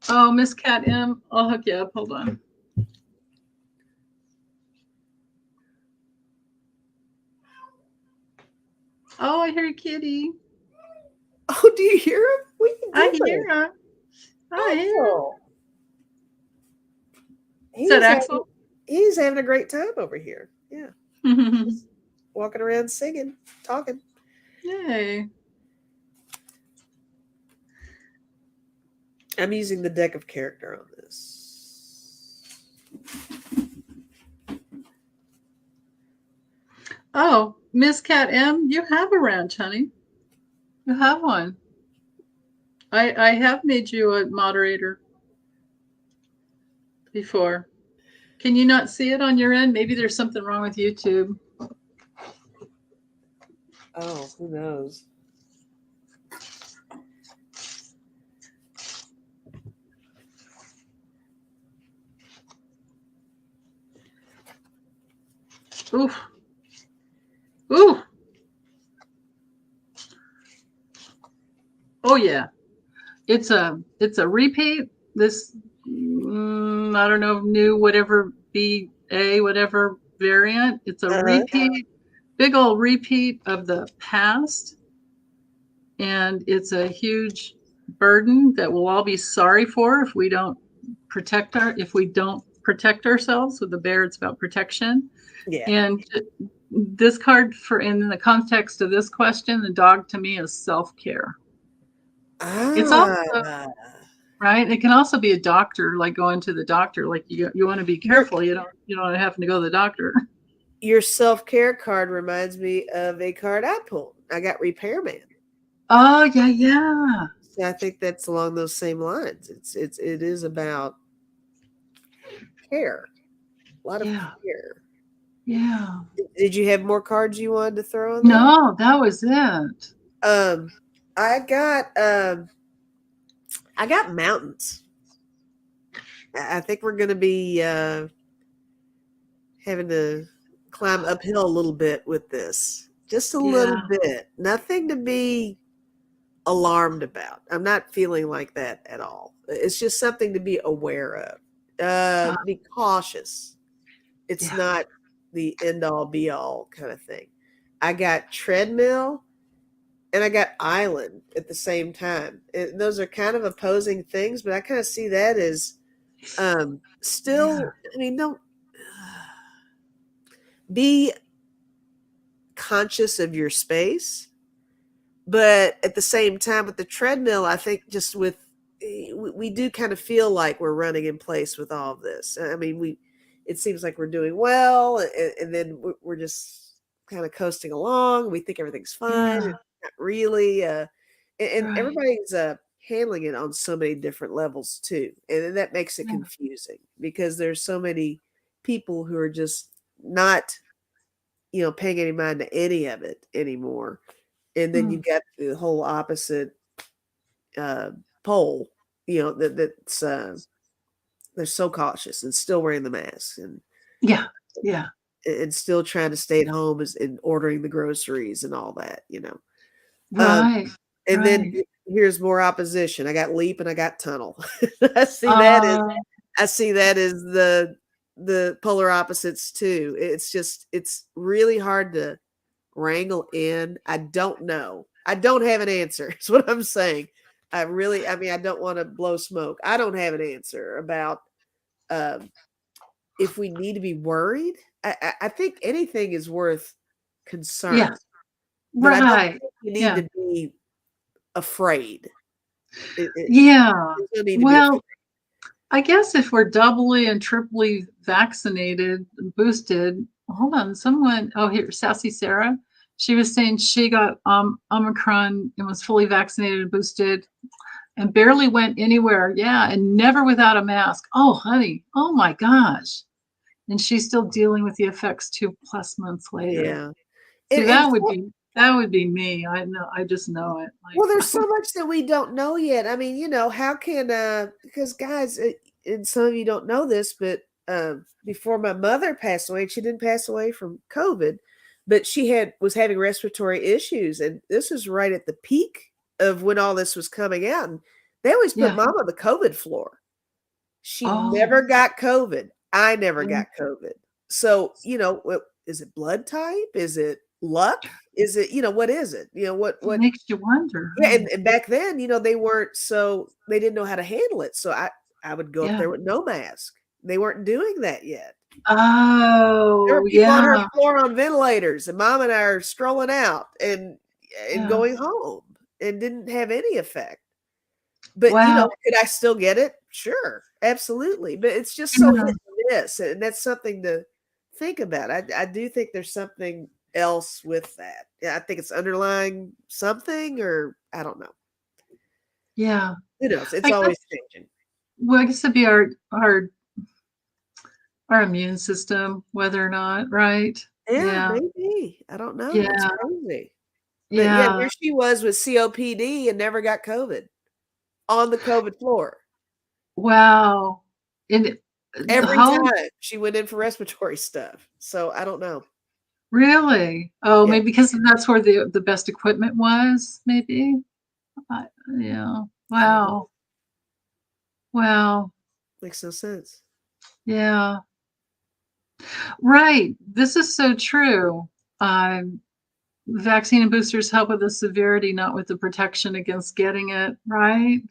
Oh, Miss Cat M, I'll hook you up. Hold on. Oh, I hear a kitty. Oh, do you hear him? I hear him. I hear him. Is that Axel? He's having a great time over here. Yeah. Walking around singing, talking. Yay. I'm using the deck of character on this. Oh, Miss Cat M, you have a ranch, honey. You have one. I have made you a moderator before. Can you not see it on your end? Maybe there's something wrong with YouTube. Oh, who knows? Oof. Ooh. Oh yeah. It's a repeat. This I don't know, new whatever BA whatever variant. It's a repeat, big old repeat of the past. And it's a huge burden that we'll all be sorry for if we don't protect ourselves. With the bear, it's about protection. Yeah. And this card, for in the context of this question, the dog to me is self-care. It's also right. It can also be a doctor, like going to the doctor. Like you want to be careful. You don't have to go to the doctor. Your self-care card reminds me of a card I pulled. I got Repairman. Oh yeah. So I think that's along those same lines. It is about care. A lot of care. Yeah. Did you have more cards you wanted to throw on? No, that was it. I got mountains. I think we're going to be having to climb uphill a little bit with this. Just a little bit. Nothing to be alarmed about. I'm not feeling like that at all. It's just something to be aware of. Be cautious. It's not the end all be all kind of thing. I got treadmill and I got island at the same time. And those are kind of opposing things, but I kind of see that as still, I mean, don't be conscious of your space. But at the same time, with the treadmill, I think just with, we do kind of feel like we're running in place with all of this. I mean, it seems like we're doing well, and then we're just kind of coasting along. We think everything's fine. Not really. And everybody's handling it on so many different levels too. And that makes it confusing because there's so many people who are just not, paying any mind to any of it anymore. And then you got the whole opposite pole, that's they're so cautious and still wearing the mask and and still trying to stay at home and ordering the groceries and all that, Right. And then here's more opposition. I got leap and I got tunnel. I see that as I see that as the polar opposites too. It's really hard to wrangle in. I don't know. I don't have an answer. Is what I'm saying. I mean, I don't want to blow smoke. I don't have an answer about if we need to be worried. I think anything is worth concern. Yeah. But I don't Right. think you need to be afraid. Yeah. There's no need to be Well, afraid. I guess if we're doubly and triply vaccinated, boosted, hold on, here, Sassy Sarah, she was saying she got Omicron and was fully vaccinated and boosted and barely went anywhere. Yeah, and never without a mask. Oh, honey, oh my gosh. And she's still dealing with the effects 2+ months later. Yeah. See, that would be me. I know, I just know it. Like, Well, there's so much that we don't know yet. I mean, how can because guys, and some of you don't know this, but before my mother passed away, and she didn't pass away from COVID, but she was having respiratory issues, and this was right at the peak of when all this was coming out, and they always put mom on the COVID floor. She never got COVID. I never got COVID. So, is it blood type? Is it luck? Is it, what is it? What makes you wonder. Yeah, and back then, they didn't know how to handle it. So I would go up there with no mask. They weren't doing that yet. Oh, there were people on her floor on ventilators, and mom and I are strolling out and going home, and didn't have any effect. But could I still get it? Sure, absolutely. But it's just so hit and miss, and that's something to think about. I do think there's something else with that. Yeah, I think it's underlying something, or I don't know. Yeah. Who knows? It's always changing. Well, I guess it'd be our immune system, whether or not, right? Yeah, maybe. I don't know. Yeah. It's crazy. But there she was with COPD and never got COVID on the COVID floor. Wow. And every time she went in for respiratory stuff. So I don't know. Really? Oh, maybe because that's where the best equipment was, maybe. Yeah. Wow. Wow. Makes no sense. Yeah. Right. This is so true. Vaccine and boosters help with the severity, not with the protection against getting it, right?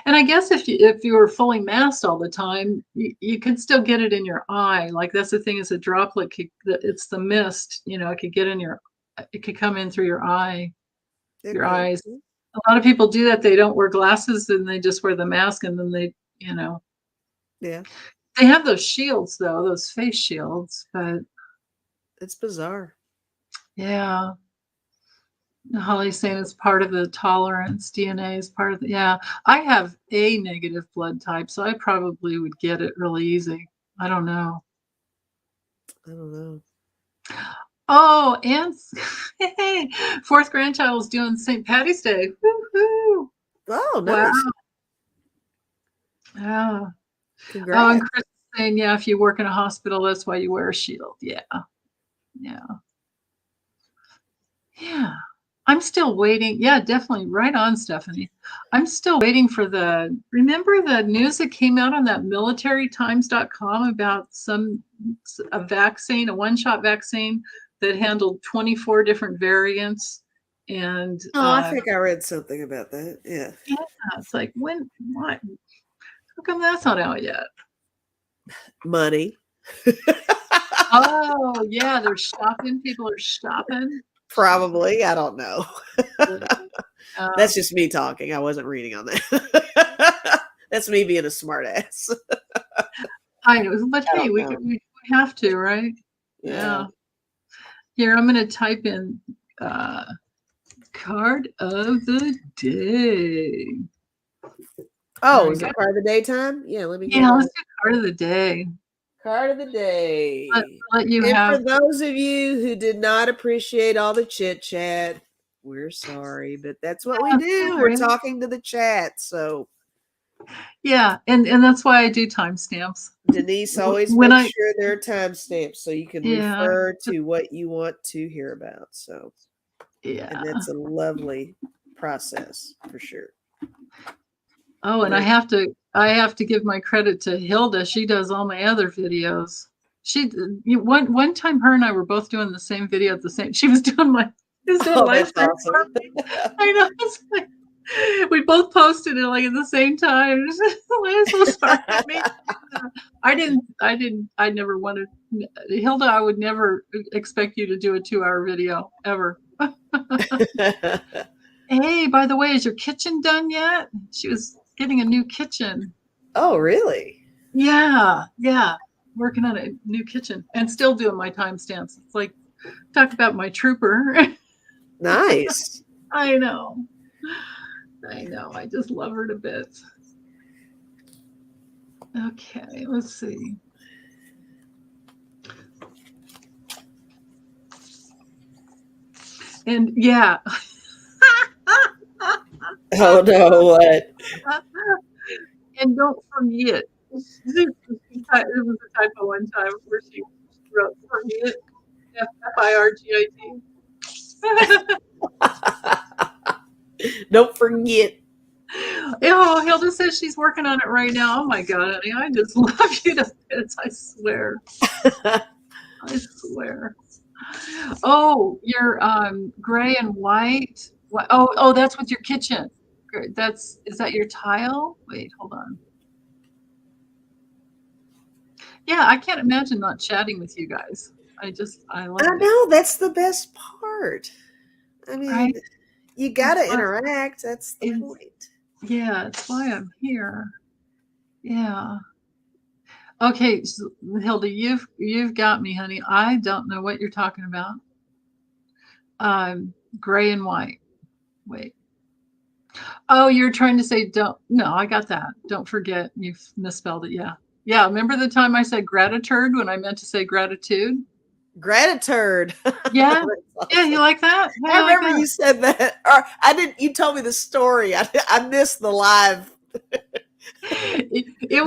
And I guess if you were fully masked all the time, you could still get it in your eye. Like that's the thing, is a droplet. It's the mist. It could get in it could come in through your eye, your eyes. A lot of people do that. They don't wear glasses and they just wear the mask, and then they. Yeah. They have those shields though, those face shields, but it's bizarre. Yeah. Holly's saying it's part of the tolerance. DNA is part of the, I have A negative blood type, so I probably would get it really easy. I don't know. Oh, and hey, fourth grandchild is doing St. Patty's Day. Woo-hoo. Oh, nice. Wow. Yeah. Congrats. Oh, and Chris is saying, if you work in a hospital, that's why you wear a shield. Yeah. I'm still waiting. Yeah, definitely. Right on, Stephanie. I'm still waiting for remember the news that came out on that militarytimes.com about a vaccine, a one-shot vaccine that handled 24 different variants. And I think I read something about that. Yeah. Yeah. It's like, what? How come that's not out yet? Money. Oh, yeah, they're shopping. People are shopping. Probably. I don't know. That's just me talking. I wasn't reading on that. That's me being a smart ass. I know, but hey, we have to, right? Yeah. Here, I'm going to type in card of the day. Oh, is it card of the day time? Yeah, let me get let's do card of the day. Card of the day. Let you for those of you who did not appreciate all the chit chat, we're sorry, but that's what we do. We're talking to the chat, so and that's why I do timestamps. Denise always makes sure there are timestamps so you can refer to what you want to hear about. So and that's a lovely process for sure. Oh, and I have to give my credit to Hilda. She does all my other videos. One time her and I were both doing the same video at the same. She was doing live stream that's for me. I know. It's like, we both posted it like at the same time. I'm so sorry. I never wanted Hilda. I would never expect you to do a 2-hour video ever. Hey, by the way, is your kitchen done yet? She was getting a new kitchen. Oh, really? Yeah. Working on a new kitchen and still doing my timestamps. It's like, talk about my trooper. Nice. I know. I just love her to bits. Okay, let's see. And yeah. Oh no, what? And don't forget. It was a typo one time where she wrote forget. FIRGIT. Don't forget. Oh, Hilda says she's working on it right now. Oh my God, honey, I just love you to bits. I swear. I swear. Oh, you're gray and white. Oh, that's with your kitchen. Is that your tile? Wait, hold on. Yeah, I can't imagine not chatting with you guys. I love it. I know, that's the best part. I mean, right? You gotta interact. That's the point. Yeah, that's why I'm here. Yeah. Okay, so Hilda, you've got me, honey. I don't know what you're talking about. Gray and white. Wait. Oh, you're trying to say don't. No, I got that. Don't forget. You've misspelled it. Yeah. Yeah. Remember the time I said gratitude when I meant to say gratitude? Gratitude. Yeah. Yeah. You like that? Yeah, I remember you said that. Or I didn't. You told me the story. I missed the live. It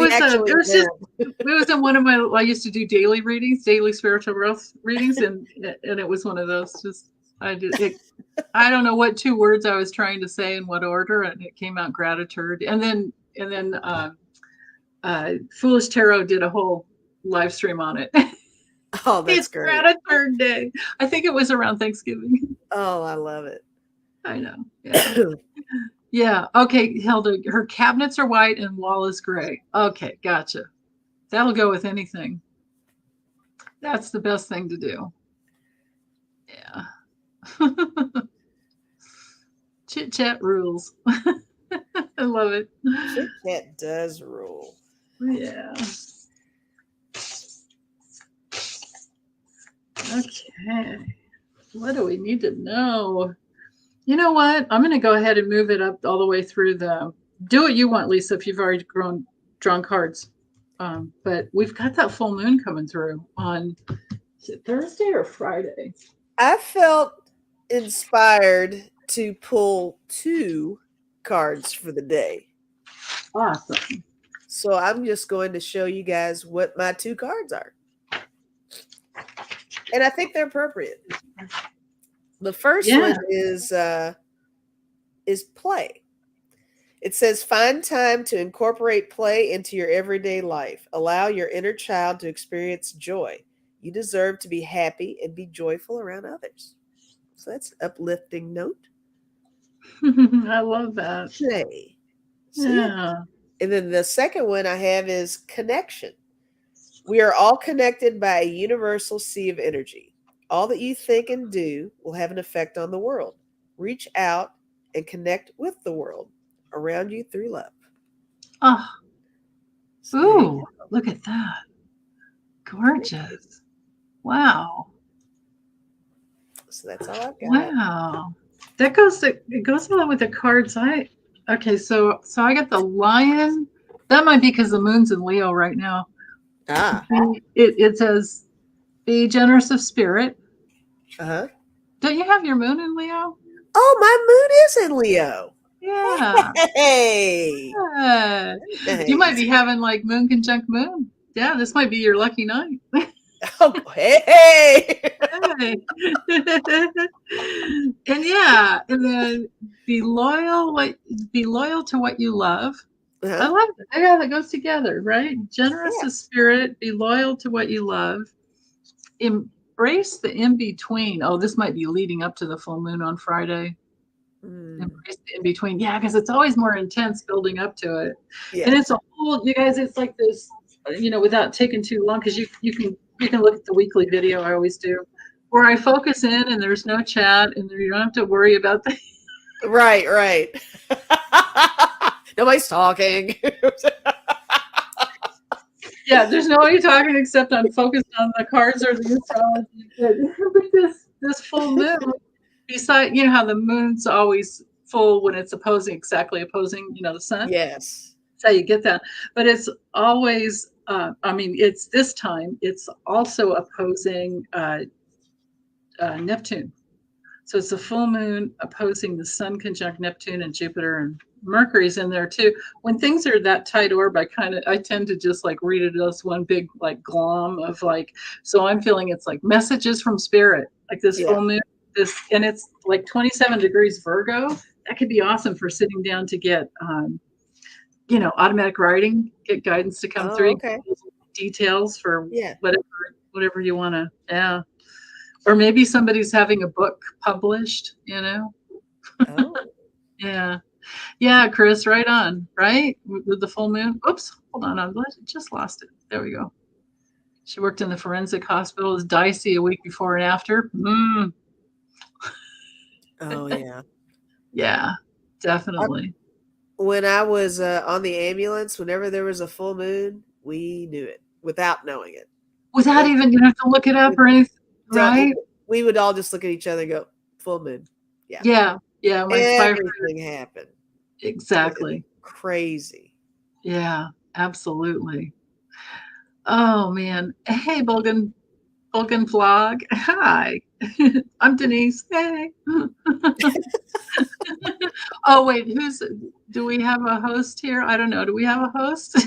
was in one of my. I used to do daily readings, daily spiritual growth readings, and it was one of those. Just I did it. I don't know what 2 words I was trying to say in what order, and it came out gratitude. And then Foolish Tarot did a whole live stream on it. Oh, that's it's great. Gratitude Day. I think it was around Thanksgiving. Oh, I love it. I know. Yeah. Yeah. Okay, Hilda, her cabinets are white and wall is gray. Okay, gotcha. That'll go with anything. That's the best thing to do. Yeah. Chit chat rules. I love it. Chit chat does rule. Yeah. Okay. What do we need to know? You know what? I'm going to go ahead and move it up all the way through the. Do what you want, Lisa, if you've already drawn cards. But we've got that full moon coming through on, is it Thursday or Friday? I felt inspired to pull 2 cards for the day. Awesome. So I'm just going to show you guys what my 2 cards are. And I think they're appropriate. The first one is play. It says, find time to incorporate play into your everyday life. Allow your inner child to experience joy. You deserve to be happy and be joyful around others. So that's an uplifting note. I love that. Play. So, yeah. And then the second one I have is connection. We are all connected by a universal sea of energy. All that you think and do will have an effect on the world. Reach out and connect with the world around you through love. Oh. Ooh, look at that. Gorgeous. Wow. So that's all I've got. Wow. It goes along with the cards. Okay, so I got the lion. That might be because the moon's in Leo right now. It says, be generous of spirit. Uh-huh. Don't you have your moon in Leo? Oh, my moon is in Leo. Yeah. Hey. Yeah. You might be having like moon conjunct moon. Yeah, this might be your lucky night. Oh, hey. And yeah, and then be loyal to what you love. I love it. Yeah, that goes together, right? Generous Yeah. of spirit, be loyal to what you love, embrace the in between. Oh, this might be leading up to the full moon on Friday. Embrace the in between. Yeah, because it's always more intense building up to it. Yeah. And it's a whole, you guys, it's like this, without taking too long, because you can look at the weekly video I always do, where I focus in and there's no chat and you don't have to worry about the Right. Nobody's talking. Yeah, there's nobody talking except I'm focused on the cards or the astrology. But this full moon, beside how the moon's always full when it's exactly opposing, the sun. Yes. That's how you get that. But it's always, it's this time, it's also opposing Neptune. So it's a full moon opposing the sun conjunct Neptune and Jupiter, and Mercury's in there too. When things are that tight orb, I tend to just like read it as one big like glom of like, so I'm feeling it's like messages from spirit, like this full moon, and it's like 27 degrees Virgo. That could be awesome for sitting down to get, automatic writing, get guidance to come through, okay. details for whatever you want to, or maybe somebody's having a book published, Oh. Yeah, Chris, right on, right? With the full moon. Oops, hold on, I just lost it. There we go. She worked in the forensic hospital as dicey a week before and after. Oh, yeah. Yeah, definitely. When I was on the ambulance, whenever there was a full moon, we knew it without knowing it. Without even, you have to look it up or anything, right? We would all just look at each other and go, full moon. Yeah. Yeah. Everything happened. Exactly. Crazy. Yeah, absolutely. Oh, man. Hey, Bulgan Vlog. Hi. I'm Denise. Hey. Oh, wait. Do we have a host here? I don't know. Do we have a host?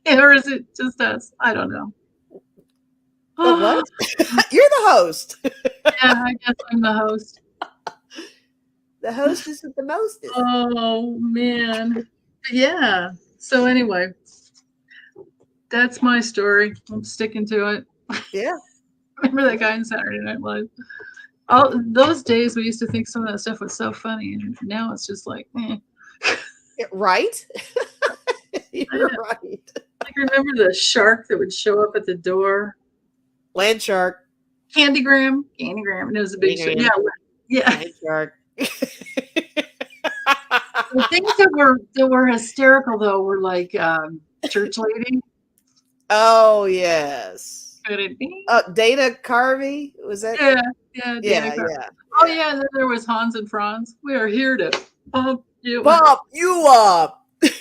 Or is it just us? I don't know. What? You're the host. Yeah, I guess I'm the host. The hostess is the mostest. Oh, man. Yeah. So anyway, that's my story. I'm sticking to it. Yeah. Remember that guy in Saturday Night Live? All those days we used to think some of that stuff was so funny, and now it's just like, Right? You're right. Like, remember the shark that would show up at the door? Land shark. Candygram. And it was a big shark. Yeah. Land shark. The things that were hysterical though were like church lady. Oh yes. Could it be? Dana Carvey, was that? Yeah. Oh yeah, and then there was Hans and Franz. We are here to pump you up. God.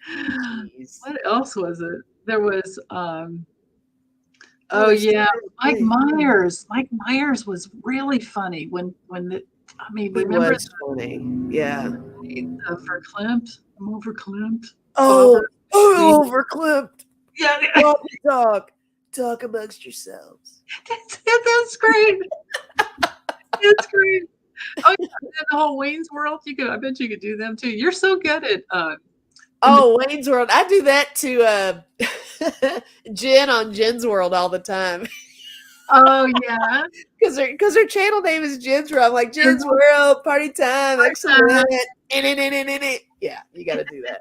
Jeez. What else was it? There was Mike Myers. Mike Myers was really funny when remember funny. Yeah. Verklempt. I'm overklempt. Overklempt. Yeah. Talk amongst yourselves. That's great. That's great. Oh yeah, the whole Wayne's World. I bet you could do them too. You're so good at Wayne's World. I do that to Jen on Jen's World all the time. Oh yeah. Because her channel name is Jen's World. I'm like, Jen's World, party time, excellent. Yeah, you gotta do that.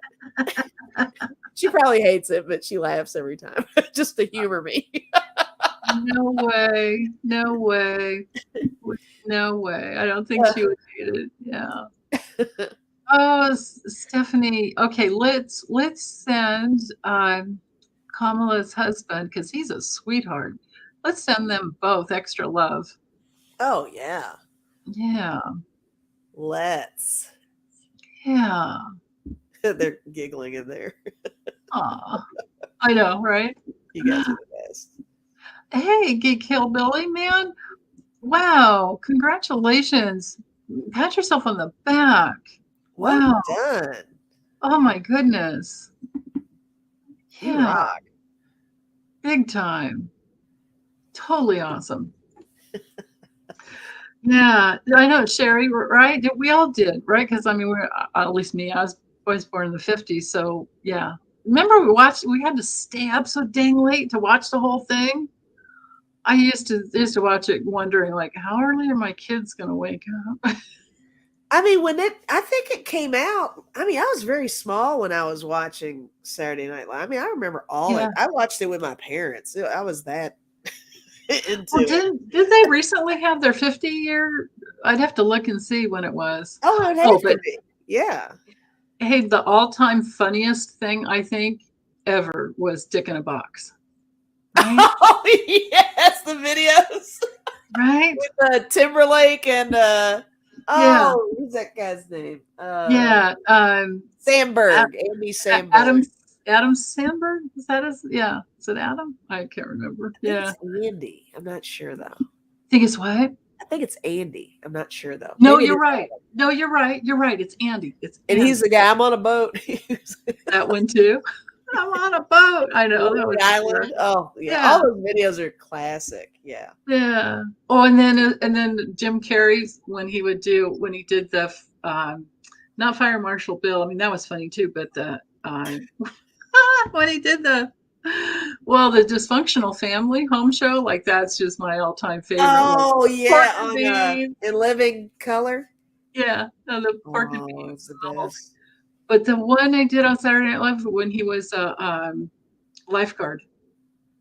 She probably hates it, but she laughs every time just to humor me. No way. I don't think she would hate it. Yeah. Oh, Stephanie. Okay, let's send Kamala's husband, because he's a sweetheart. Let's send them both extra love. Oh yeah. Yeah. Let's. Yeah. They're giggling in there. Aw. I know, right? You guys are the best. Hey, Geek Hillbilly, man. Wow. Congratulations. Pat yourself on the back. Wow. Well done. Oh my goodness. You rock. Big time. Totally awesome. Yeah, I know, Sherry, right? We all did, right? Because we're, at least me, I was was born in the 50s. So yeah. Remember we had to stay up so dang late to watch the whole thing. I used to watch it wondering, like, how early are my kids gonna wake up? I mean, I think it came out. I mean, I was very small when I was watching Saturday Night Live. I mean, I remember all Yeah. it. I watched it with my parents. I was that into Well, it. did they recently have their 50-year? I'd have to look and see when it was. Oh, it Oh, has to but be. Yeah. hey, the all-time funniest thing I think ever was Dick in a Box. Right? Oh yes, the videos Right? with Timberlake and Yeah. who's that guy's name? Yeah. Sandberg, Andy Sandberg. Adam Sandberg? Is that his? Yeah. Is it Adam? I can't remember. I think Yeah. it's Andy. I'm not sure though. Think it's what? I think it's Andy. I'm not sure though. No, Maybe it you're is right. Adam. No, you're right. You're right. It's Andy. It's And Andy. he's the guy. I'm on a boat. That one too. I'm on a boat. I know that was the island. Oh yeah. Yeah. All those videos are classic. Yeah. Yeah. Oh, and then Jim Carrey when he did the not Fire Marshal Bill. I mean that was funny too, but the when he did the dysfunctional family home show, like that's just my all-time favorite. Oh like, yeah, Pork and on Beans. In Living Color. Yeah, the Pork and Oh, Beans. it's the best. But the one I did on Saturday Night Live when he was a lifeguard.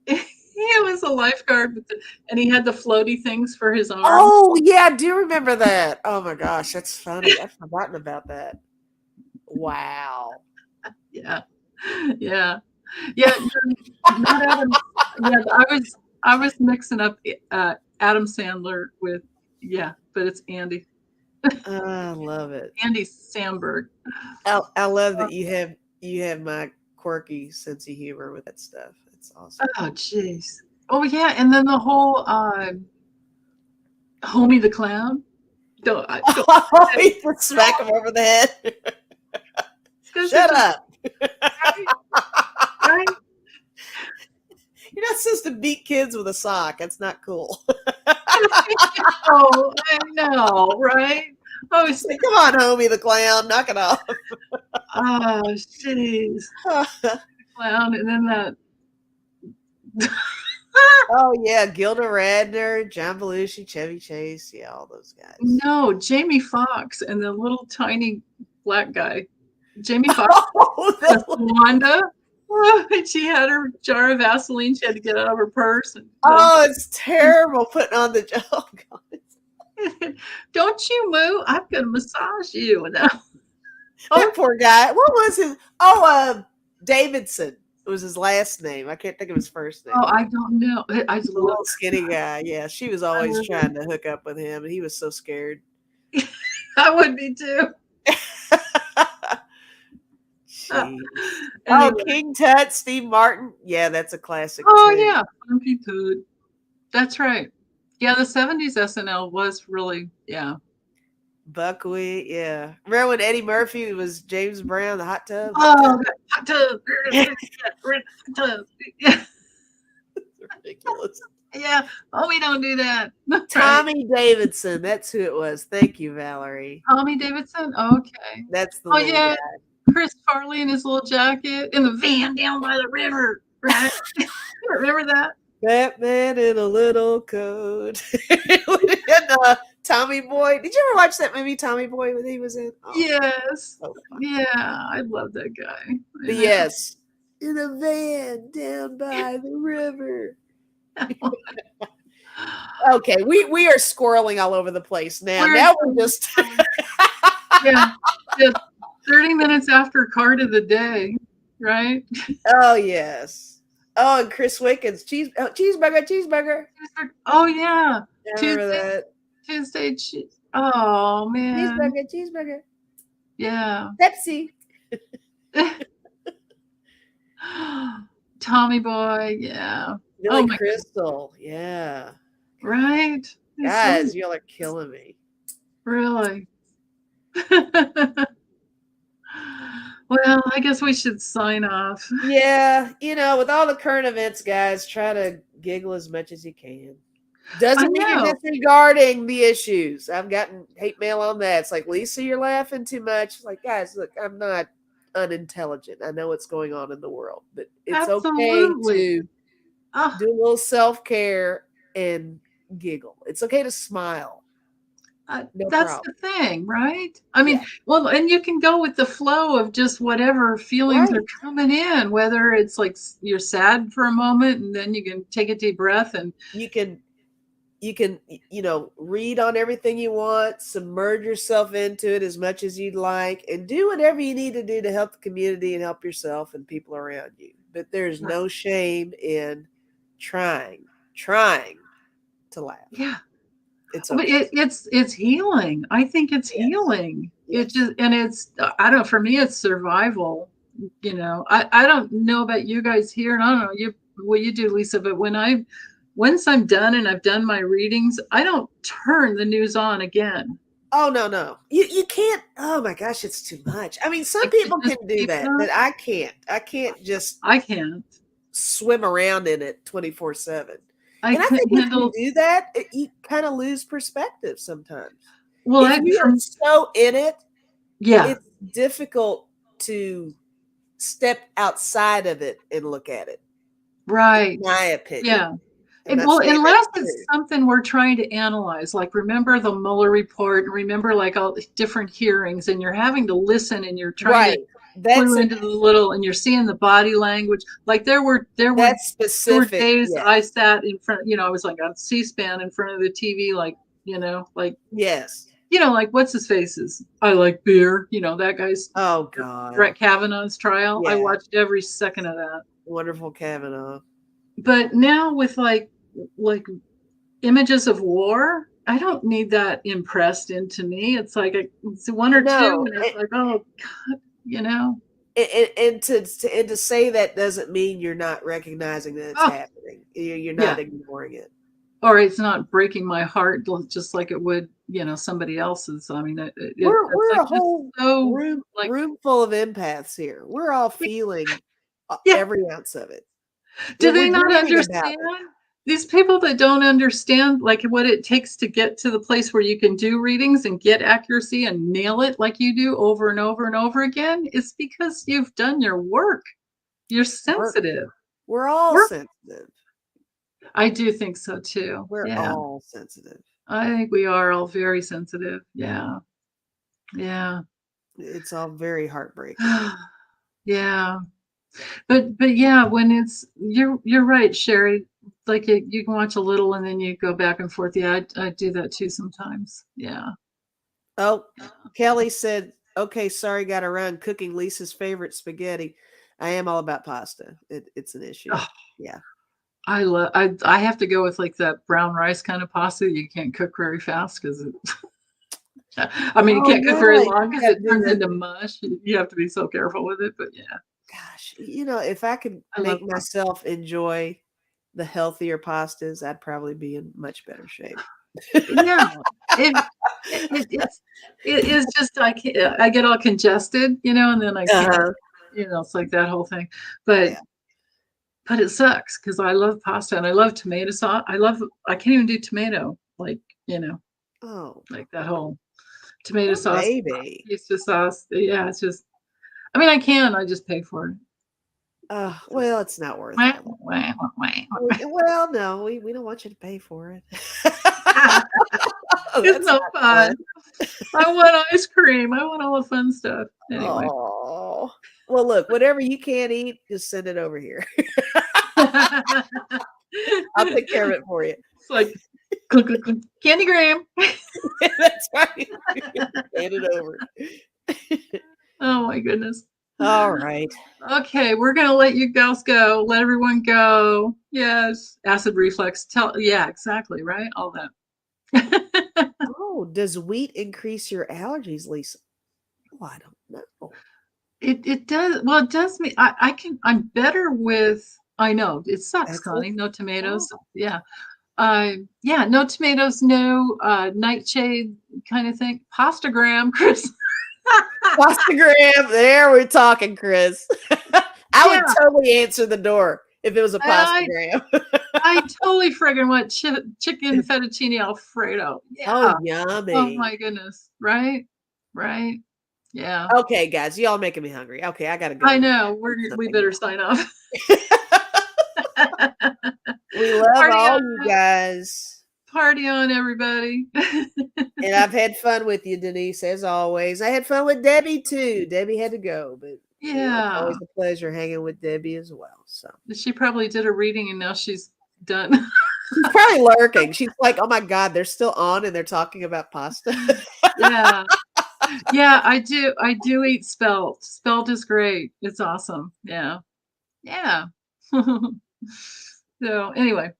He was a lifeguard, and he had the floaty things for his arms. Oh yeah, I do remember that. Oh my gosh, that's funny. I've forgotten about that. Wow. Yeah, yeah, yeah. Not Adam. Yeah, I was mixing up Adam Sandler with but it's Andy. I love it. Andy Samberg. I love that you have my quirky sense of humor with that stuff. It's awesome. Oh, jeez. Oh, yeah, and then the whole Homie the Clown. Don't You can smack him over the head. Shut up. Right? You're not supposed to beat kids with a sock. That's not cool. Oh, I know, right? Oh, Come on, Homie the Clown. Knock it off. oh, jeez. Clown, and then that. Oh yeah, Gilda Radner, John Belushi, Chevy Chase, yeah, all those guys. No, Jamie Foxx and the little tiny black guy. Jamie Foxx, Wanda. And she had her jar of Vaseline. She had to get out of her purse. And, it's terrible putting on the joke. Don't you move? I'm gonna massage you. That poor guy. What was his? Davidson. It was his last name. I can't think of his first name. Oh, I don't know. I just The little skinny guy. Yeah, she was always trying to hook up with him, and he was so scared. I would be too. Anyway. King Tut, Steve Martin. Yeah, that's a classic. Oh too. yeah, Funky Toad. That's right. Yeah, the 70s SNL was really Buckwheat. Yeah, remember when Eddie Murphy was James Brown, the hot tub? Oh, hot tub. Yeah. Ridiculous. Yeah. Oh, we don't do that. Tommy Davidson. That's who it was. Thank you, Valerie. Tommy Davidson. Okay. That's the Oh yeah. guy. Chris Farley in his little jacket in the van down by the river. Right? Remember that? Batman in a little coat. And Tommy Boy. Did you ever watch that movie Tommy Boy when he was in? Oh, yes. so Yeah, I love that guy. but yes. In a van down by the river. Okay, we are squirreling all over the place now. Now we're just yeah. 30 minutes after card of the day, right? Oh yes. Oh, and Chris Wickens, cheeseburger. Oh yeah. I remember that. Tuesday cheese. Oh man. Cheeseburger. Yeah. Pepsi. Tommy Boy, yeah. Billy my Crystal, yeah. Right? Guys, y'all are killing me. Really? Well, I guess we should sign off. Yeah, with all the current events, guys, try to giggle as much as you can. Doesn't mean you're disregarding the issues. I've gotten hate mail on that. It's like, Lisa, you're laughing too much. It's like, guys, look, I'm not. unintelligent. I know what's going on in the world, but it's okay Absolutely. to Ah, do a little self-care and giggle. It's okay to smile. No that's the problem. thing, right? I mean, Yeah. well, and you can go with the flow of just whatever feelings are Right. coming in, whether it's like you're sad for a moment and then you can take a deep breath and You can read on everything you want, submerge yourself into it as much as you'd like, and do whatever you need to do to help the community and help yourself and people around you. But there's no shame in trying to laugh. yeah. It's But okay. it's healing. I think it's Yes. healing. It Yes. just and it's I don't know, for me it's survival. I don't know about you guys here, and I don't know what you do, Lisa, but once I'm done and I've done my readings, I don't turn the news on again. Oh no. You can't. Oh my gosh, it's too much. I mean, some Like to people just can do keep it that, on. but I can't. I can't just I can't. swim around in it 24/7. I And I couldn't think if you handle. do that, you kind of lose perspective sometimes. Well, If I you are from so in it, yeah, it's difficult to step outside of it and look at it, in right. my opinion. Yeah. I'm not Well, saying unless that's it's true. something we're trying to analyze, like remember the Mueller report, and remember like all the different hearings, and you're having to listen, and you're trying to Right. That's clue a into the little, and you're seeing the body language. Like that's there were specific. days Yes. I sat in front, I was like on C-SPAN in front of the TV, like Yes. like what's his faces. I like beer, that guy's Oh God. Brett Kavanaugh's trial. I Yeah. watched every second of that. Wonderful Kavanaugh. But now with like images of war, I don't need that impressed into me. It's like it's one or two, No. and it's like, oh God, you know. And to say that doesn't mean you're not recognizing that it's Oh happening. You're not yeah, ignoring it. or it's not breaking my heart just like it would, somebody else's. I mean, it's We're like a just whole so like room full of empaths here. We're all feeling yeah. every ounce of it. Do We're they not dreaming about understand? it. These people that don't understand like what it takes to get to the place where you can do readings and get accuracy and nail it like you do over and over and over again, it's because you've done your work. You're We're sensitive. we're all We're sensitive. I do think so too. We're Yeah. all sensitive. I think we are all very sensitive. Yeah. Yeah. It's all very heartbreaking. Yeah. But yeah, when you're right, Sherry. Like you can watch a little and then you go back and forth. Yeah, I do that too sometimes. Yeah. Oh, Kelly said, "Okay, sorry, got to run. Cooking Lisa's favorite spaghetti. I am all about pasta. It's an issue. Oh, Yeah. I have to go with like that brown rice kind of pasta. You can't cook very fast because I mean you Oh can't cook very yeah, you long because gotta it do turns the into mush. You have to be so careful with it. But yeah, gosh. If I could I love make pasta. myself enjoy the healthier pastas, I'd probably be in much better shape. Yeah, it, it is just I get all congested, and then I can't, Uh-huh. it's like that whole thing. But Yeah. but it sucks because I love pasta and I love tomato sauce. I can't even do tomato, Oh, like that whole tomato poor sauce, baby. pasta sauce. Yeah, it's just. I mean, I can. I just pay for it. Well, it's not worth Wah, all that. wah, wah, Well, no, we don't want you to pay for it. wah. Oh, It's that's no not fun. fun. I want ice cream. I want all the fun stuff. Anyway. Oh. Well, look, whatever you can't eat, just send it over here. I'll take care of it for you. It's like click, click, click, candy gram. That's right. Hand it over. Oh my goodness. All right. Okay, we're gonna let you girls go. Let everyone go. Yes, acid reflux. Yeah, exactly. Right, all that. Oh, does wheat increase your allergies, Lisa? Oh, I don't know. It does. Well, it does me. I'm better with. I know it sucks, Excellent. Connie. No tomatoes. Oh. Yeah. Yeah, no tomatoes, no nightshade kind of thing. Pastagram, Chris. Pastagram. There we're talking, Chris. I would Yeah, totally answer the door if it was a I pastagram. I totally friggin' want chicken fettuccine alfredo. Oh, Yeah. Oh yummy. my goodness. Right? Right. Yeah. Okay, guys, y'all making me hungry. Okay, I gotta go. I know. We better sign off. We love Party all on. you guys. Party on, everybody. And I've had fun with you, Denise, as always. I had fun with Debbie too. Debbie had to go, but you know, it's Yeah. always a pleasure hanging with Debbie as well. So She probably did a reading and now she's done. she's probably lurking. She's like, "Oh my God, they're still on and they're talking about pasta." Yeah. Yeah, I do eat spelt. Spelt is great. It's awesome. Yeah. Yeah. So anyway.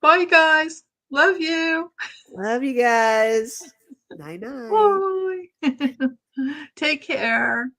Bye guys. Love you. Love you guys. Night night. Bye. Take care.